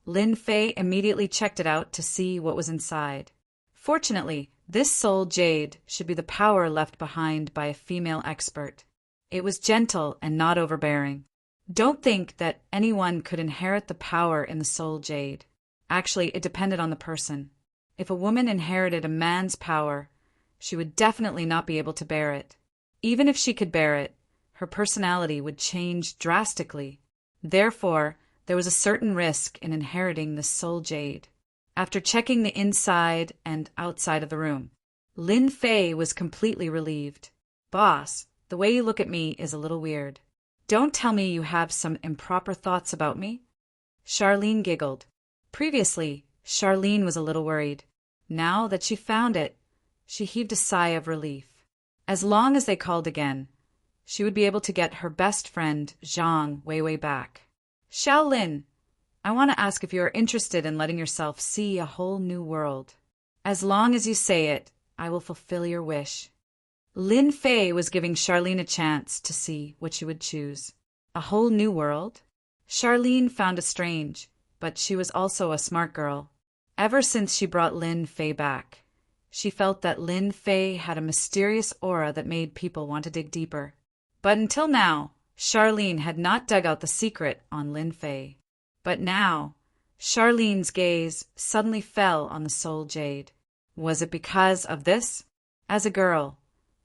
Lin Fei immediately checked it out to see what was inside. Fortunately, this soul jade should be the power left behind by a female expert. It was gentle and not overbearing. Don't think that anyone could inherit the power in the soul jade. Actually, it depended on the person. If a woman inherited a man's power, she would definitely not be able to bear it. Even if she could bear it, her personality would change drastically. Therefore, there was a certain risk in inheriting the soul jade. After checking the inside and outside of the room, Lin Fei was completely relieved. Boss, the way you look at me is a little weird. Don't tell me you have some improper thoughts about me? Charlene giggled. Previously, Charlene was a little worried. Now that she found it, she heaved a sigh of relief. As long as they called again, she would be able to get her best friend, Zhang, way back. Xiaolin, I want to ask if you are interested in letting yourself see a whole new world. As long as you say it, I will fulfill your wish. Lin Fei was giving Charlene a chance to see what she would choose. A whole new world? Charlene found it strange, but she was also a smart girl. Ever since she brought Lin Fei back, she felt that Lin Fei had a mysterious aura that made people want to dig deeper. But until now, Charlene had not dug out the secret on Lin Fei. But now, Charlene's gaze suddenly fell on the soul jade. Was it because of this? As a girl,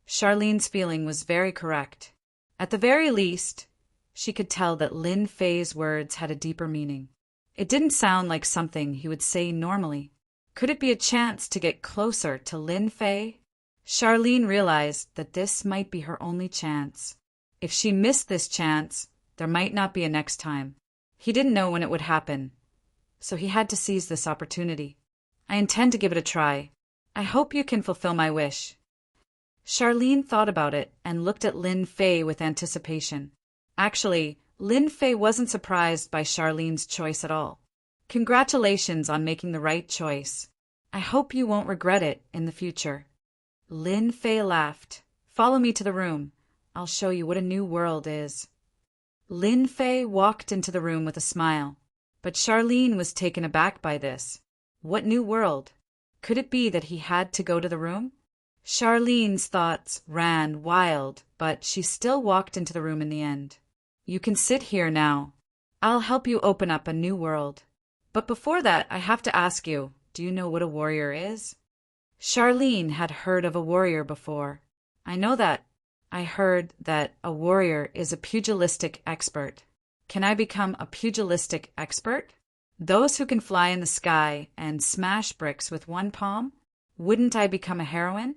Charlene's feeling was very correct. At the very least, she could tell that Lin Fei's words had a deeper meaning. It didn't sound like something he would say normally. Could it be a chance to get closer to Lin Fei? Charlene realized that this might be her only chance. If she missed this chance, there might not be a next time. He didn't know when it would happen, so he had to seize this opportunity. I intend to give it a try. I hope you can fulfill my wish. Charlene thought about it and looked at Lin Fei with anticipation. Actually, Lin Fei wasn't surprised by Charlene's choice at all. Congratulations on making the right choice. I hope you won't regret it in the future. Lin Fei laughed. Follow me to the room. I'll show you what a new world is. Lin Fei walked into the room with a smile, but Charlene was taken aback by this. What new world? Could it be that he had to go to the room? Charlene's thoughts ran wild, but she still walked into the room in the end. You can sit here now. I'll help you open up a new world. But before that, I have to ask you, do you know what a warrior is? Charlene had heard of a warrior before. I know that. I heard that a warrior is a pugilistic expert. Can I become a pugilistic expert? Those who can fly in the sky and smash bricks with one palm? Wouldn't I become a heroine?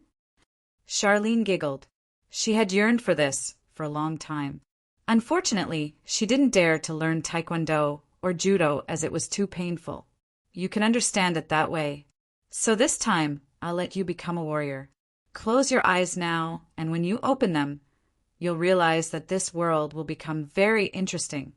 Charlene giggled. She had yearned for this for a long time. Unfortunately, she didn't dare to learn taekwondo or judo as it was too painful. You can understand it that way. So this time, I'll let you become a warrior. Close your eyes now, and when you open them, you'll realize that this world will become very interesting.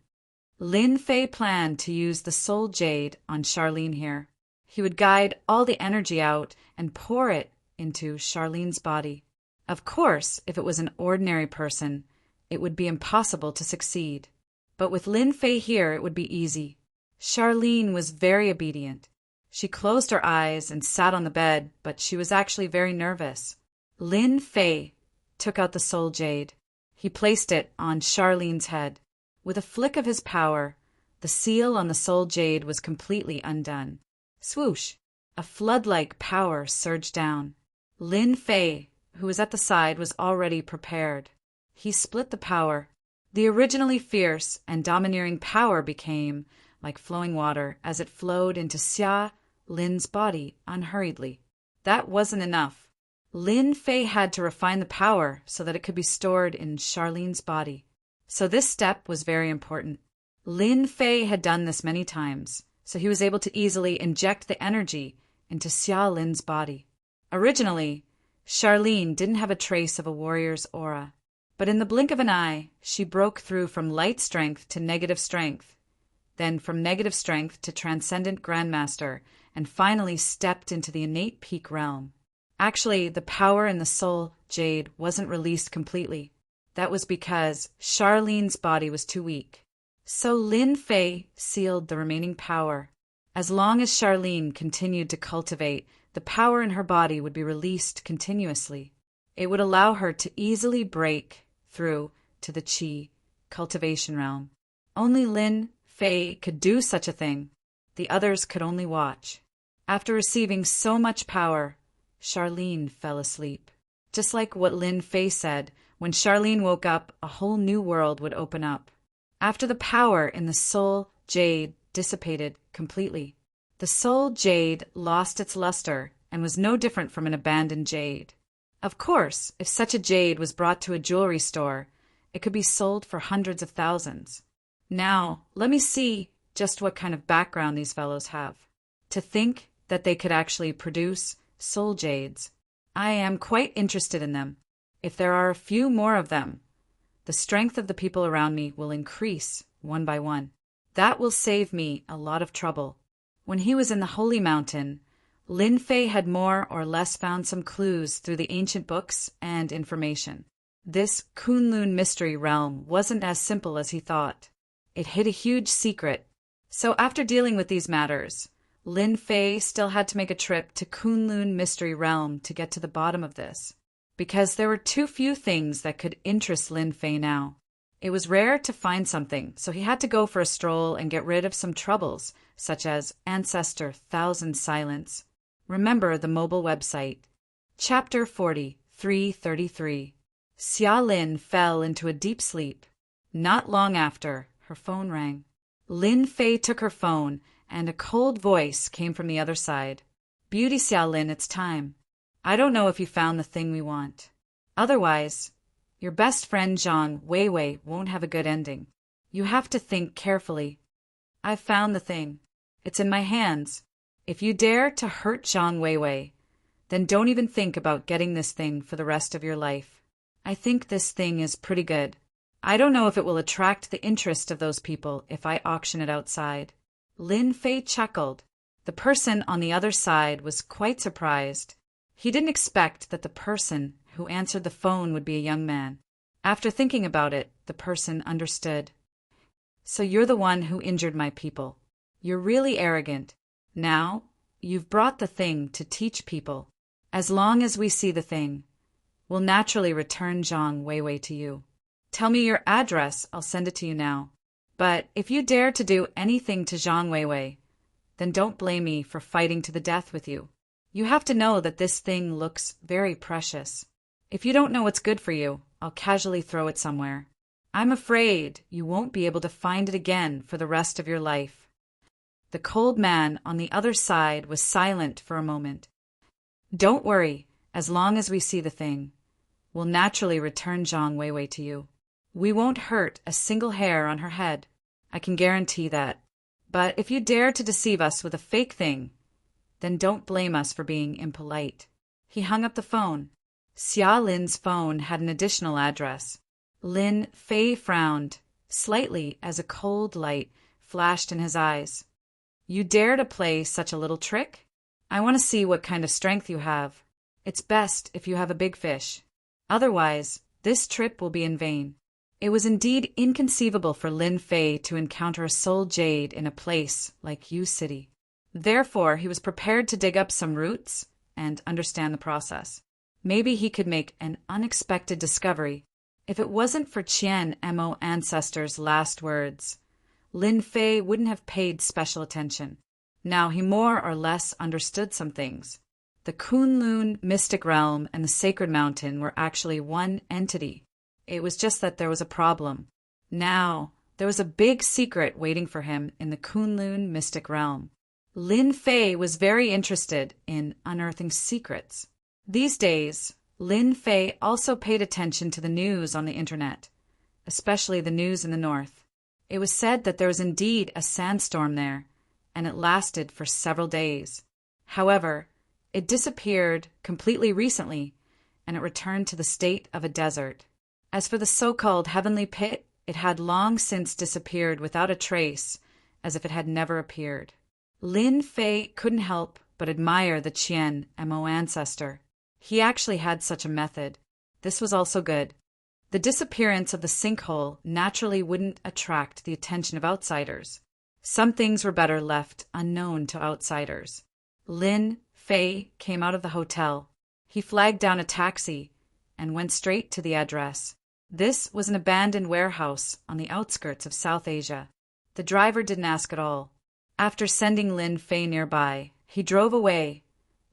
Lin Fei planned to use the soul jade on Charlene here. He would guide all the energy out and pour it into Charlene's body. Of course, if it was an ordinary person, it would be impossible to succeed. But with Lin Fei here, it would be easy. Charlene was very obedient. She closed her eyes and sat on the bed, but she was actually very nervous. Lin Fei took out the soul jade. He placed it on Charlene's head. With a flick of his power, the seal on the soul jade was completely undone. Swoosh! A flood-like power surged down. Lin Fei, who was at the side, was already prepared. He split the power. The originally fierce and domineering power became like flowing water as it flowed into Xia Lin's body unhurriedly. That wasn't enough. Lin Fei had to refine the power so that it could be stored in Charlene's body. So this step was very important. Lin Fei had done this many times, so he was able to easily inject the energy into Xia Lin's body. Originally, Charlene didn't have a trace of a warrior's aura, but in the blink of an eye, she broke through from light strength to negative strength, then from negative strength to transcendent grandmaster, and finally stepped into the innate peak realm. Actually, the power in the soul jade wasn't released completely. That was because Charlene's body was too weak. So Lin Fei sealed the remaining power. As long as Charlene continued to cultivate, the power in her body would be released continuously. It would allow her to easily break through to the qi cultivation realm. Only Lin Fei could do such a thing. The others could only watch. After receiving so much power, Charlene fell asleep. Just like what Lin Fei said, when Charlene woke up, a whole new world would open up. After the power in the soul jade dissipated completely, the soul jade lost its luster and was no different from an abandoned jade. Of course, if such a jade was brought to a jewelry store, it could be sold for hundreds of thousands. Now, let me see just what kind of background these fellows have. To think that they could actually produce soul jades. I am quite interested in them. If there are a few more of them, the strength of the people around me will increase one by one. That will save me a lot of trouble. When he was in the Holy Mountain, Lin Fei had more or less found some clues through the ancient books and information. This Kunlun mystery realm wasn't as simple as he thought. It hid a huge secret. So after dealing with these matters, Lin Fei still had to make a trip to Kunlun mystery realm to get to the bottom of this. Because there were too few things that could interest Lin Fei now. It was rare to find something, so he had to go for a stroll and get rid of some troubles, such as Ancestor Thousand Silence. Remember the mobile website. Chapter 40, 333. Xia Lin fell into a deep sleep. Not long after, her phone rang. Lin Fei took her phone, and a cold voice came from the other side. Beauty Xia Lin, it's time. I don't know if you found the thing we want. Otherwise, your best friend Zhang Weiwei won't have a good ending. You have to think carefully. I've found the thing. It's in my hands. If you dare to hurt Zhang Weiwei, then don't even think about getting this thing for the rest of your life. I think this thing is pretty good. I don't know if it will attract the interest of those people if I auction it outside. Lin Fei chuckled. The person on the other side was quite surprised. He didn't expect that the person who answered the phone would be a young man. After thinking about it, the person understood. So you're the one who injured my people. You're really arrogant. Now, you've brought the thing to teach people. As long as we see the thing, we'll naturally return Zhang Weiwei to you. Tell me your address, I'll send it to you now. But if you dare to do anything to Zhang Weiwei, then don't blame me for fighting to the death with you. You have to know that this thing looks very precious. If you don't know what's good for you, I'll casually throw it somewhere. I'm afraid you won't be able to find it again for the rest of your life. The cold man on the other side was silent for a moment. Don't worry, as long as we see the thing, we'll naturally return Zhang Weiwei to you. We won't hurt a single hair on her head. I can guarantee that. But if you dare to deceive us with a fake thing, then don't blame us for being impolite. He hung up the phone. Xia Lin's phone had an additional address. Lin Fei frowned slightly as a cold light flashed in his eyes. You dare to play such a little trick? I want to see what kind of strength you have. It's best if you have a big fish. Otherwise, this trip will be in vain. It was indeed inconceivable for Lin Fei to encounter a soul jade in a place like U City. Therefore, he was prepared to dig up some roots and understand the process. Maybe he could make an unexpected discovery. If it wasn't for Qian Mo Ancestor's last words, Lin Fei wouldn't have paid special attention. Now he more or less understood some things. The Kunlun mystic realm and the sacred mountain were actually one entity. It was just that there was a problem. Now, there was a big secret waiting for him in the Kunlun mystic realm. Lin Fei was very interested in unearthing secrets. These days, Lin Fei also paid attention to the news on the internet, especially the news in the north. It was said that there was indeed a sandstorm there, and it lasted for several days. However, it disappeared completely recently, and it returned to the state of a desert. As for the so-called heavenly pit, it had long since disappeared without a trace, as if it had never appeared. Lin Fei couldn't help but admire the Qian Mo ancestor. He actually had such a method. This was also good. The disappearance of the sinkhole naturally wouldn't attract the attention of outsiders. Some things were better left unknown to outsiders. Lin Fei came out of the hotel. He flagged down a taxi and went straight to the address. This was an abandoned warehouse on the outskirts of South Asia. The driver didn't ask at all. After sending Lin Fei nearby, he drove away,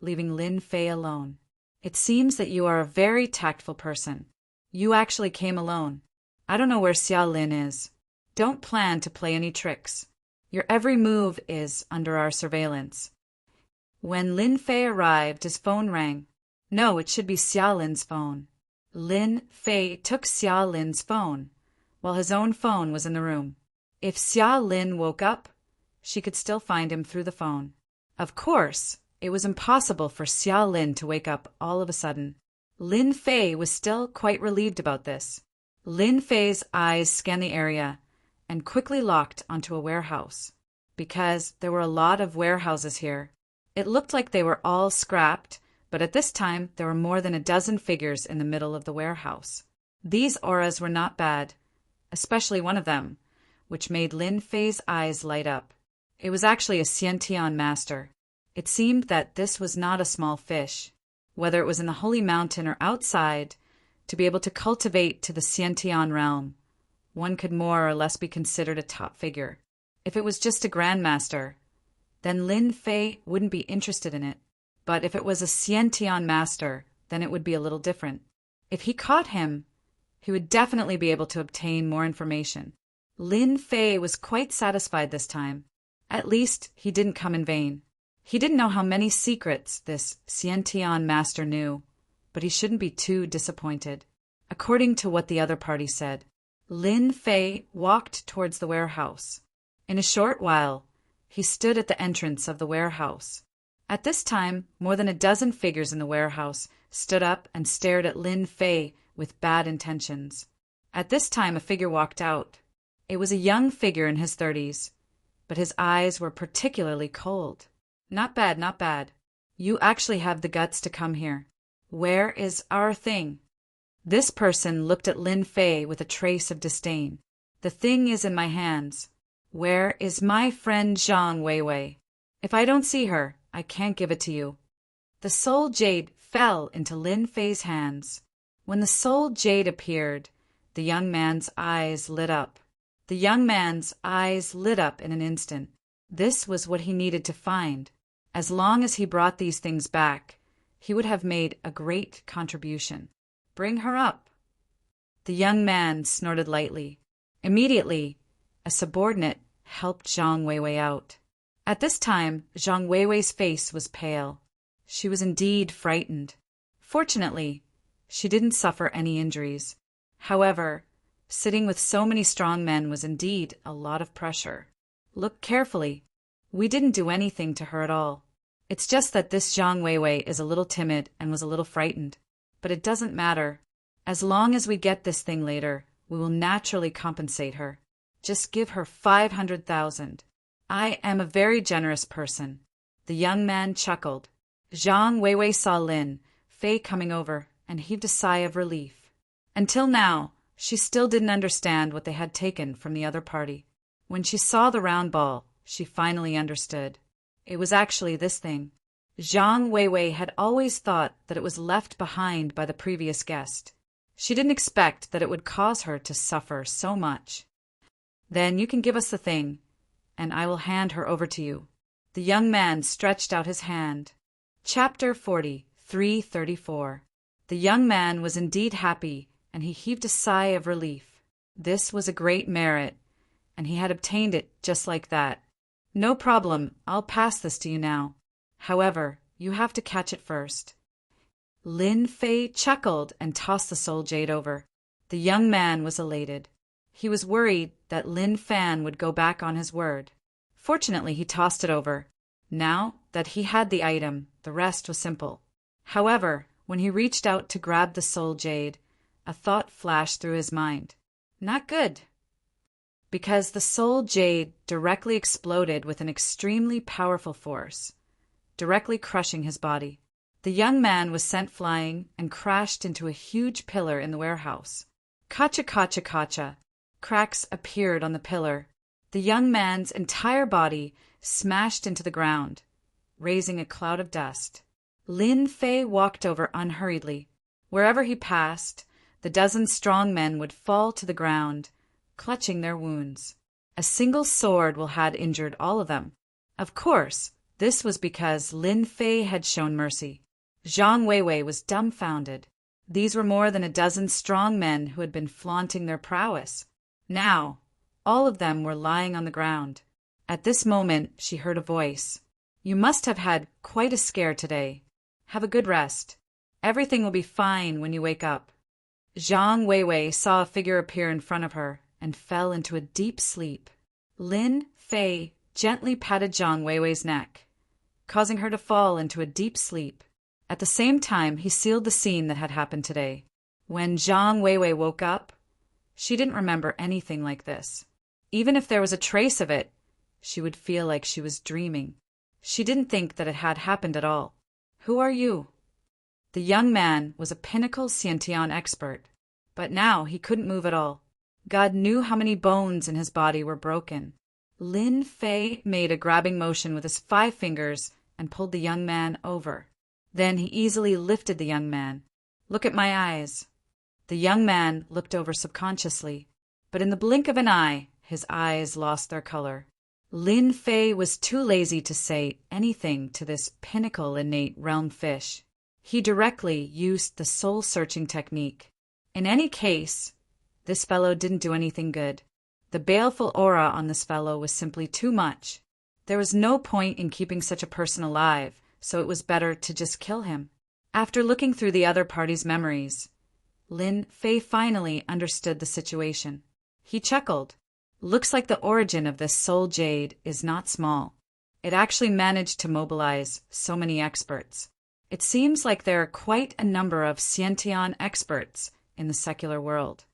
leaving Lin Fei alone. It seems that you are a very tactful person. You actually came alone. I don't know where Xiao Lin is. Don't plan to play any tricks. Your every move is under our surveillance. When Lin Fei arrived, his phone rang. No, it should be Xiao Lin's phone. Lin Fei took Xiao Lin's phone, while his own phone was in the room. If Xiao Lin woke up, she could still find him through the phone. Of course, it was impossible for Xiao Lin to wake up all of a sudden. Lin Fei was still quite relieved about this. Lin Fei's eyes scanned the area and quickly locked onto a warehouse. Because there were a lot of warehouses here, it looked like they were all scrapped, but at this time there were more than a dozen figures in the middle of the warehouse. These auras were not bad, especially one of them, which made Lin Fei's eyes light up. It was actually a Xiantian master. It seemed that this was not a small fish. Whether it was in the Holy Mountain or outside, to be able to cultivate to the Xiantian realm, one could more or less be considered a top figure. If it was just a grandmaster, then Lin Fei wouldn't be interested in it. But if it was a Xiantian master, then it would be a little different. If he caught him, he would definitely be able to obtain more information. Lin Fei was quite satisfied this time. At least he didn't come in vain. He didn't know how many secrets this Xiantian master knew, but he shouldn't be too disappointed. According to what the other party said, Lin Fei walked towards the warehouse. In a short while, he stood at the entrance of the warehouse. At this time, more than a dozen figures in the warehouse stood up and stared at Lin Fei with bad intentions. At this time, a figure walked out. It was a young figure in his 30s, but his eyes were particularly cold. Not bad, not bad. You actually have the guts to come here. Where is our thing? This person looked at Lin Fei with a trace of disdain. The thing is in my hands. Where is my friend Zhang Weiwei? If I don't see her, I can't give it to you. The soul jade fell into Lin Fei's hands. When the soul jade appeared, the young man's eyes lit up. The young man's eyes lit up in an instant. This was what he needed to find. As long as he brought these things back, he would have made a great contribution. Bring her up. The young man snorted lightly. Immediately, a subordinate helped Zhang Weiwei out. At this time, Zhang Weiwei's face was pale. She was indeed frightened. Fortunately, she didn't suffer any injuries. However, sitting with so many strong men was indeed a lot of pressure. Look carefully. We didn't do anything to her at all. It's just that this Zhang Weiwei is a little timid and was a little frightened. But it doesn't matter. As long as we get this thing later, we will naturally compensate her. Just give her 500,000. I am a very generous person. The young man chuckled. Zhang Weiwei saw Lin Fei coming over and heaved a sigh of relief. Until now, she still didn't understand what they had taken from the other party. When she saw the round ball, she finally understood. It was actually this thing. Zhang Weiwei had always thought that it was left behind by the previous guest. She didn't expect that it would cause her to suffer so much. Then you can give us the thing, and I will hand her over to you. The young man stretched out his hand. Chapter 43:34. The young man was indeed happy, and he heaved a sigh of relief. This was a great merit, and he had obtained it just like that. No problem, I'll pass this to you now. However, you have to catch it first. Lin Fei chuckled and tossed the soul jade over. The young man was elated. He was worried that Lin Fan would go back on his word. Fortunately, he tossed it over. Now that he had the item, the rest was simple. However, when he reached out to grab the soul jade, a thought flashed through his mind. Not good. Because the soul jade directly exploded with an extremely powerful force, directly crushing his body. The young man was sent flying and crashed into a huge pillar in the warehouse. Kacha, kacha, kacha. Cracks appeared on the pillar. The young man's entire body smashed into the ground, raising a cloud of dust. Lin Fei walked over unhurriedly. Wherever he passed, the dozen strong men would fall to the ground, clutching their wounds. A single sword will had injured all of them. Of course, this was because Lin Fei had shown mercy. Zhang Weiwei was dumbfounded. These were more than a dozen strong men who had been flaunting their prowess. Now, all of them were lying on the ground. At this moment, she heard a voice. "You must have had quite a scare today. Have a good rest. Everything will be fine when you wake up." Zhang Weiwei saw a figure appear in front of her and fell into a deep sleep. Lin Fei gently patted Zhang Weiwei's neck, causing her to fall into a deep sleep. At the same time, he sealed the scene that had happened today. When Zhang Weiwei woke up, she didn't remember anything like this. Even if there was a trace of it, she would feel like she was dreaming. She didn't think that it had happened at all. "Who are you?" The young man was a pinnacle Xiantian expert, but now he couldn't move at all. God knew how many bones in his body were broken. Lin Fei made a grabbing motion with his 5 fingers and pulled the young man over. Then he easily lifted the young man. "Look at my eyes." The young man looked over subconsciously, but in the blink of an eye, his eyes lost their color. Lin Fei was too lazy to say anything to this pinnacle innate realm fish. He directly used the soul-searching technique. In any case, this fellow didn't do anything good. The baleful aura on this fellow was simply too much. There was no point in keeping such a person alive, so it was better to just kill him. After looking through the other party's memories, Lin Fei finally understood the situation. He chuckled. "Looks like the origin of this soul jade is not small. It actually managed to mobilize so many experts. It seems like there are quite a number of Xiantian experts in the secular world."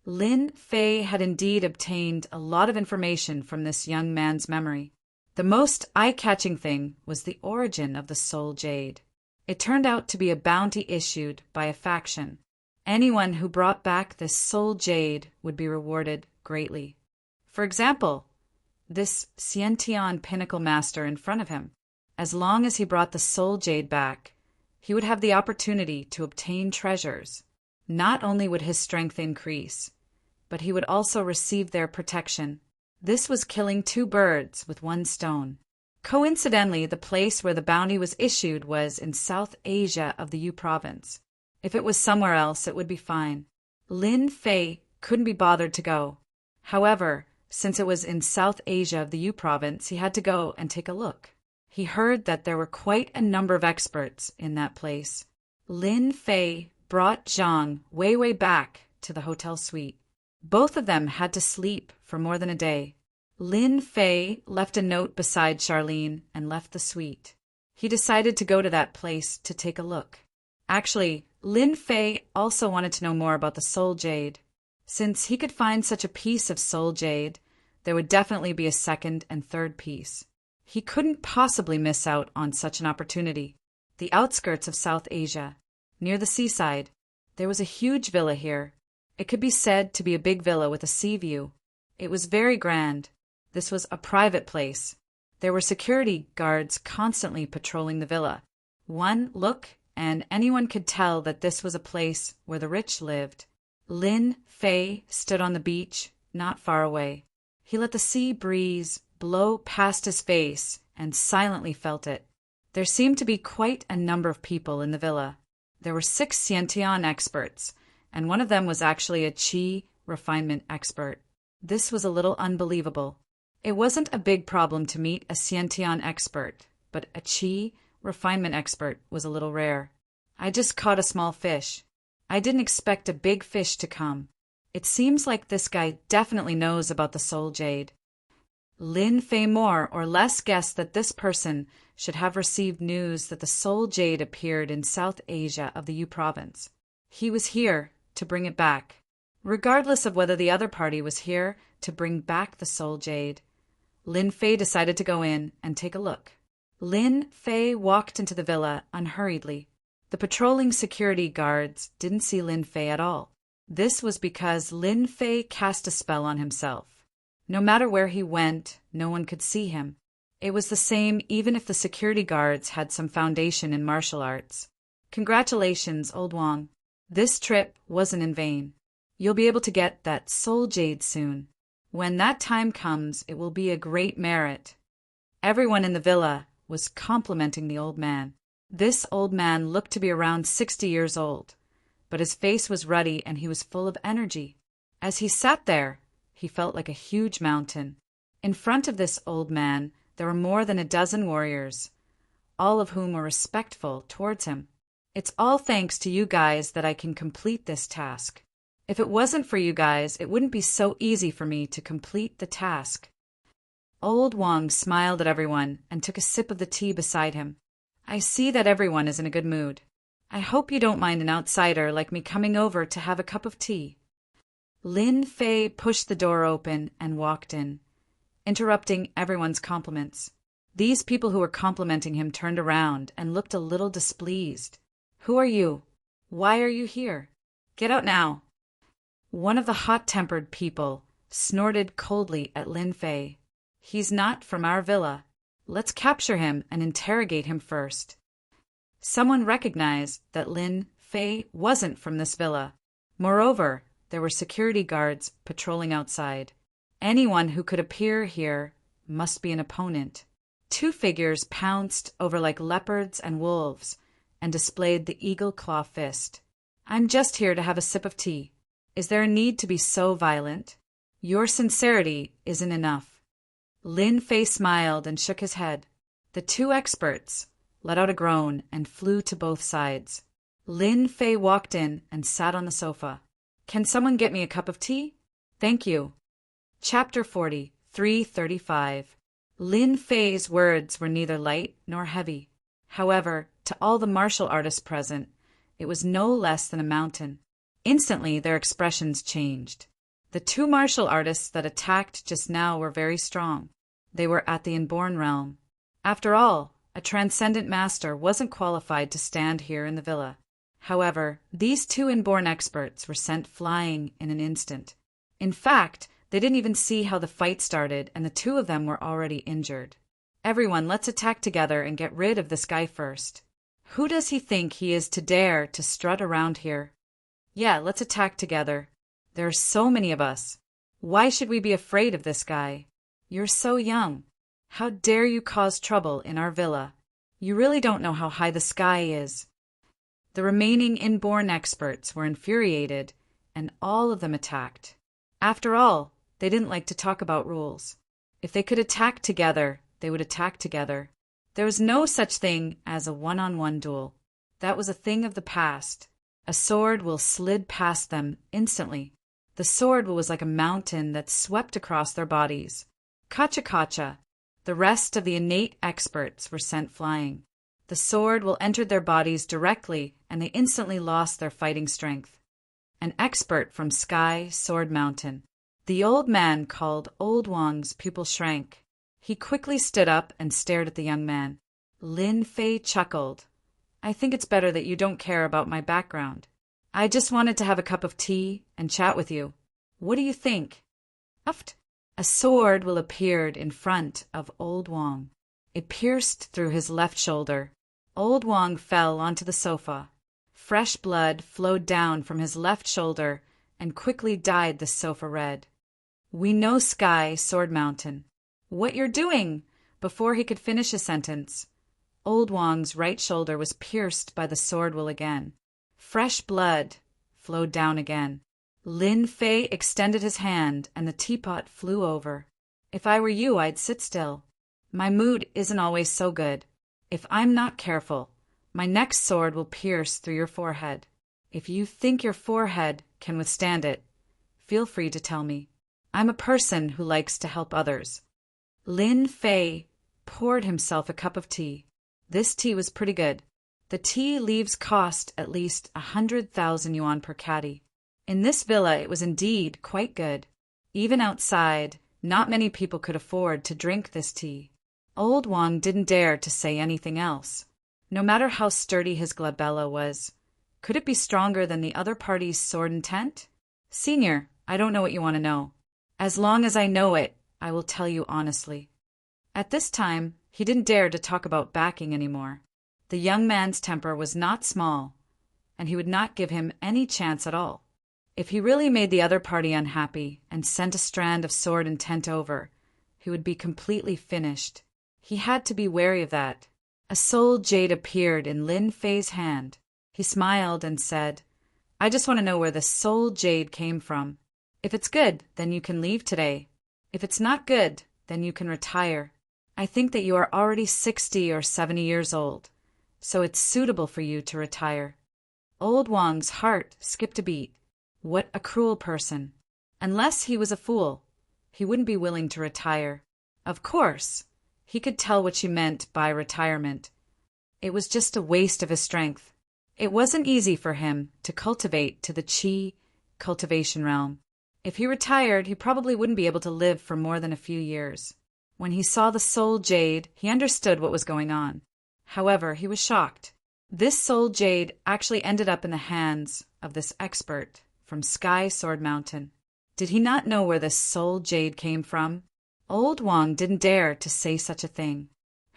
Lin Fei had indeed obtained a lot of information from this young man's memory. The most eye-catching thing was the origin of the soul jade. It turned out to be a bounty issued by a faction. Anyone who brought back this soul jade would be rewarded greatly. For example, this Xiantian pinnacle master in front of him. As long as he brought the soul jade back, he would have the opportunity to obtain treasures. Not only would his strength increase, but he would also receive their protection. This was killing 2 birds with 1 stone. Coincidentally, the place where the bounty was issued was in South Asia of the Yu province. If it was somewhere else, it would be fine. Lin Fei couldn't be bothered to go. However, since it was in South Asia of the Yu province, he had to go and take a look. He heard that there were quite a number of experts in that place. Lin Fei brought Zhang Weiwei back to the hotel suite. Both of them had to sleep for more than a day. Lin Fei left a note beside Charlene and left the suite. He decided to go to that place to take a look. Actually, Lin Fei also wanted to know more about the soul jade. Since he could find such a piece of soul jade, there would definitely be a second and third piece. He couldn't possibly miss out on such an opportunity. The outskirts of South Asia, near the seaside, there was a huge villa here. It could be said to be a big villa with a sea view. It was very grand. This was a private place. There were security guards constantly patrolling the villa. One look, and anyone could tell that this was a place where the rich lived. Lin Fei stood on the beach, not far away. He let the sea breeze blow past his face and silently felt it. There seemed to be quite a number of people in the villa. There were 6 Xiantian experts, and one of them was actually a qi refinement expert. This was a little unbelievable. It wasn't a big problem to meet a Xiantian expert, but a qi refinement expert was a little rare. "I just caught a small fish. I didn't expect a big fish to come. It seems like this guy definitely knows about the soul jade." Lin Fei more or less guessed that this person should have received news that the soul jade appeared in South Asia of the Yu province. He was here to bring it back. Regardless of whether the other party was here to bring back the soul jade, Lin Fei decided to go in and take a look. Lin Fei walked into the villa unhurriedly. The patrolling security guards didn't see Lin Fei at all. This was because Lin Fei cast a spell on himself. No matter where he went, no one could see him. It was the same even if the security guards had some foundation in martial arts. "Congratulations, old Wang. This trip wasn't in vain. You'll be able to get that soul jade soon. When that time comes, it will be a great merit. Everyone in the villa was complimenting the old man. This old man looked to be around 60 years old, but his face was ruddy and he was full of energy. As he sat there, he felt like a huge mountain. In front of this old man, there were more than a dozen warriors, all of whom were respectful towards him. It's all thanks to you guys that I can complete this task. If it wasn't for you guys, it wouldn't be so easy for me to complete the task. Old Wang smiled at everyone and took a sip of the tea beside him. I see that everyone is in a good mood. I hope you don't mind an outsider like me coming over to have a cup of tea. Lin Fei pushed the door open and walked in, interrupting everyone's compliments. These people who were complimenting him turned around and looked a little displeased. Who are you? Why are you here? Get out now. One of the hot-tempered people snorted coldly at Lin Fei. He's not from our villa. Let's capture him and interrogate him first. Someone recognized that Lin Fei wasn't from this villa. Moreover, there were security guards patrolling outside. Anyone who could appear here must be an opponent. Two figures pounced over like leopards and wolves and displayed the eagle claw fist. I'm just here to have a sip of tea. Is there a need to be so violent? Your sincerity isn't enough. Lin Fei smiled and shook his head. The two experts let out a groan and flew to both sides. Lin Fei walked in and sat on the sofa. Can someone get me a cup of tea? Thank you. Chapter 40, 335. Lin Fei's words were neither light nor heavy. However, to all the martial artists present, it was no less than a mountain. Instantly, their expressions changed. The two martial artists that attacked just now were very strong. They were at the inborn realm. After all, a transcendent master wasn't qualified to stand here in the villa. However, these two inborn experts were sent flying in an instant. In fact, they didn't even see how the fight started, and the two of them were already injured. Everyone, let's attack together and get rid of this guy first. Who does he think he is to dare to strut around here? Yeah, let's attack together. There are so many of us. Why should we be afraid of this guy? You're so young. How dare you cause trouble in our villa? You really don't know how high the sky is. The remaining inborn experts were infuriated, and all of them attacked. After all, they didn't like to talk about rules. If they could attack together, they would attack together. There was no such thing as a one-on-one duel. That was a thing of the past. A sword will slid past them instantly. The sword was like a mountain that swept across their bodies. Kacha-kacha. The rest of the innate experts were sent flying. The sword will entered their bodies directly, and they instantly lost their fighting strength. An expert from Sky Sword Mountain. The old man called Old Wang's pupil shrank. He quickly stood up and stared at the young man. Lin Fei chuckled. I think it's better that you don't care about my background. I just wanted to have a cup of tea and chat with you. What do you think? Uft. A sword will appeared in front of Old Wang. It pierced through his left shoulder. Old Wang fell onto the sofa. Fresh blood flowed down from his left shoulder and quickly dyed the sofa red. We know Sky Sword Mountain. What you're doing? Before he could finish a sentence, Old Wang's right shoulder was pierced by the sword will again. Fresh blood flowed down again. Lin Fei extended his hand and the teapot flew over. If I were you, I'd sit still. My mood isn't always so good. If I'm not careful, my next sword will pierce through your forehead. If you think your forehead can withstand it, feel free to tell me. I'm a person who likes to help others. Lin Fei poured himself a cup of tea. This tea was pretty good. The tea leaves cost at least 100,000 yuan per caddy. In this villa it was indeed quite good. Even outside, not many people could afford to drink this tea. Old Wang didn't dare to say anything else. No matter how sturdy his glabella was, could it be stronger than the other party's sword and tent? Senior, I don't know what you want to know. As long as I know it, I will tell you honestly. At this time, he didn't dare to talk about backing anymore. The young man's temper was not small, and he would not give him any chance at all. If he really made the other party unhappy and sent a strand of sword intent over, he would be completely finished. He had to be wary of that. A soul jade appeared in Lin Fei's hand. He smiled and said, "I just want to know where the soul jade came from. If it's good, then you can leave today. If it's not good, then you can retire. I think that you are already 60 or 70 years old, so it's suitable for you to retire." Old Wang's heart skipped a beat. What a cruel person. Unless he was a fool, he wouldn't be willing to retire. Of course, he could tell what she meant by retirement. It was just a waste of his strength. It wasn't easy for him to cultivate to the qi cultivation realm. If he retired, he probably wouldn't be able to live for more than a few years. When he saw the soul jade, he understood what was going on. However, he was shocked. This soul jade actually ended up in the hands of this expert from Sky Sword Mountain. Did he not know where this soul jade came from? Old Wang didn't dare to say such a thing.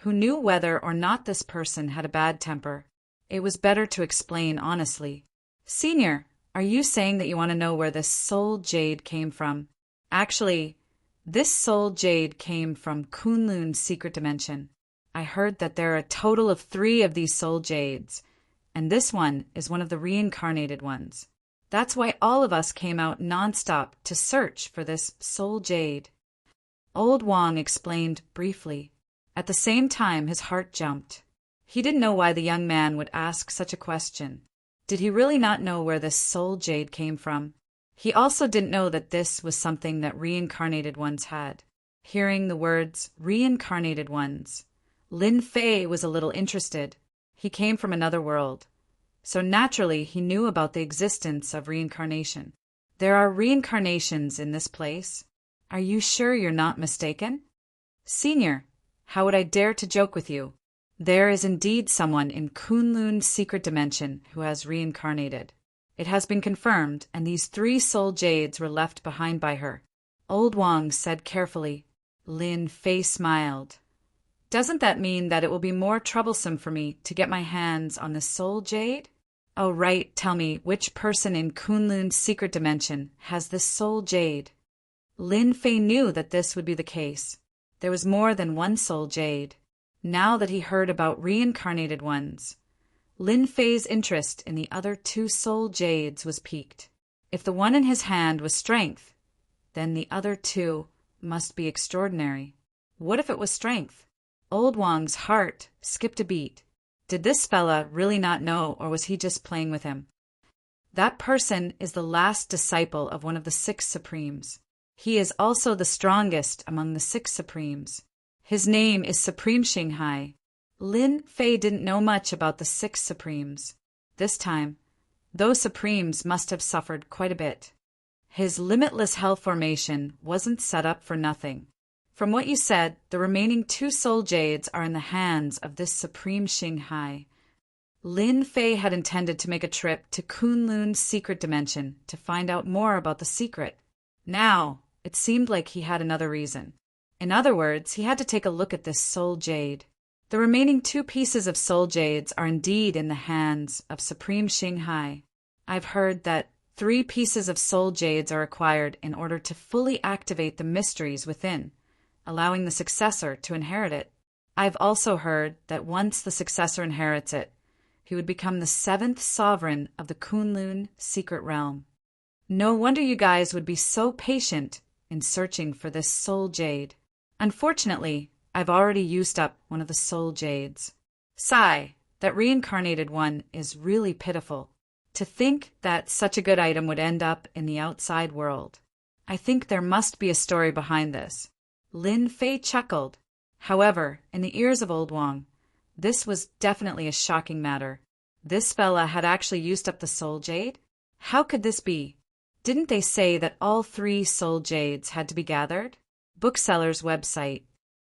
Who knew whether or not this person had a bad temper? It was better to explain honestly. "Senior, are you saying that you want to know where this soul jade came from?" "Actually, this soul jade came from Kunlun's secret dimension. I heard that there are a total of 3 of these soul jades, and this one is one of the reincarnated ones. That's why all of us came out nonstop to search for this soul jade." Old Wang explained briefly. At the same time, his heart jumped. He didn't know why the young man would ask such a question. Did he really not know where this soul jade came from? He also didn't know that this was something that reincarnated ones had. Hearing the words reincarnated ones, Lin Fei was a little interested. He came from another world, so naturally he knew about the existence of reincarnation. "There are reincarnations in this place. Are you sure you're not mistaken?" "Senior, how would I dare to joke with you? There is indeed someone in Kunlun's secret dimension who has reincarnated. It has been confirmed, and these 3 soul jades were left behind by her," Old Wang said carefully. Lin Fei smiled. "Doesn't that mean that it will be more troublesome for me to get my hands on the soul jade?" "Oh, right, tell me, which person in Kunlun's secret dimension has this soul jade?" Lin Fei knew that this would be the case. There was more than one soul jade. Now that he heard about reincarnated ones, Lin Fei's interest in the other 2 soul jades was piqued. If the one in his hand was strength, then the other 2 must be extraordinary. What if it was strength? Old Wang's heart skipped a beat. Did this fella really not know, or was he just playing with him? That person is the last disciple of one of the 6 Supremes. He is also the strongest among the 6 Supremes. His name is Supreme Xinghai. Lin Fei didn't know much about the 6 Supremes. This time, those Supremes must have suffered quite a bit. His limitless hell formation wasn't set up for nothing. From what you said, the remaining 2 soul jades are in the hands of this Supreme Xinghai. Lin Fei had intended to make a trip to Kunlun's secret dimension to find out more about the secret. Now, it seemed like he had another reason. In other words, he had to take a look at this soul jade. The remaining 2 pieces of soul jades are indeed in the hands of Supreme Xinghai. I've heard that 3 pieces of soul jades are required in order to fully activate the mysteries within, allowing the successor to inherit it. I've also heard that once the successor inherits it, he would become the 7th sovereign of the Kunlun secret realm. No wonder you guys would be so patient in searching for this soul jade. Unfortunately, I've already used up one of the soul jades. Sigh, that reincarnated one is really pitiful. To think that such a good item would end up in the outside world. I think there must be a story behind this. Lin Fei chuckled. However, in the ears of Old Wang, this was definitely a shocking matter. This fella had actually used up the soul jade? How could this be? Didn't they say that all 3 soul jades had to be gathered? Bookseller's website.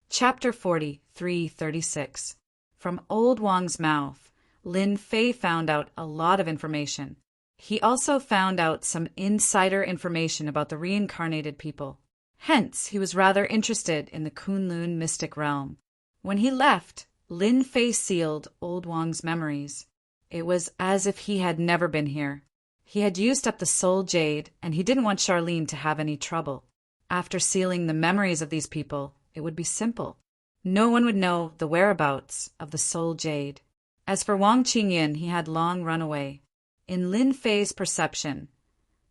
Chapter 4336. From Old Wang's mouth, Lin Fei found out a lot of information. He also found out some insider information about the reincarnated people. Hence, he was rather interested in the Kunlun mystic realm. When he left, Lin Fei sealed Old Wang's memories. It was as if he had never been here. He had used up the soul jade, and he didn't want Charlene to have any trouble. After sealing the memories of these people, it would be simple. No one would know the whereabouts of the soul jade. As for Wang Qingyin, he had long run away. In Lin Fei's perception,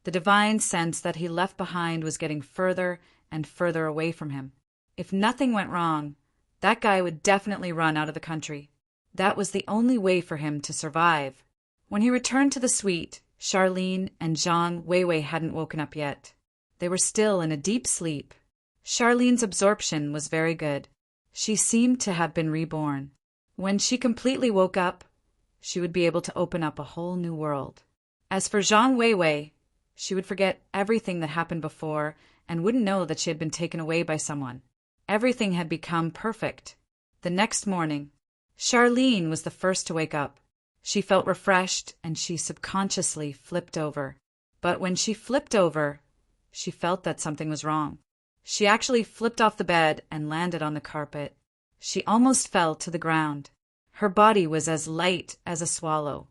the divine sense that he left behind was getting further and further away from him. If nothing went wrong, that guy would definitely run out of the country. That was the only way for him to survive. When he returned to the suite, Charlene and Zhang Weiwei hadn't woken up yet. They were still in a deep sleep. Charlene's absorption was very good. She seemed to have been reborn. When she completely woke up, she would be able to open up a whole new world. As for Zhang Weiwei, she would forget everything that happened before and wouldn't know that she had been taken away by someone. Everything had become perfect. The next morning, Charlene was the first to wake up. She felt refreshed and she subconsciously flipped over. But when she flipped over, she felt that something was wrong. She actually flipped off the bed and landed on the carpet. She almost fell to the ground. Her body was as light as a swallow.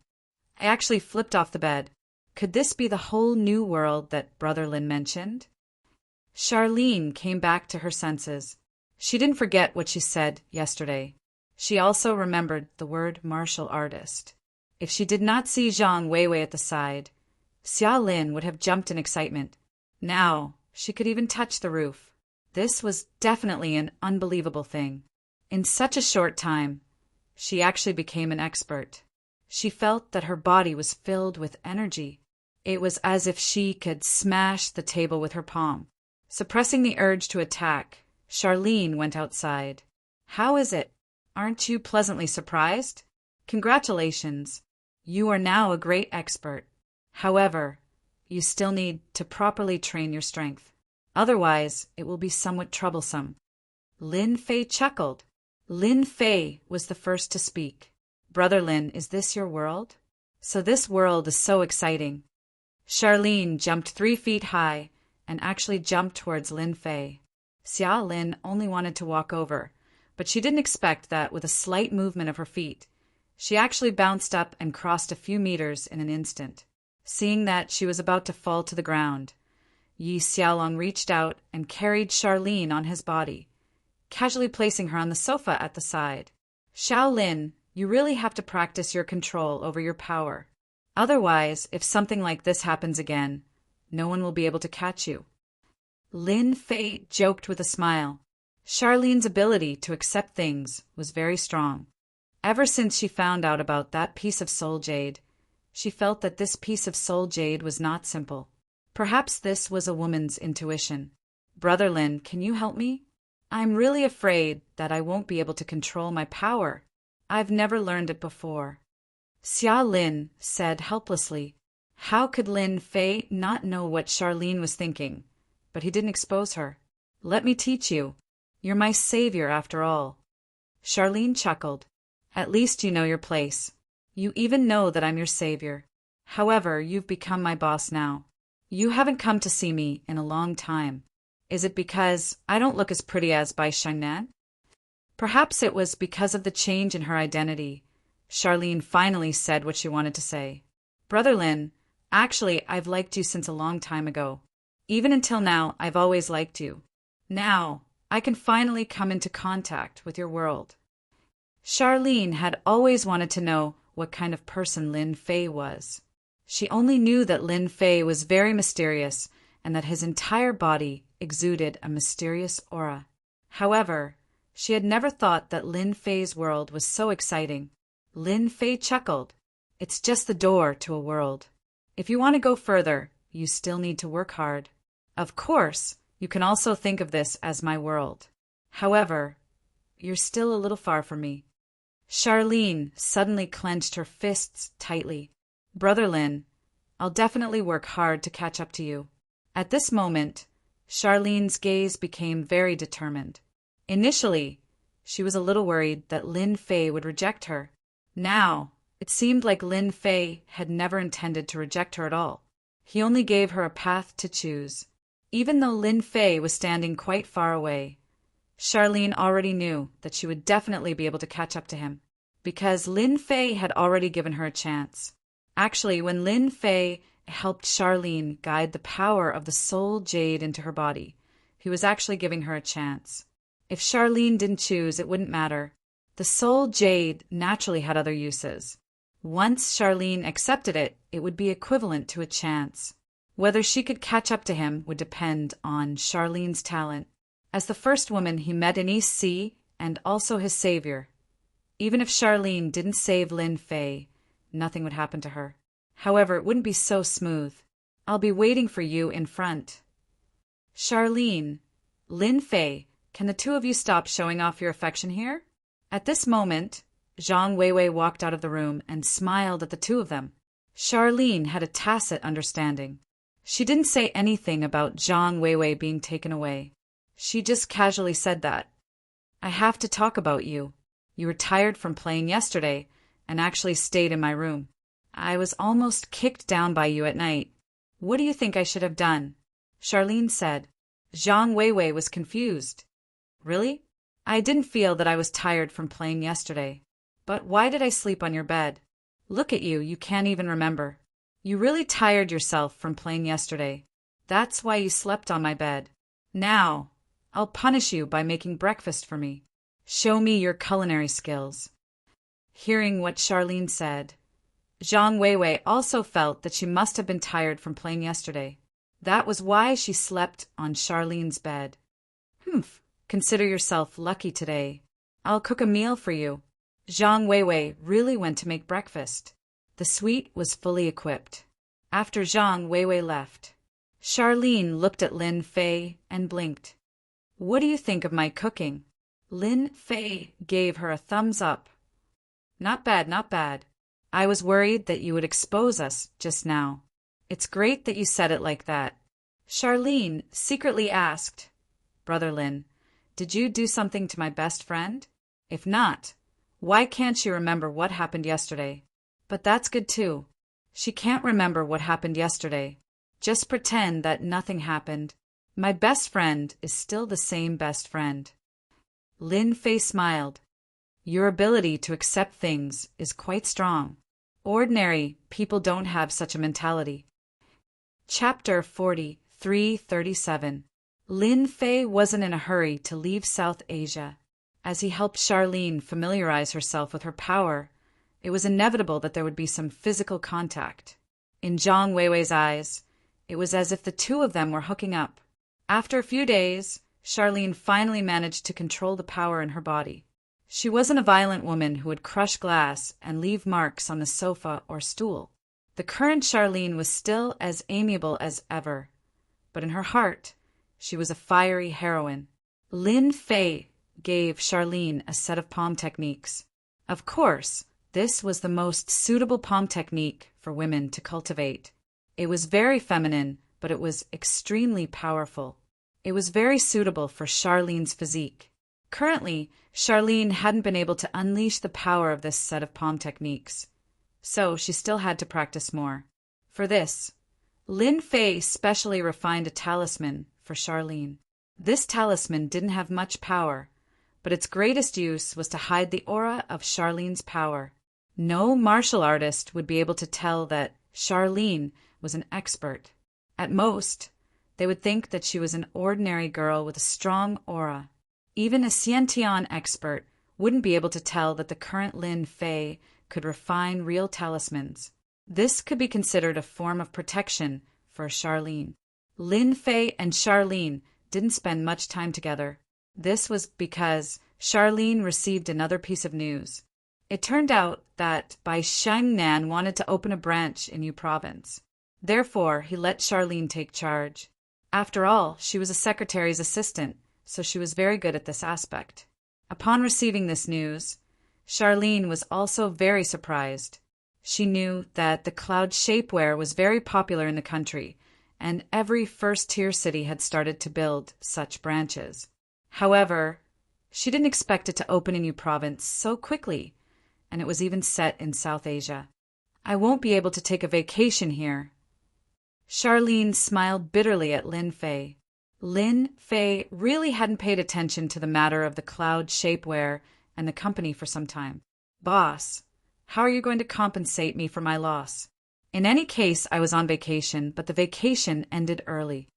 I actually flipped off the bed. Could this be the whole new world that Brother Lin mentioned? Charlene came back to her senses. She didn't forget what she said yesterday. She also remembered the word martial artist. If she did not see Zhang Weiwei at the side, Xia Lin would have jumped in excitement. Now, she could even touch the roof. This was definitely an unbelievable thing. In such a short time, she actually became an expert. She felt that her body was filled with energy. It was as if she could smash the table with her palm. Suppressing the urge to attack, Charlene went outside. How is it? Aren't you pleasantly surprised? Congratulations. You are now a great expert. However, you still need to properly train your strength. Otherwise, it will be somewhat troublesome. Lin Fei chuckled. Lin Fei was the first to speak. Brother Lin, is this your world? So this world is so exciting. Charlene jumped 3 feet high and actually jumped towards Lin Fei. Xia Lin only wanted to walk over, but she didn't expect that with a slight movement of her feet, she actually bounced up and crossed a few meters in an instant. Seeing that she was about to fall to the ground, Yi Xiaolong reached out and carried Charlene on his body, casually placing her on the sofa at the side. Shaolin, you really have to practice your control over your power. Otherwise, if something like this happens again, no one will be able to catch you. Lin Fei joked with a smile. Charlene's ability to accept things was very strong. Ever since she found out about that piece of soul jade, she felt that this piece of soul jade was not simple. Perhaps this was a woman's intuition. Brother Lin, can you help me? I'm really afraid that I won't be able to control my power. I've never learned it before. Xia Lin said helplessly. How could Lin Fei not know what Charlene was thinking? But he didn't expose her. Let me teach you. You're my savior after all. Charlene chuckled. At least you know your place. You even know that I'm your savior. However, you've become my boss now. You haven't come to see me in a long time. Is it because I don't look as pretty as Bai Shangnan? Perhaps it was because of the change in her identity. Charlene finally said what she wanted to say. Brother Lin, actually, I've liked you since a long time ago. Even until now, I've always liked you. Now, I can finally come into contact with your world. Charlene had always wanted to know what kind of person Lin Fei was. She only knew that Lin Fei was very mysterious and that his entire body exuded a mysterious aura. However, she had never thought that Lin Fei's world was so exciting. Lin Fei chuckled. It's just the door to a world. If you want to go further, you still need to work hard. Of course, you can also think of this as my world. However, you're still a little far from me. Charlene suddenly clenched her fists tightly. Brother Lin, I'll definitely work hard to catch up to you. At this moment, Charlene's gaze became very determined. Initially, she was a little worried that Lin Fei would reject her. Now, it seemed like Lin Fei had never intended to reject her at all. He only gave her a path to choose. Even though Lin Fei was standing quite far away, Charlene already knew that she would definitely be able to catch up to him. because Lin Fei had already given her a chance. Actually, when Lin Fei helped Charlene guide the power of the soul jade into her body, he was actually giving her a chance. If Charlene didn't choose, it wouldn't matter. The soul jade naturally had other uses. Once Charlene accepted it, it would be equivalent to a chance. Whether she could catch up to him would depend on Charlene's talent. As the first woman he met in East Sea, and also his savior. Even if Charlene didn't save Lin Fei, nothing would happen to her. However, it wouldn't be so smooth. I'll be waiting for you in front. Charlene, Lin Fei, can the two of you stop showing off your affection here? At this moment, Zhang Weiwei walked out of the room and smiled at the two of them. Charlene had a tacit understanding. She didn't say anything about Zhang Weiwei being taken away. She just casually said that. I have to talk about you. You were tired from playing yesterday and actually stayed in my room. I was almost kicked down by you at night. What do you think I should have done? Charlene said. Zhang Weiwei was confused. Really? I didn't feel that I was tired from playing yesterday. But why did I sleep on your bed? Look at you, you can't even remember. You really tired yourself from playing yesterday. That's why you slept on my bed. Now, I'll punish you by making breakfast for me. Show me your culinary skills. Hearing what Charlene said, Zhang Weiwei also felt that she must have been tired from playing yesterday. That was why she slept on Charlene's bed. Humph, consider yourself lucky today. I'll cook a meal for you. Zhang Weiwei really went to make breakfast. The suite was fully equipped. After Zhang Weiwei left, Charlene looked at Lin Fei and blinked. What do you think of my cooking? Lin Fei gave her a thumbs up. Not bad, not bad. I was worried that you would expose us just now. It's great that you said it like that. Charlene secretly asked, Brother Lin, did you do something to my best friend? If not, why can't you remember what happened yesterday? But that's good too. She can't remember what happened yesterday. Just pretend that nothing happened. My best friend is still the same best friend. Lin Fei smiled. Your ability to accept things is quite strong. Ordinary people don't have such a mentality. Chapter 43:37. Lin Fei wasn't in a hurry to leave South Asia. As he helped Charlene familiarize herself with her power, it was inevitable that there would be some physical contact. In Zhang Weiwei's eyes, it was as if the two of them were hooking up. After a few days, Charlene finally managed to control the power in her body. She wasn't a violent woman who would crush glass and leave marks on the sofa or stool. The current Charlene was still as amiable as ever, but in her heart, she was a fiery heroine. Lin Fei gave Charlene a set of palm techniques. Of course, this was the most suitable palm technique for women to cultivate. It was very feminine, but it was extremely powerful. It was very suitable for Charlene's physique. Currently, Charlene hadn't been able to unleash the power of this set of palm techniques, so she still had to practice more. For this, Lin Fei specially refined a talisman for Charlene. This talisman didn't have much power, but its greatest use was to hide the aura of Charlene's power. No martial artist would be able to tell that Charlene was an expert. At most, they would think that she was an ordinary girl with a strong aura. Even a Xiantian expert wouldn't be able to tell that the current Lin Fei could refine real talismans. This could be considered a form of protection for Charlene. Lin Fei and Charlene didn't spend much time together. This was because Charlene received another piece of news. It turned out that Bai Shangnan wanted to open a branch in Yu Province. Therefore, he let Charlene take charge. After all, she was a secretary's assistant, so she was very good at this aspect. Upon receiving this news, Charlene was also very surprised. She knew that the cloud shapewear was very popular in the country, and every first-tier city had started to build such branches. However, she didn't expect it to open in Yu Province so quickly, and it was even set in South Asia. I won't be able to take a vacation here. Charlene smiled bitterly at Lin Fei. Lin Fei really hadn't paid attention to the matter of the cloud shapewear and the company for some time. Boss, how are you going to compensate me for my loss? In any case, I was on vacation, but the vacation ended early.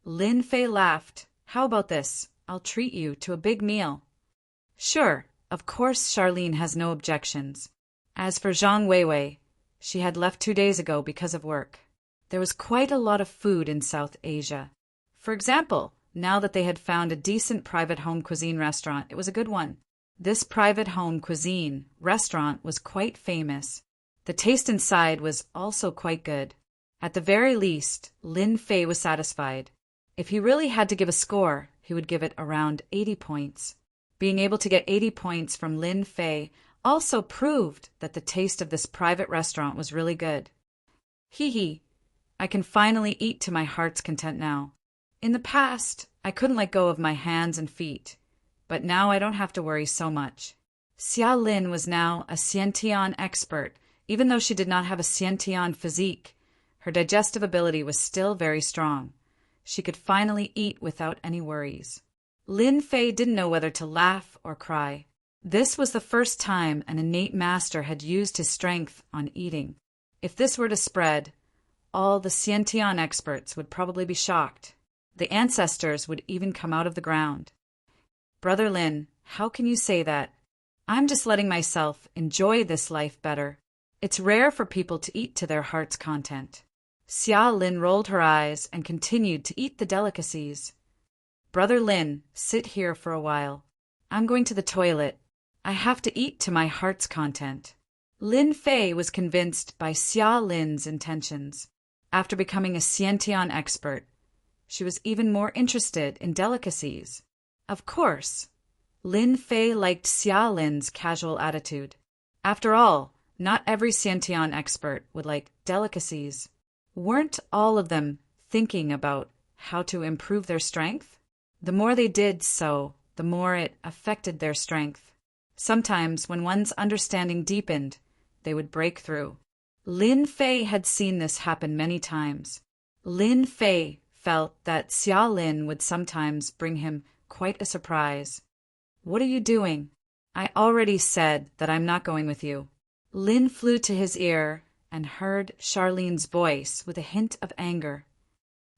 Lin Fei laughed. How about this? I'll treat you to a big meal. Sure, of course Charlene has no objections. As for Zhang Weiwei, she had left 2 days ago because of work. There was quite a lot of food in South Asia. For example, now that they had found a decent private home cuisine restaurant, it was a good one. This private home cuisine restaurant was quite famous. The taste inside was also quite good. At the very least, Lin Fei was satisfied. If he really had to give a score, he would give it around 80 points. Being able to get 80 points from Lin Fei also proved that the taste of this private restaurant was really good. Hee hee, I can finally eat to my heart's content now. In the past, I couldn't let go of my hands and feet, but now I don't have to worry so much. Xia Lin was now a Xiantian expert. Even though she did not have a Xiantian physique, her digestive ability was still very strong. She could finally eat without any worries. Lin Fei didn't know whether to laugh or cry. This was the first time an innate master had used his strength on eating. If this were to spread, all the Xiantian experts would probably be shocked. The ancestors would even come out of the ground. Brother Lin, how can you say that? I'm just letting myself enjoy this life better. It's rare for people to eat to their heart's content. Xia Lin rolled her eyes and continued to eat the delicacies. Brother Lin, sit here for a while. I'm going to the toilet. I have to eat to my heart's content. Lin Fei was convinced by Xia Lin's intentions. After becoming a Xiantian expert, she was even more interested in delicacies. Of course, Lin Fei liked Xia Lin's casual attitude. After all, not every Xiantian expert would like delicacies. Weren't all of them thinking about how to improve their strength? The more they did so, the more it affected their strength. Sometimes, when one's understanding deepened, they would break through. Lin Fei had seen this happen many times. Lin Fei felt that Xia Lin would sometimes bring him quite a surprise. What are you doing? I already said that I'm not going with you. Lin flew to his ear and heard Charlene's voice with a hint of anger.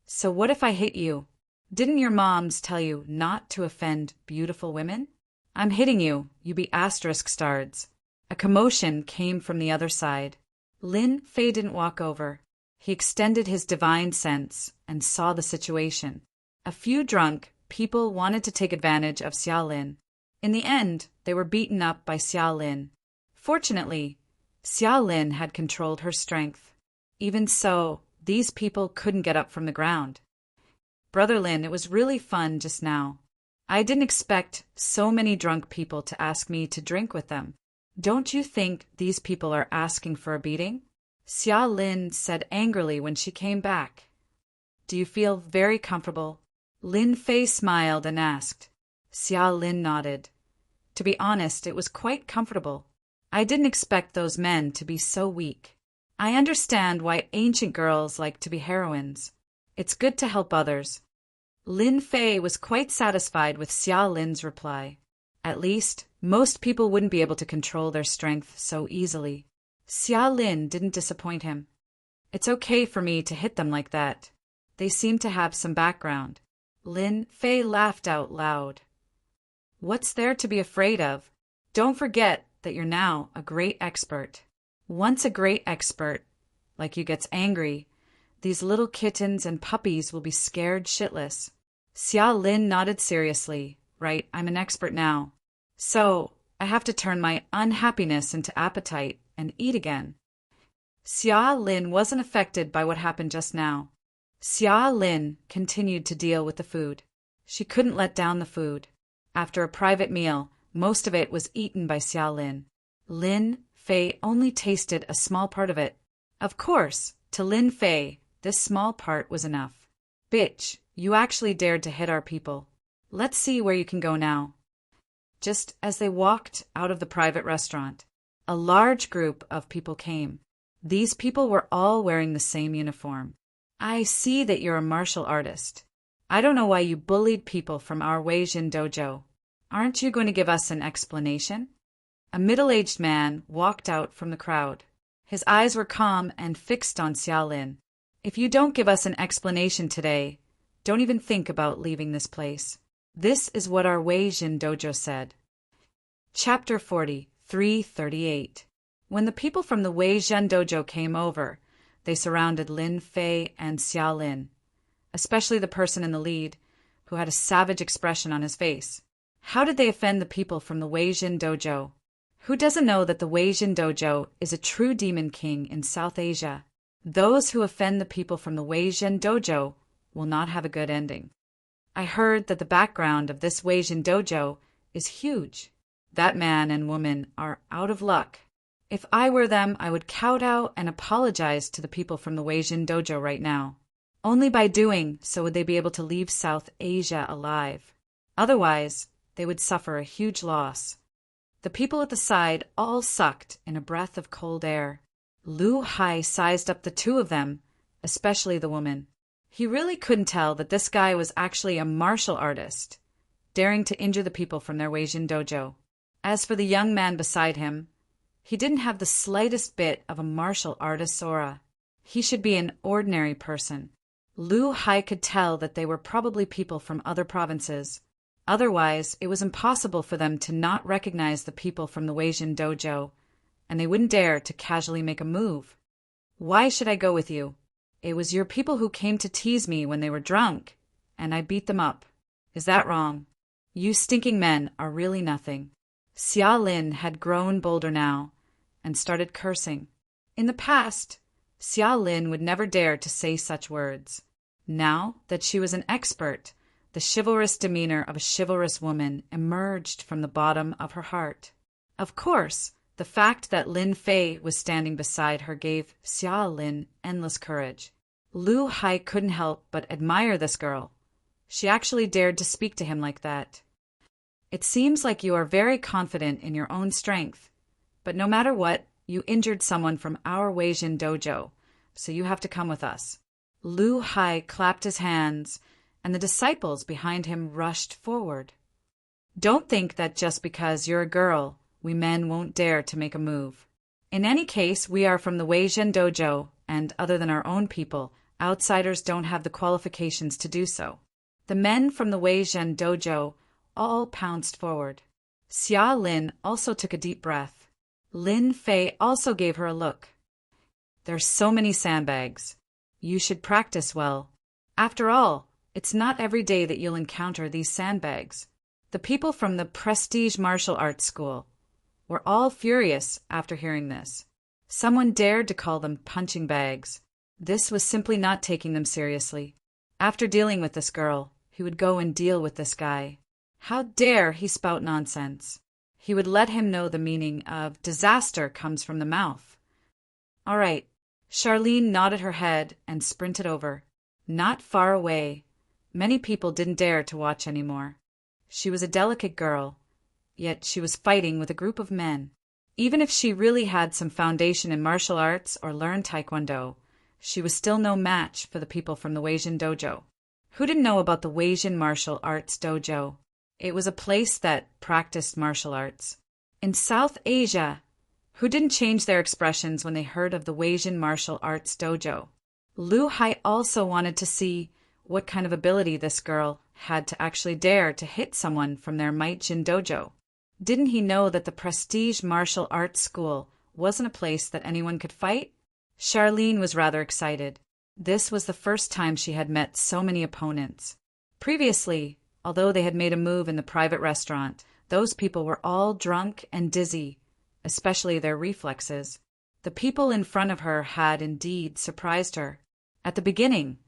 So what if I hit you? Didn't your moms tell you not to offend beautiful women? I'm hitting you, you be asterisk stards. A commotion came from the other side. Lin Fei didn't walk over. He extended his divine sense and saw the situation. A few drunk people wanted to take advantage of Xia Lin. In the end, they were beaten up by Xia Lin. Fortunately, Xia Lin had controlled her strength. Even so, these people couldn't get up from the ground. Brother Lin, it was really fun just now. I didn't expect so many drunk people to ask me to drink with them. Don't you think these people are asking for a beating? Xia Lin said angrily when she came back. Do you feel very comfortable? Lin Fei smiled and asked. Xia Lin nodded. To be honest, it was quite comfortable. I didn't expect those men to be so weak. I understand why ancient girls like to be heroines. It's good to help others. Lin Fei was quite satisfied with Xia Lin's reply. At least, most people wouldn't be able to control their strength so easily. Xia Lin didn't disappoint him. It's okay for me to hit them like that. They seem to have some background. Lin Fei laughed out loud. What's there to be afraid of? Don't forget that you're now a great expert. Once a great expert, like you gets angry, these little kittens and puppies will be scared shitless. Xia Lin nodded seriously. Right, I'm an expert now. So, I have to turn my unhappiness into appetite and eat again. Xia Lin wasn't affected by what happened just now. Xia Lin continued to deal with the food. She couldn't let down the food. After a private meal, most of it was eaten by Xia Lin. Lin Fei only tasted a small part of it. Of course, to Lin Fei, this small part was enough. Bitch, you actually dared to hit our people. Let's see where you can go now. Just as they walked out of the private restaurant, a large group of people came. These people were all wearing the same uniform. I see that you're a martial artist. I don't know why you bullied people from our Weijin dojo. Aren't you going to give us an explanation? A middle-aged man walked out from the crowd. His eyes were calm and fixed on Xiaolin. If you don't give us an explanation today, don't even think about leaving this place. This is what our Wei Jin dojo said. Chapter 40, 338. When the people from the Wei Jin dojo came over, they surrounded Lin Fei and Xiaolin, especially the person in the lead, who had a savage expression on his face. How did they offend the people from the Wei Jin dojo? Who doesn't know that the Wei Jin dojo is a true demon king in South Asia? Those who offend the people from the Wei Jin dojo will not have a good ending. I heard that the background of this Wei Jin dojo is huge. That man and woman are out of luck. If I were them, I would kowtow and apologize to the people from the Wei Jin dojo right now. Only by doing so would they be able to leave South Asia alive. Otherwise, they would suffer a huge loss. The people at the side all sucked in a breath of cold air. Lu Hai sized up the two of them, especially the woman. He really couldn't tell that this guy was actually a martial artist, daring to injure the people from their Wei Jin dojo. As for the young man beside him, he didn't have the slightest bit of a martial artist's aura. He should be an ordinary person. Lu Hai could tell that they were probably people from other provinces. Otherwise, it was impossible for them to not recognize the people from the Wei Jin dojo, and they wouldn't dare to casually make a move. Why should I go with you? It was your people who came to tease me when they were drunk, and I beat them up. Is that wrong? You stinking men are really nothing. Xia Lin had grown bolder now, and started cursing. In the past, Xia Lin would never dare to say such words. Now that she was an expert, the chivalrous demeanor of a chivalrous woman emerged from the bottom of her heart. Of course, the fact that Lin Fei was standing beside her gave Xia Lin endless courage. Lu Hai couldn't help but admire this girl. She actually dared to speak to him like that. It seems like you are very confident in your own strength, but no matter what, you injured someone from our Wei Jin dojo, so you have to come with us. Lu Hai clapped his hands, and the disciples behind him rushed forward. Don't think that just because you're a girl, we men won't dare to make a move. In any case, we are from the Wei Jin dojo, and other than our own people, outsiders don't have the qualifications to do so. The men from the Wei Jin dojo all pounced forward. Xia Lin also took a deep breath. Lin Fei also gave her a look. There's so many sandbags. You should practice well. After all, it's not every day that you'll encounter these sandbags. The people from the Prestige Martial Arts School were all furious after hearing this. Someone dared to call them punching bags. This was simply not taking them seriously. After dealing with this girl, he would go and deal with this guy. How dare he spout nonsense? He would let him know the meaning of disaster comes from the mouth. All right. Charlene nodded her head and sprinted over. Not far away. Many people didn't dare to watch anymore. She was a delicate girl, yet she was fighting with a group of men. Even if she really had some foundation in martial arts or learned taekwondo, she was still no match for the people from the Wei Jin dojo. Who didn't know about the Wei Jin Martial Arts Dojo? It was a place that practiced martial arts. In South Asia, who didn't change their expressions when they heard of the Wei Jin Martial Arts Dojo? Lu Hai also wanted to see what kind of ability this girl had to actually dare to hit someone from their Might Jin dojo. Didn't he know that the Prestige Martial Arts School wasn't a place that anyone could fight? Charlene was rather excited. This was the first time she had met so many opponents. Previously, although they had made a move in the private restaurant, those people were all drunk and dizzy, especially their reflexes. The people in front of her had indeed surprised her. At the beginning,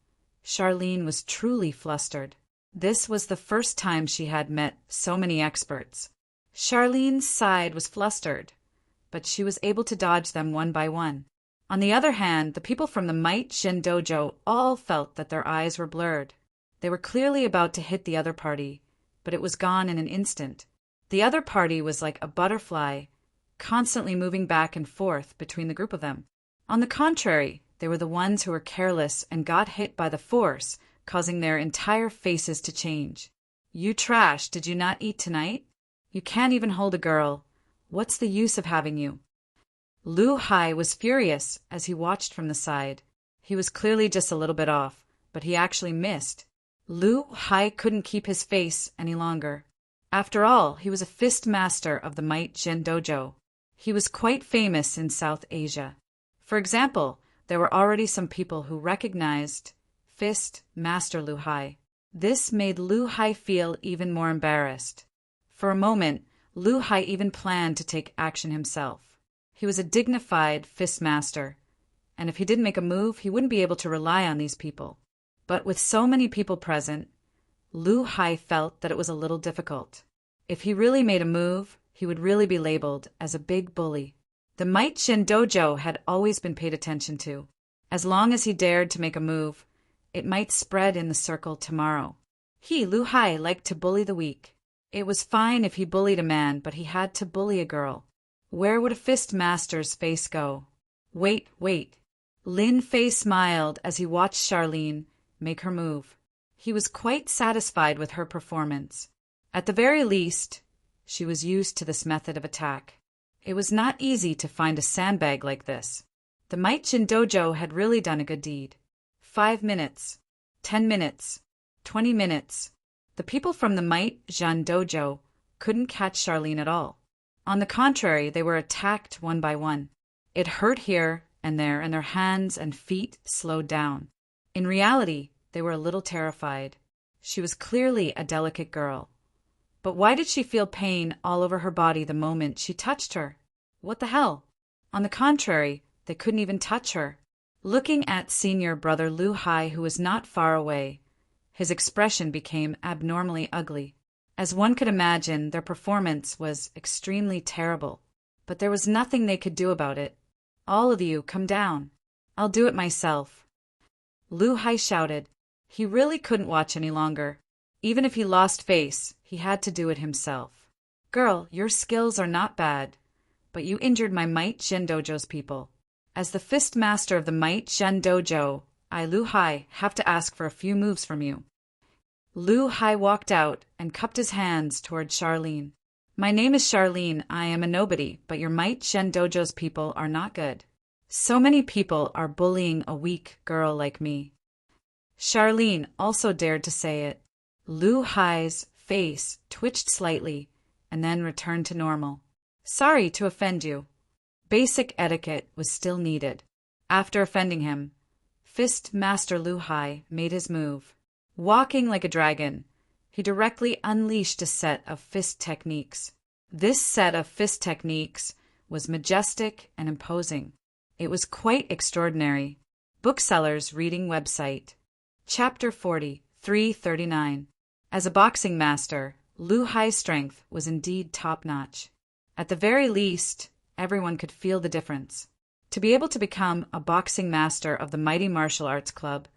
Charlene was truly flustered. This was the first time she had met so many experts. Charlene's side was flustered, but she was able to dodge them one by one. On the other hand, the people from the Might Jin dojo all felt that their eyes were blurred. They were clearly about to hit the other party, but it was gone in an instant. The other party was like a butterfly, constantly moving back and forth between the group of them. On the contrary, they were the ones who were careless and got hit by the force, causing their entire faces to change. You trash, did you not eat tonight? You can't even hold a girl. What's the use of having you? Lu Hai was furious as he watched from the side. He was clearly just a little bit off, but he actually missed. Lu Hai couldn't keep his face any longer. After all, he was a fist master of the Might Jin Dojo. He was quite famous in South Asia. For example, there were already some people who recognized Fist Master Lu Hai. This made Lu Hai feel even more embarrassed. For a moment, Lu Hai even planned to take action himself. He was a dignified fist master, and if he didn't make a move, he wouldn't be able to rely on these people. But with so many people present, Lu Hai felt that it was a little difficult. If he really made a move, he would really be labeled as a big bully. The Might Jin Dojo had always been paid attention to. As long as he dared to make a move, it might spread in the circle tomorrow. He, Lu Hai, liked to bully the weak. It was fine if he bullied a man, but he had to bully a girl. Where would a fist master's face go? Wait. Lin Fei smiled as he watched Charlene make her move. He was quite satisfied with her performance. At the very least, she was used to this method of attack. It was not easy to find a sandbag like this. The Might Jin Dojo had really done a good deed. 5 minutes, 10 minutes, 20 minutes. The people from the Might Jin Dojo couldn't catch Charlene at all. On the contrary, they were attacked one by one. It hurt here and there, and their hands and feet slowed down. In reality, they were a little terrified. She was clearly a delicate girl. But why did she feel pain all over her body the moment she touched her? What the hell? On the contrary, they couldn't even touch her. Looking at senior brother Lu Hai, who was not far away, his expression became abnormally ugly. As one could imagine, their performance was extremely terrible. But there was nothing they could do about it. All of you, come down. I'll do it myself. Lu Hai shouted. He really couldn't watch any longer. Even if he lost face, he had to do it himself. Girl, your skills are not bad, but you injured my Might Jin Dojo's people. As the fist master of the Might Jin Dojo, I, Lu Hai, have to ask for a few moves from you. Lu Hai walked out and cupped his hands toward Charlene. My name is Charlene. I am a nobody, but your Might Jin Dojo's people are not good. So many people are bullying a weak girl like me. Charlene also dared to say it. Lu Hai's face twitched slightly and then returned to normal. Sorry to offend you. Basic etiquette was still needed. After offending him, Fist Master Lu Hai made his move. Walking like a dragon, he directly unleashed a set of fist techniques. This set of fist techniques was majestic and imposing. It was quite extraordinary. Bookseller's reading website. Chapter 40, 339. As a boxing master, Lu Hai's strength was indeed top-notch. At the very least, everyone could feel the difference. To be able to become a boxing master of the Mighty Martial Arts Club,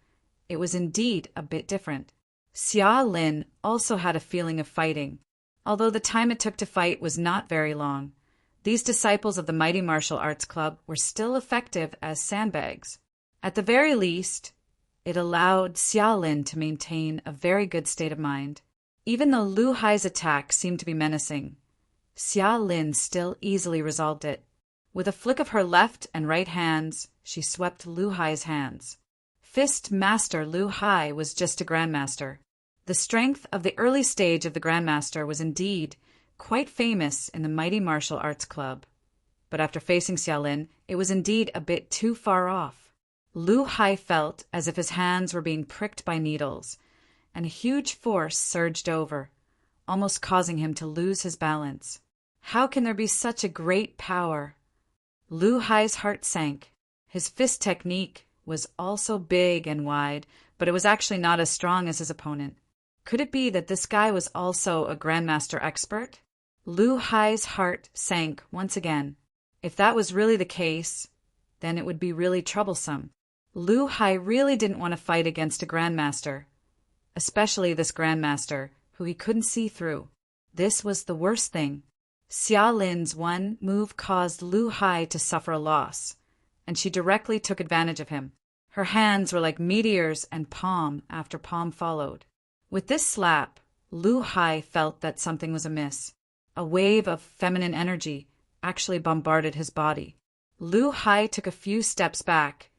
it was indeed a bit different. Xia Lin also had a feeling of fighting. Although the time it took to fight was not very long, these disciples of the Mighty Martial Arts Club were still effective as sandbags. At the very least, it allowed Xia Lin to maintain a very good state of mind. Even though Lu Hai's attack seemed to be menacing, Xia Lin still easily resolved it. With a flick of her left and right hands, she swept Lu Hai's hands. Fist Master Lu Hai was just a grandmaster. The strength of the early stage of the grandmaster was indeed quite famous in the Mighty Martial Arts Club. But after facing Xia Lin, it was indeed a bit too far off. Lu Hai felt as if his hands were being pricked by needles, and a huge force surged over, almost causing him to lose his balance. How can there be such a great power? Lu Hai's heart sank. His fist technique was also big and wide, but it was actually not as strong as his opponent. Could it be that this guy was also a grandmaster expert? Lu Hai's heart sank once again. If that was really the case, then it would be really troublesome. Lu Hai really didn't want to fight against a grandmaster, especially this grandmaster, who he couldn't see through. This was the worst thing. Xia Lin's one move caused Lu Hai to suffer a loss, and she directly took advantage of him. Her hands were like meteors, and palm after palm followed. With this slap, Lu Hai felt that something was amiss. A wave of feminine energy actually bombarded his body. Lu Hai took a few steps back,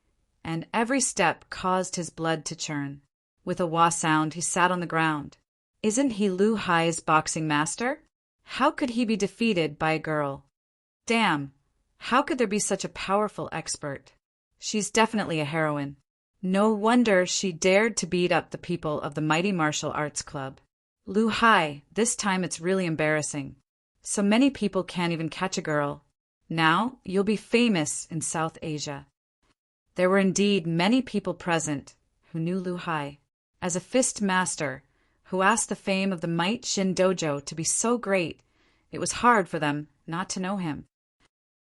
and every step caused his blood to churn. With a wah sound, he sat on the ground. Isn't he Lu Hai's boxing master? How could he be defeated by a girl? Damn, how could there be such a powerful expert? She's definitely a heroine. No wonder she dared to beat up the people of the mighty martial arts club. Lu Hai, this time it's really embarrassing. So many people can't even catch a girl. Now you'll be famous in South Asia. There were indeed many people present who knew Lu Hai as a fist master who asked the fame of the Might Shin Dojo to be so great it was hard for them not to know him.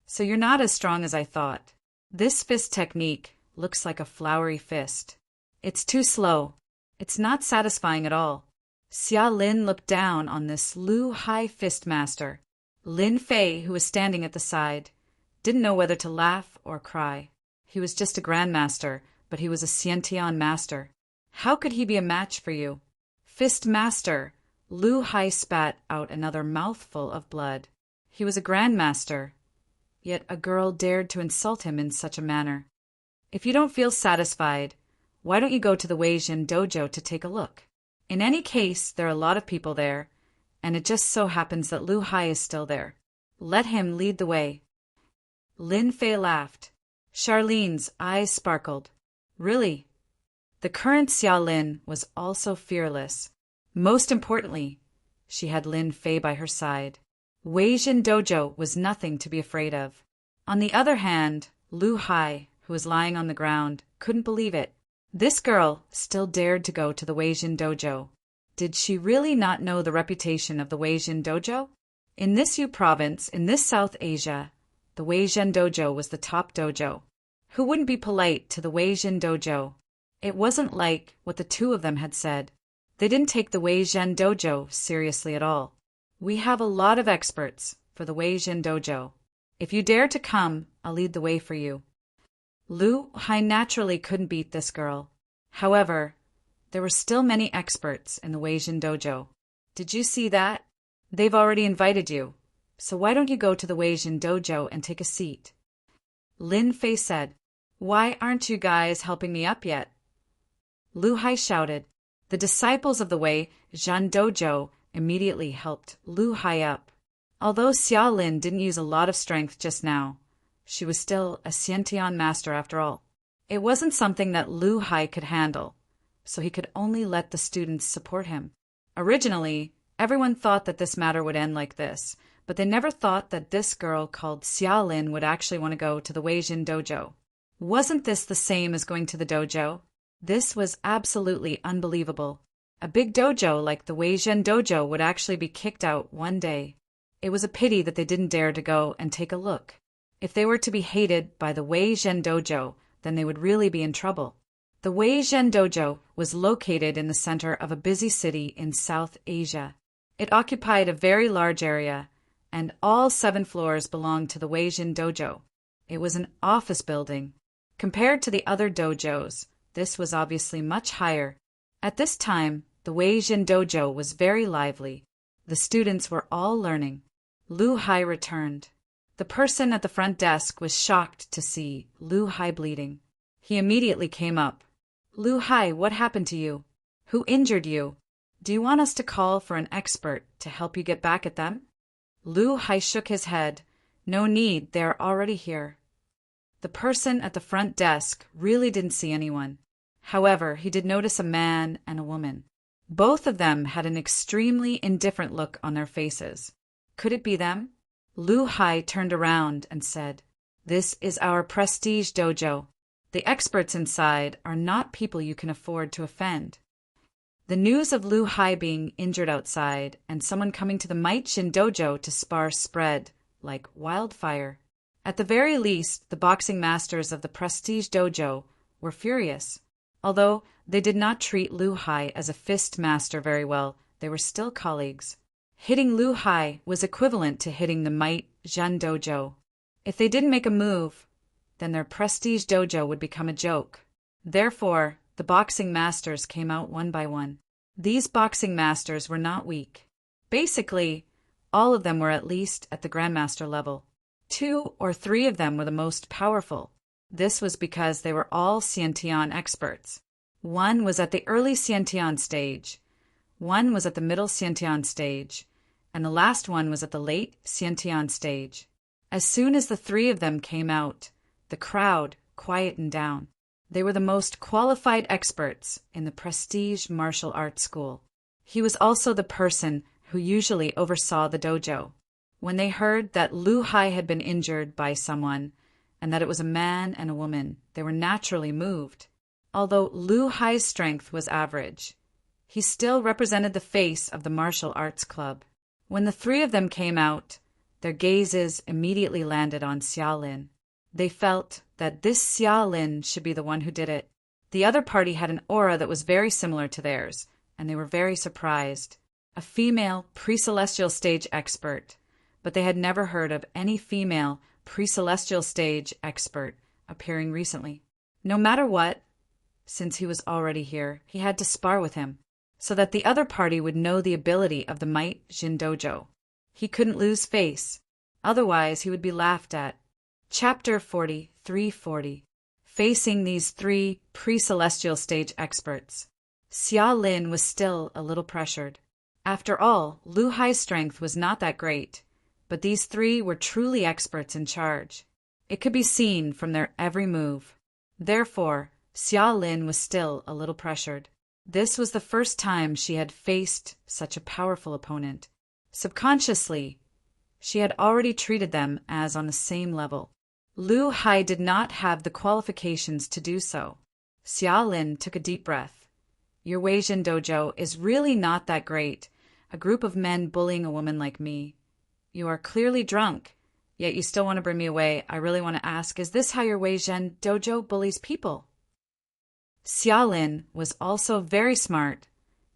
So you're not as strong as I thought. This fist technique looks like a flowery fist. It's too slow. It's not satisfying at all. Xia Lin looked down on this Lu Hai fist master. Lin Fei, who was standing at the side, didn't know whether to laugh or cry. He was just a grandmaster, but he was a Xiantian master. How could he be a match for you? Fist master! Lu Hai spat out another mouthful of blood. He was a grandmaster, yet a girl dared to insult him in such a manner. If you don't feel satisfied, why don't you go to the Weijin dojo to take a look? In any case, there are a lot of people there, and it just so happens that Lu Hai is still there. Let him lead the way. Lin Fei laughed. Charlene's eyes sparkled. Really? The current Xia Lin was also fearless. Most importantly, she had Lin Fei by her side. Weijin dojo was nothing to be afraid of. On the other hand, Lu Hai, who was lying on the ground, couldn't believe it. This girl still dared to go to the Weijin dojo. Did she really not know the reputation of the Weijin dojo? In this Yu province, in this South Asia, the Weijin dojo was the top dojo. Who wouldn't be polite to the Weijin dojo? It wasn't like what the two of them had said. They didn't take the Weijin dojo seriously at all. We have a lot of experts for the Weijin dojo. If you dare to come, I'll lead the way for you. Lu Hai naturally couldn't beat this girl. However, there were still many experts in the Weijin dojo. Did you see that? They've already invited you. So why don't you go to the Weijin dojo and take a seat? Lin Fei said. Why aren't you guys helping me up yet? Lu Hai shouted. The disciples of the Weijin dojo immediately helped Lu Hai up. Although Xia Lin didn't use a lot of strength just now, she was still a Xiantian master after all. It wasn't something that Lu Hai could handle, so he could only let the students support him. Originally, everyone thought that this matter would end like this, but they never thought that this girl called Xia Lin would actually want to go to the Weijin dojo. Wasn't this the same as going to the dojo? This was absolutely unbelievable. A big dojo like the Weijin dojo would actually be kicked out one day. It was a pity that they didn't dare to go and take a look. If they were to be hated by the Weijin dojo, then they would really be in trouble. The Weijin dojo was located in the center of a busy city in South Asia. It occupied a very large area, and all 7 floors belonged to the Weijin dojo. It was an office building. Compared to the other dojos, this was obviously much higher. At this time, the Weijin dojo was very lively. The students were all learning. Lu Hai returned. The person at the front desk was shocked to see Lu Hai bleeding. He immediately came up. Lu Hai, what happened to you? Who injured you? Do you want us to call for an expert to help you get back at them? Lu Hai shook his head. No need, they are already here. The person at the front desk really didn't see anyone. However, he did notice a man and a woman. Both of them had an extremely indifferent look on their faces. Could it be them? Lu Hai turned around and said, This is our prestige dojo. The experts inside are not people you can afford to offend. The news of Lu Hai being injured outside and someone coming to the Might Shin dojo to spar spread like wildfire. At the very least, the boxing masters of the prestige dojo were furious. Although they did not treat Lu Hai as a fist master very well, they were still colleagues. Hitting Lu Hai was equivalent to hitting the Might Shin dojo. If they didn't make a move, then their prestige dojo would become a joke. Therefore, the boxing masters came out one by one. These boxing masters were not weak. Basically, all of them were at least at the grandmaster level. 2 or 3 of them were the most powerful. This was because they were all Xiantian experts. One was at the early Xiantian stage, one was at the middle Xiantian stage, and the last one was at the late Xiantian stage. As soon as the 3 of them came out, the crowd quietened down. They were the most qualified experts in the prestige martial arts school. He was also the person who usually oversaw the dojo. When they heard that Lu Hai had been injured by someone, and that it was a man and a woman, they were naturally moved. Although Lu Hai's strength was average, he still represented the face of the martial arts club. When the 3 of them came out, their gazes immediately landed on Xiaolin. They felt that this Xiaolin should be the one who did it. The other party had an aura that was very similar to theirs, and they were very surprised. A female pre-celestial stage expert, but they had never heard of any female pre-celestial stage expert appearing recently. No matter what, since he was already here, he had to spar with him, so that the other party would know the ability of the Might Jin Dojo. He couldn't lose face, otherwise he would be laughed at. Chapter 4340. Facing these 3 pre-celestial stage experts. Xia Lin was still a little pressured. After all, Lu Hai's strength was not that great, but these 3 were truly experts in charge. It could be seen from their every move. Therefore, Xia Lin was still a little pressured. This was the first time she had faced such a powerful opponent. Subconsciously, she had already treated them as on the same level. Lu Hai did not have the qualifications to do so. Xia Lin took a deep breath. Your Weijin dojo is really not that great. A group of men bullying a woman like me. You are clearly drunk, yet you still want to bring me away. I really want to ask, is this how your Weijin dojo bullies people? Xia Lin was also very smart.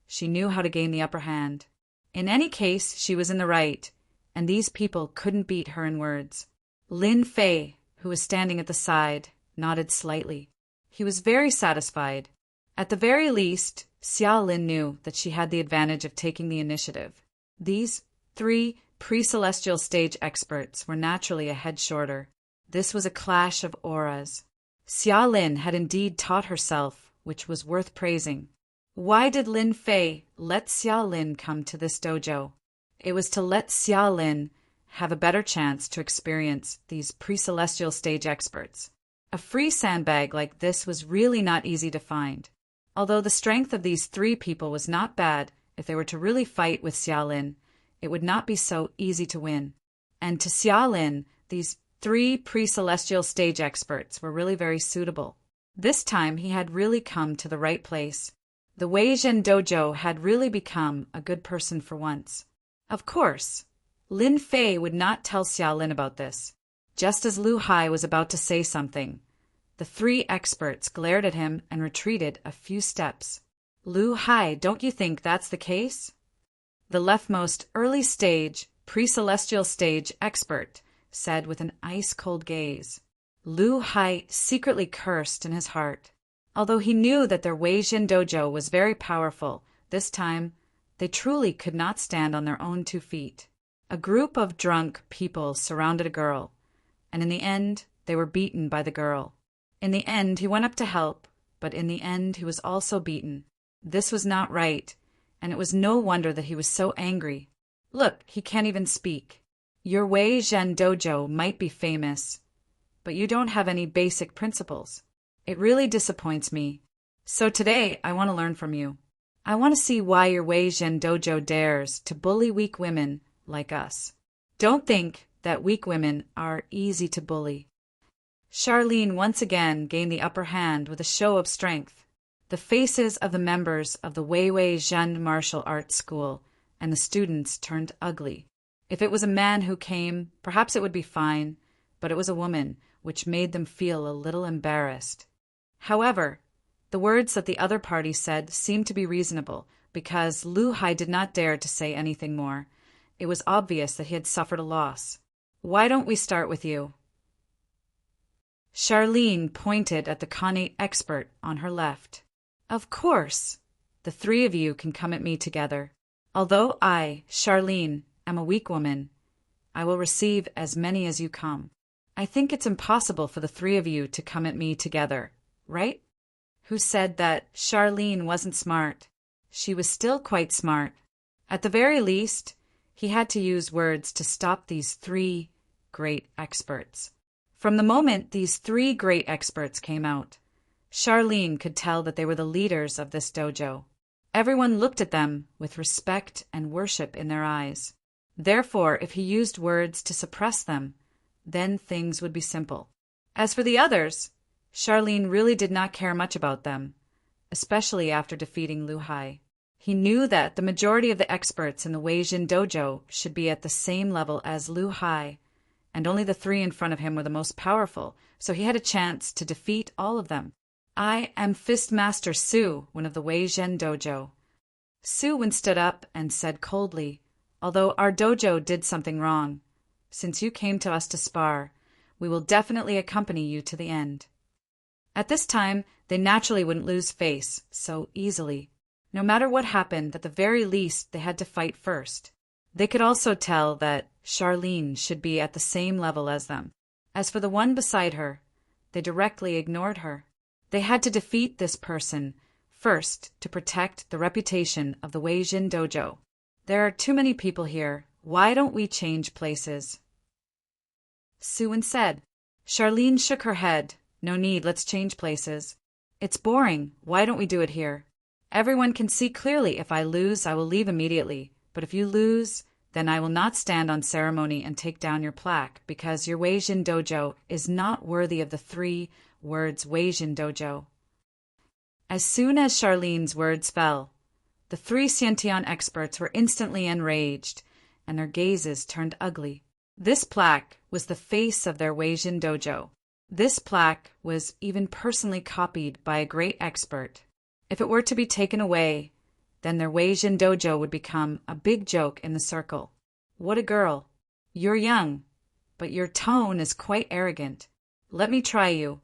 She knew how to gain the upper hand. In any case, she was in the right, and these people couldn't beat her in words. Lin Fei, who was standing at the side, nodded slightly. He was very satisfied. At the very least, Xia Lin knew that she had the advantage of taking the initiative. These 3 pre-celestial stage experts were naturally a head shorter. This was a clash of auras. Xia Lin had indeed taught herself, which was worth praising. Why did Lin Fei let Xia Lin come to this dojo? It was to let Xia Lin have a better chance to experience these pre-celestial stage experts. A free sandbag like this was really not easy to find. Although the strength of these 3 people was not bad, if they were to really fight with Xia Lin, it would not be so easy to win. And to Xia Lin, these 3 pre-celestial stage experts were really very suitable. This time he had really come to the right place. The Weijin dojo had really become a good person for once. Of course, Lin Fei would not tell Xia Lin about this. Just as Lu Hai was about to say something, the 3 experts glared at him and retreated a few steps. Lu Hai, don't you think that's the case? The leftmost early stage, pre-celestial stage expert said with an ice-cold gaze. Lu Hai secretly cursed in his heart. Although he knew that their Weijin dojo was very powerful, this time they truly could not stand on their own 2 feet. A group of drunk people surrounded a girl, and in the end, they were beaten by the girl. In the end, he went up to help, but in the end, he was also beaten. This was not right, and it was no wonder that he was so angry. Look, he can't even speak. Your Wei Zhen dojo might be famous, but you don't have any basic principles. It really disappoints me. So today, I want to learn from you. I want to see why your Wei Zhen dojo dares to bully weak women like us. Don't think that weak women are easy to bully. Charlene once again gained the upper hand with a show of strength. The faces of the members of the Wei Zhen Martial Arts School and the students turned ugly. If it was a man who came, perhaps it would be fine, but it was a woman, which made them feel a little embarrassed. However, the words that the other party said seemed to be reasonable, because Lu Hai did not dare to say anything more. It was obvious that he had suffered a loss. Why don't we start with you? Charlene pointed at the Khanate expert on her left. Of course, the 3 of you can come at me together. Although I, Charlene, am a weak woman, I will receive as many as you come. I think it's impossible for the three of you to come at me together, right? Who said that Charlene wasn't smart? She was still quite smart. At the very least, he had to use words to stop these three great experts. From the moment these three great experts came out, Charlene could tell that they were the leaders of this dojo. Everyone looked at them with respect and worship in their eyes. Therefore, if he used words to suppress them, then things would be simple. As for the others, Charlene really did not care much about them, especially after defeating Lu Hai. He knew that the majority of the experts in the Weijin dojo should be at the same level as Lu Hai, and only the three in front of him were the most powerful, so he had a chance to defeat all of them. I am Fistmaster Su, one of the Weijin dojo. Su Wen stood up and said coldly, although our dojo did something wrong, since you came to us to spar, we will definitely accompany you to the end. At this time, they naturally wouldn't lose face so easily. No matter what happened, at the very least, they had to fight first. They could also tell that Charlene should be at the same level as them. As for the one beside her, they directly ignored her. They had to defeat this person first to protect the reputation of the Weijin dojo. There are too many people here. Why don't we change places? Su Wen said. Charlene shook her head. No need, let's change places. It's boring. Why don't we do it here? Everyone can see clearly if I lose, I will leave immediately. But if you lose, then I will not stand on ceremony and take down your plaque, because your Weijin dojo is not worthy of the 3 words Weijin dojo. As soon as Charlene's words fell, the 3 Xiantian experts were instantly enraged, and their gazes turned ugly. This plaque was the face of their Weijin dojo. This plaque was even personally copied by a great expert. If it were to be taken away, then their Weijin dojo would become a big joke in the circle. What a girl! You're young, but your tone is quite arrogant. Let me try you.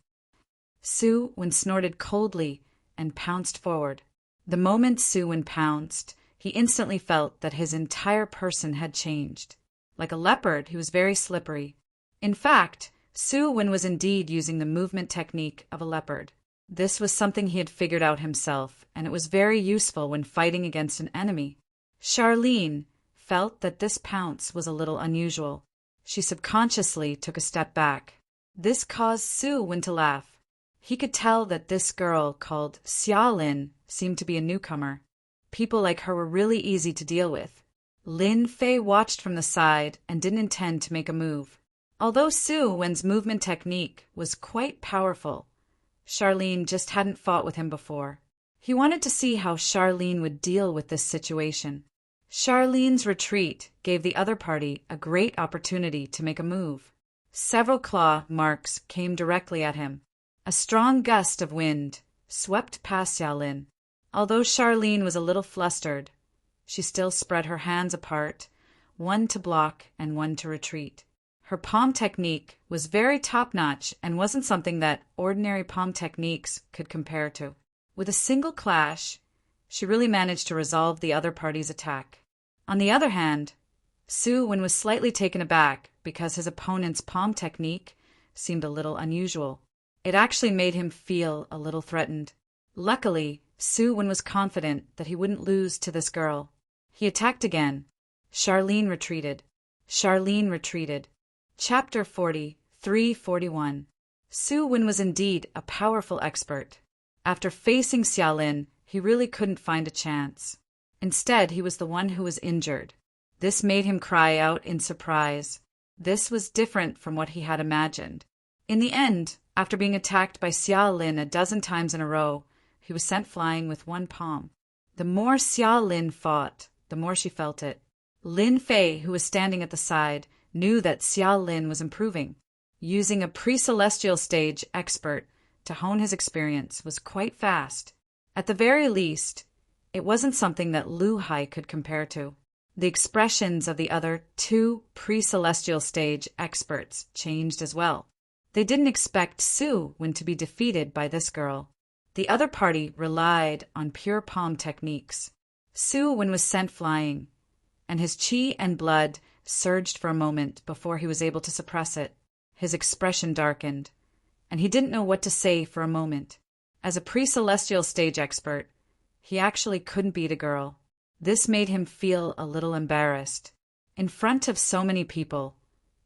Su Wen snorted coldly and pounced forward. The moment Su Wen pounced, he instantly felt that his entire person had changed. Like a leopard, he was very slippery. In fact, Su Wen was indeed using the movement technique of a leopard. This was something he had figured out himself, and it was very useful when fighting against an enemy. Charlene felt that this pounce was a little unusual. She subconsciously took a step back. This caused Su Wen to laugh. He could tell that this girl called Xiaolin seemed to be a newcomer. People like her were really easy to deal with. Lin Fei watched from the side and didn't intend to make a move. Although Su Wen's movement technique was quite powerful, Charlene just hadn't fought with him before. He wanted to see how Charlene would deal with this situation. Charlene's retreat gave the other party a great opportunity to make a move. Several claw marks came directly at him. A strong gust of wind swept past Xiaolin. Although Charlene was a little flustered, she still spread her hands apart, one to block and one to retreat. Her palm technique was very top-notch and wasn't something that ordinary palm techniques could compare to. With a single clash, she really managed to resolve the other party's attack. On the other hand, Su Wen was slightly taken aback because his opponent's palm technique seemed a little unusual. It actually made him feel a little threatened. Luckily, Su Wen was confident that he wouldn't lose to this girl. He attacked again. Charlene retreated. Charlene retreated. Chapter 40, 341. Su Wen was indeed a powerful expert. After facing Xiaolin, he really couldn't find a chance. Instead, he was the one who was injured. This made him cry out in surprise. This was different from what he had imagined. In the end, after being attacked by Xiaolin a dozen times in a row, he was sent flying with one palm. The more Xiaolin fought, the more she felt it. Lin Fei, who was standing at the side, knew that Xiaolin was improving. Using a pre-celestial stage expert to hone his experience was quite fast. At the very least, it wasn't something that Lu Hai could compare to. The expressions of the other 2 pre-celestial stage experts changed as well. They didn't expect Su Wen to be defeated by this girl. The other party relied on pure palm techniques. Su Wen was sent flying, and his qi and blood surged for a moment before he was able to suppress it. His expression darkened, and he didn't know what to say for a moment. As a pre-celestial stage expert, he actually couldn't beat a girl. This made him feel a little embarrassed. In front of so many people,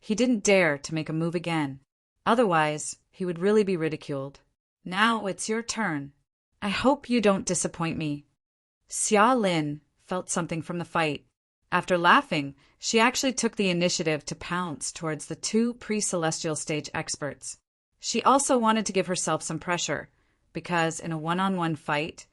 he didn't dare to make a move again. Otherwise, he would really be ridiculed. Now it's your turn. I hope you don't disappoint me. Xia Lin felt something from the fight. After laughing, she actually took the initiative to pounce towards the two pre-celestial stage experts. She also wanted to give herself some pressure, because in a one-on-one fight,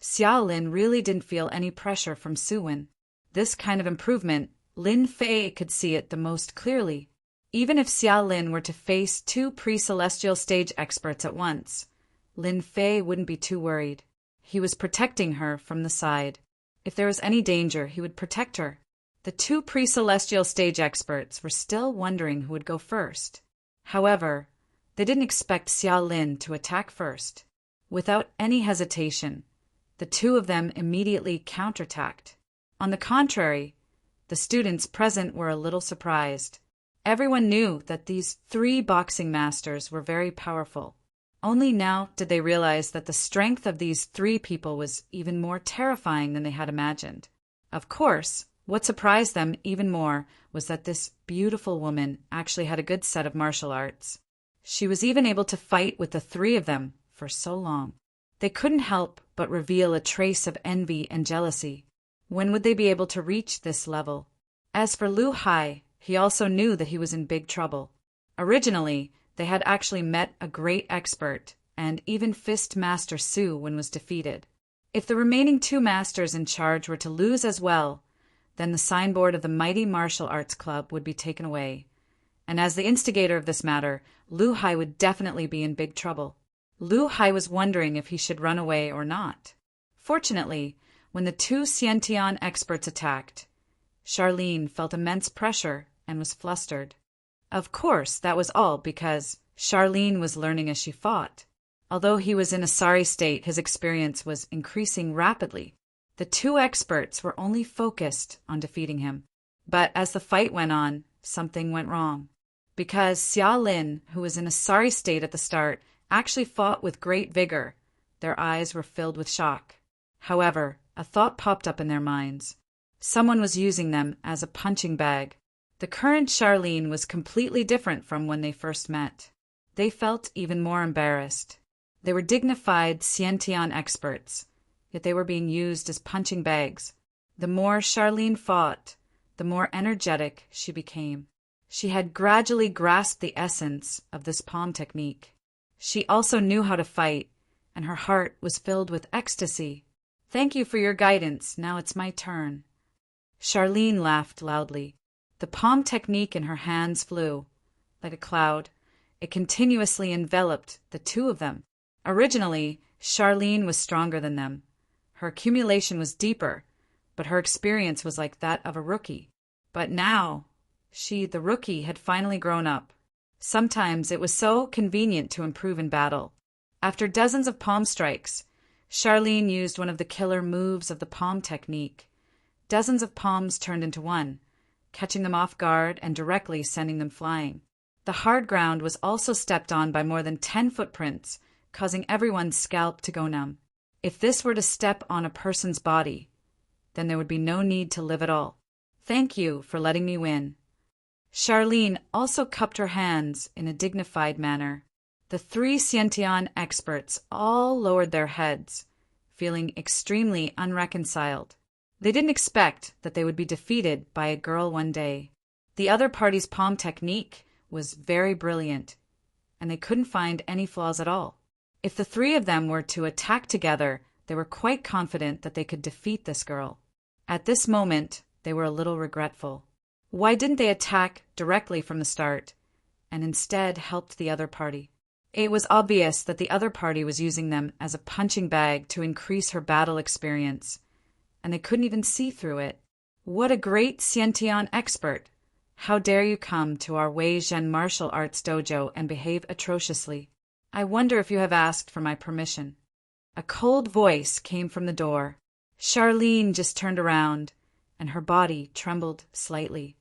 Xia Lin really didn't feel any pressure from Suwen. This kind of improvement, Lin Fei could see it the most clearly. Even if Xia Lin were to face two pre-celestial stage experts at once, Lin Fei wouldn't be too worried. He was protecting her from the side. If there was any danger, he would protect her. The two pre-celestial stage experts were still wondering who would go first. However, they didn't expect Xia Lin to attack first. Without any hesitation, the two of them immediately counterattacked. On the contrary, the students present were a little surprised. Everyone knew that these three boxing masters were very powerful. Only now did they realize that the strength of these three people was even more terrifying than they had imagined. Of course, what surprised them even more was that this beautiful woman actually had a good set of martial arts. She was even able to fight with the three of them for so long. They couldn't help but reveal a trace of envy and jealousy. When would they be able to reach this level? As for Lu Hai, he also knew that he was in big trouble. Originally, they had actually met a great expert, and even Fist Master Su Wen was defeated. If the remaining two masters in charge were to lose as well, then the signboard of the Mighty Martial Arts Club would be taken away. And as the instigator of this matter, Lu Hai would definitely be in big trouble. Lu Hai was wondering if he should run away or not. Fortunately, when the two Xiantian experts attacked, Charlene felt immense pressure and was flustered. Of course, that was all because Charlene was learning as she fought. Although he was in a sorry state, his experience was increasing rapidly. The two experts were only focused on defeating him. But as the fight went on, something went wrong. Because Xia Lin, who was in a sorry state at the start, actually fought with great vigor, their eyes were filled with shock. However, a thought popped up in their minds. Someone was using them as a punching bag. The current Charlene was completely different from when they first met. They felt even more embarrassed. They were dignified Xiantian experts, yet they were being used as punching bags. The more Charlene fought, the more energetic she became. She had gradually grasped the essence of this palm technique. She also knew how to fight, and her heart was filled with ecstasy. Thank you for your guidance. Now it's my turn. Charlene laughed loudly. The palm technique in her hands flew. Like a cloud, it continuously enveloped the two of them. Originally, Charlene was stronger than them. Her accumulation was deeper, but her experience was like that of a rookie. But now, she, the rookie, had finally grown up. Sometimes it was so convenient to improve in battle. After dozens of palm strikes, Charlene used one of the killer moves of the palm technique. Dozens of palms turned into one, catching them off guard and directly sending them flying. The hard ground was also stepped on by more than 10 footprints, causing everyone's scalp to go numb. If this were to step on a person's body, then there would be no need to live at all. Thank you for letting me win. Charlene also cupped her hands in a dignified manner. The three Xiantian experts all lowered their heads, feeling extremely unreconciled. They didn't expect that they would be defeated by a girl one day. The other party's palm technique was very brilliant, and they couldn't find any flaws at all. If the three of them were to attack together, they were quite confident that they could defeat this girl. At this moment, they were a little regretful. Why didn't they attack directly from the start, and instead helped the other party? It was obvious that the other party was using them as a punching bag to increase her battle experience, and they couldn't even see through it. What a great Xiantian expert! How dare you come to our Wei Zhen martial arts dojo and behave atrociously? I wonder if you have asked for my permission. A cold voice came from the door. Charlene just turned around, and her body trembled slightly.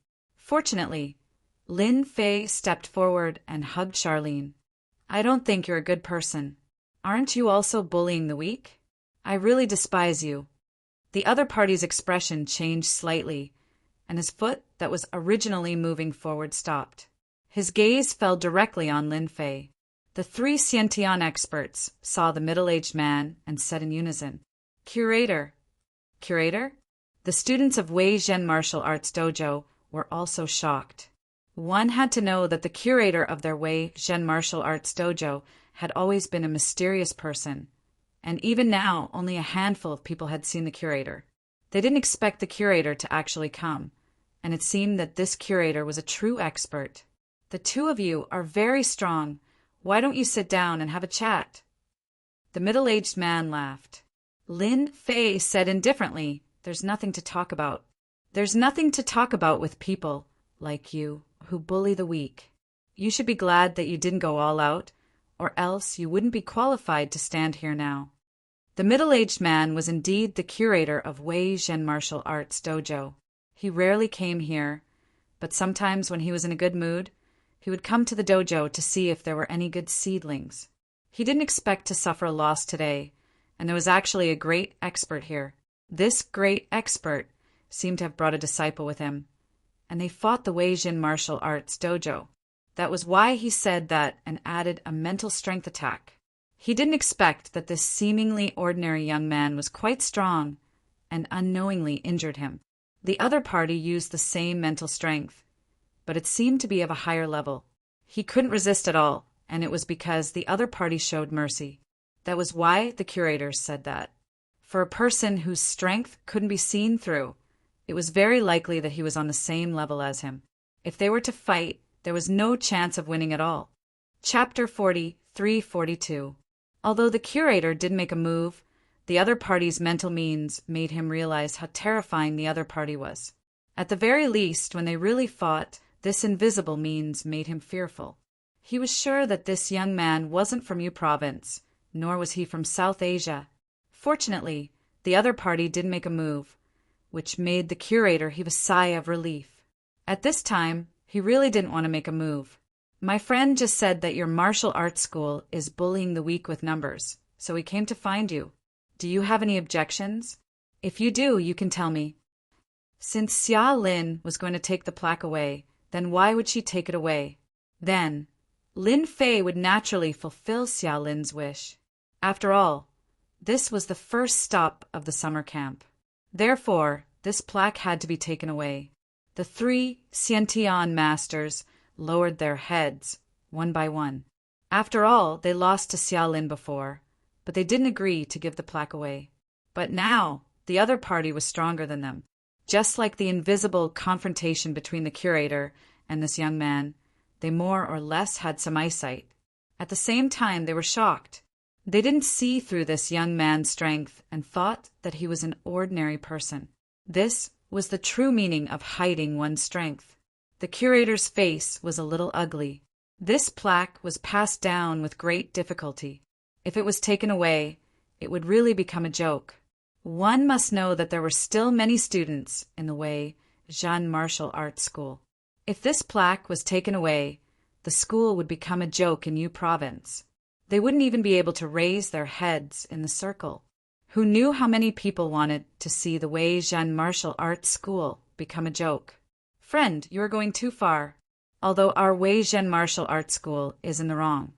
Fortunately, Lin Fei stepped forward and hugged Charlene. I don't think you're a good person. Aren't you also bullying the weak? I really despise you. The other party's expression changed slightly, and his foot that was originally moving forward stopped. His gaze fell directly on Lin Fei. The three Xiantian experts saw the middle-aged man and said in unison, Curator. Curator? The students of Wei Zhen Martial Arts Dojo were also shocked. One had to know that the curator of their Wei Zhen Martial Arts Dojo had always been a mysterious person, and even now only a handful of people had seen the curator. They didn't expect the curator to actually come, and it seemed that this curator was a true expert. The two of you are very strong. Why don't you sit down and have a chat? The middle-aged man laughed. Lin Fei said indifferently, There's nothing to talk about. There's nothing to talk about with people like you who bully the weak. You should be glad that you didn't go all out, or else you wouldn't be qualified to stand here now. The middle-aged man was indeed the curator of Wei Zhen Martial Arts Dojo. He rarely came here, but sometimes when he was in a good mood, he would come to the dojo to see if there were any good seedlings. He didn't expect to suffer a loss today, and there was actually a great expert here. This great expert seemed to have brought a disciple with him, and they fought the Wei Zhen Martial Arts Dojo. That was why he said that and added a mental strength attack. He didn't expect that this seemingly ordinary young man was quite strong and unknowingly injured him. The other party used the same mental strength, but it seemed to be of a higher level. He couldn't resist at all, and it was because the other party showed mercy. That was why the curators said that. For a person whose strength couldn't be seen through, it was very likely that he was on the same level as him. If they were to fight, there was no chance of winning at all. Chapter 43-42. Although the curator didn't make a move, the other party's mental means made him realize how terrifying the other party was. At the very least, when they really fought, this invisible means made him fearful. He was sure that this young man wasn't from Yu Province, nor was he from South Asia. Fortunately, the other party didn't make a move, which made the curator heave a sigh of relief. At this time, he really didn't want to make a move. My friend just said that your martial arts school is bullying the weak with numbers, so we came to find you. Do you have any objections? If you do, you can tell me. Since Xia Lin was going to take the plaque away, then why would she take it away? Then, Lin Fei would naturally fulfill Xia Lin's wish. After all, this was the first stop of the summer camp. Therefore, this plaque had to be taken away. The three Xiantian masters lowered their heads, one by one. After all, they lost to Xia Lin before, but they didn't agree to give the plaque away. But now, the other party was stronger than them. Just like the invisible confrontation between the curator and this young man, they more or less had some eyesight. At the same time, they were shocked. They didn't see through this young man's strength and thought that he was an ordinary person. This was the true meaning of hiding one's strength. The curator's face was a little ugly. This plaque was passed down with great difficulty. If it was taken away, it would really become a joke. One must know that there were still many students in the Wei Zhen Martial Arts School. If this plaque was taken away, the school would become a joke in Yu Province. They wouldn't even be able to raise their heads in the circle. Who knew how many people wanted to see the Wei Zhen Martial Arts School become a joke? Friend, you are going too far. Although our Wei Zhen Martial Arts School is in the wrong,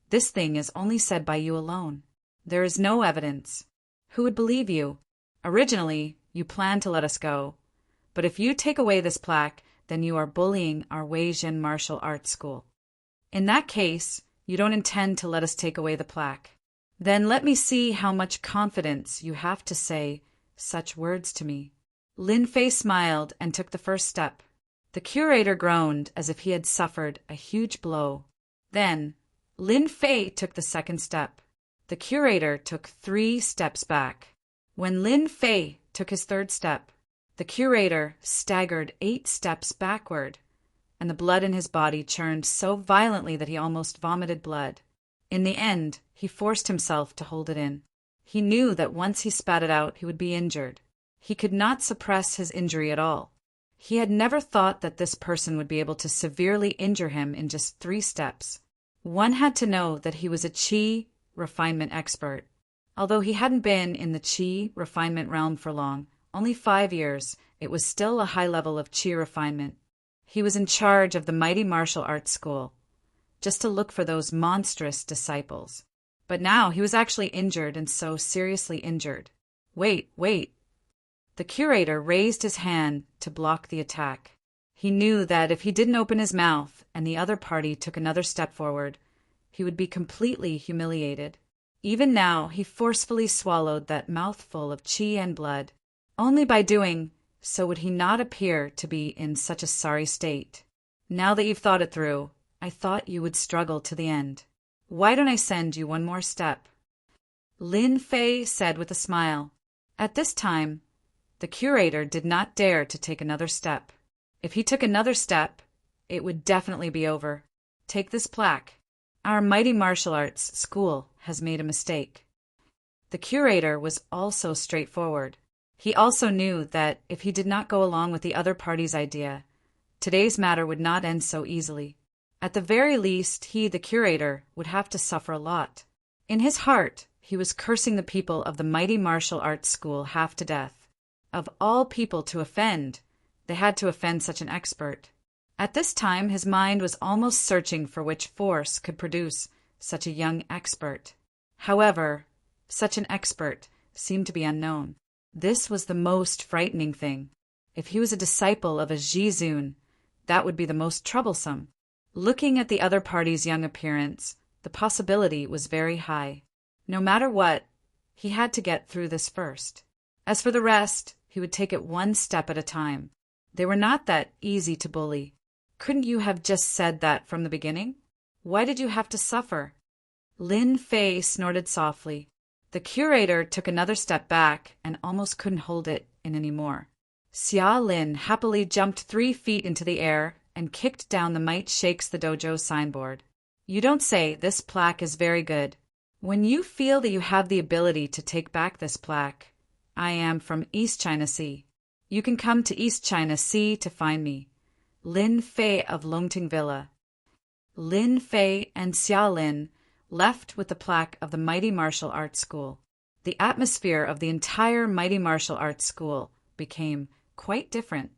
this thing is only said by you alone. There is no evidence. Who would believe you? Originally, you planned to let us go. But if you take away this plaque, then you are bullying our Wei Zhen Martial Arts School. In that case, you don't intend to let us take away the plaque. Then let me see how much confidence you have to say such words to me. Lin Fei smiled and took the first step. The curator groaned as if he had suffered a huge blow. Then, Lin Fei took the second step. The curator took 3 steps back. When Lin Fei took his third step, the curator staggered 8 steps backward, and the blood in his body churned so violently that he almost vomited blood. In the end, he forced himself to hold it in. He knew that once he spat it out, he would be injured. He could not suppress his injury at all. He had never thought that this person would be able to severely injure him in just 3 steps. One had to know that he was a qi refinement expert. Although he hadn't been in the qi refinement realm for long, only 5 years, it was still a high level of qi refinement. He was in charge of the mighty martial arts school, just to look for those monstrous disciples. But now he was actually injured, and so seriously injured. Wait. The curator raised his hand to block the attack. He knew that if he didn't open his mouth and the other party took another step forward, he would be completely humiliated. Even now, he forcefully swallowed that mouthful of qi and blood. Only by doing so would he not appear to be in such a sorry state. Now that you've thought it through, I thought you would struggle to the end. Why don't I send you one more step? Lin Fei said with a smile. At this time, the curator did not dare to take another step. If he took another step, it would definitely be over. Take this plaque. Our mighty martial arts school has made a mistake. The curator was also straightforward. He also knew that if he did not go along with the other party's idea, today's matter would not end so easily. At the very least, he, the curator, would have to suffer a lot. In his heart, he was cursing the people of the mighty martial arts school half to death. Of all people to offend, they had to offend such an expert. At this time, his mind was almost searching for which force could produce such a young expert. However, such an expert seemed to be unknown. This was the most frightening thing. If he was a disciple of a Jizun, that would be the most troublesome. Looking at the other party's young appearance, the possibility was very high. No matter what, he had to get through this first. As for the rest, he would take it one step at a time. They were not that easy to bully. Couldn't you have just said that from the beginning? Why did you have to suffer? Lin Fei snorted softly. The curator took another step back and almost couldn't hold it in anymore. Xia Lin happily jumped 3 feet into the air and kicked down the Might Shakes the Dojo signboard. You don't say. This plaque is very good. When you feel that you have the ability to take back this plaque, I am from East China Sea. You can come to East China Sea to find me. Lin Fei of Longting Villa. Lin Fei and Xia Lin left with the plaque of the Mighty Martial Arts School. The atmosphere of the entire Mighty Martial Arts School became quite different.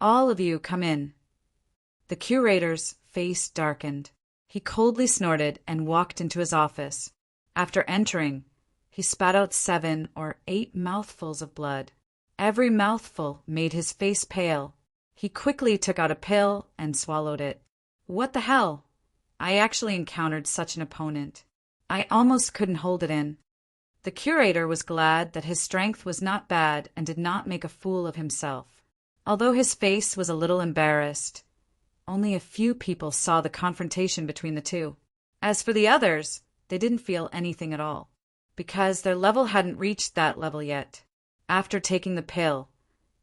All of you come in. The curator's face darkened. He coldly snorted and walked into his office. After entering, he spat out 7 or 8 mouthfuls of blood. Every mouthful made his face pale. He quickly took out a pill and swallowed it. What the hell? I actually encountered such an opponent. I almost couldn't hold it in. The curator was glad that his strength was not bad and did not make a fool of himself. Although his face was a little embarrassed, only a few people saw the confrontation between the two. As for the others, they didn't feel anything at all, because their level hadn't reached that level yet. After taking the pill,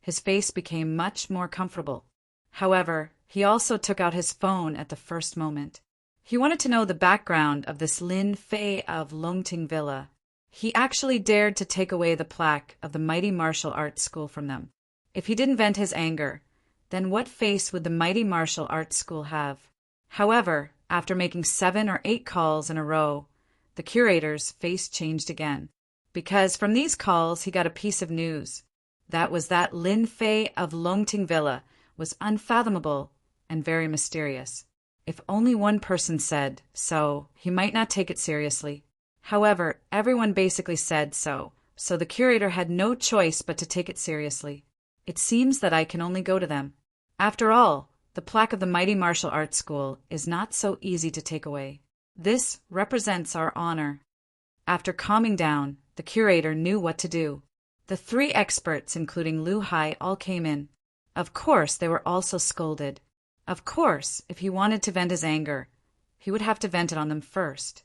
his face became much more comfortable. However, he also took out his phone at the first moment. He wanted to know the background of this Lin Fei of Longting Villa. He actually dared to take away the plaque of the Mighty Martial Arts School from them. If he didn't vent his anger, then what face would the Mighty Martial Arts School have? However, after making 7 or 8 calls in a row, the curator's face changed again. Because from these calls he got a piece of news. That was that Lin Fei of Longting Villa was unfathomable and very mysterious. If only one person said so, he might not take it seriously. However, everyone basically said so the curator had no choice but to take it seriously. It seems that I can only go to them. After all, the plaque of the Mighty Martial Arts School is not so easy to take away. This represents our honor. After calming down, the curator knew what to do. The 3 experts, including Lu Hai, all came in. Of course, they were also scolded. Of course, if he wanted to vent his anger, he would have to vent it on them first.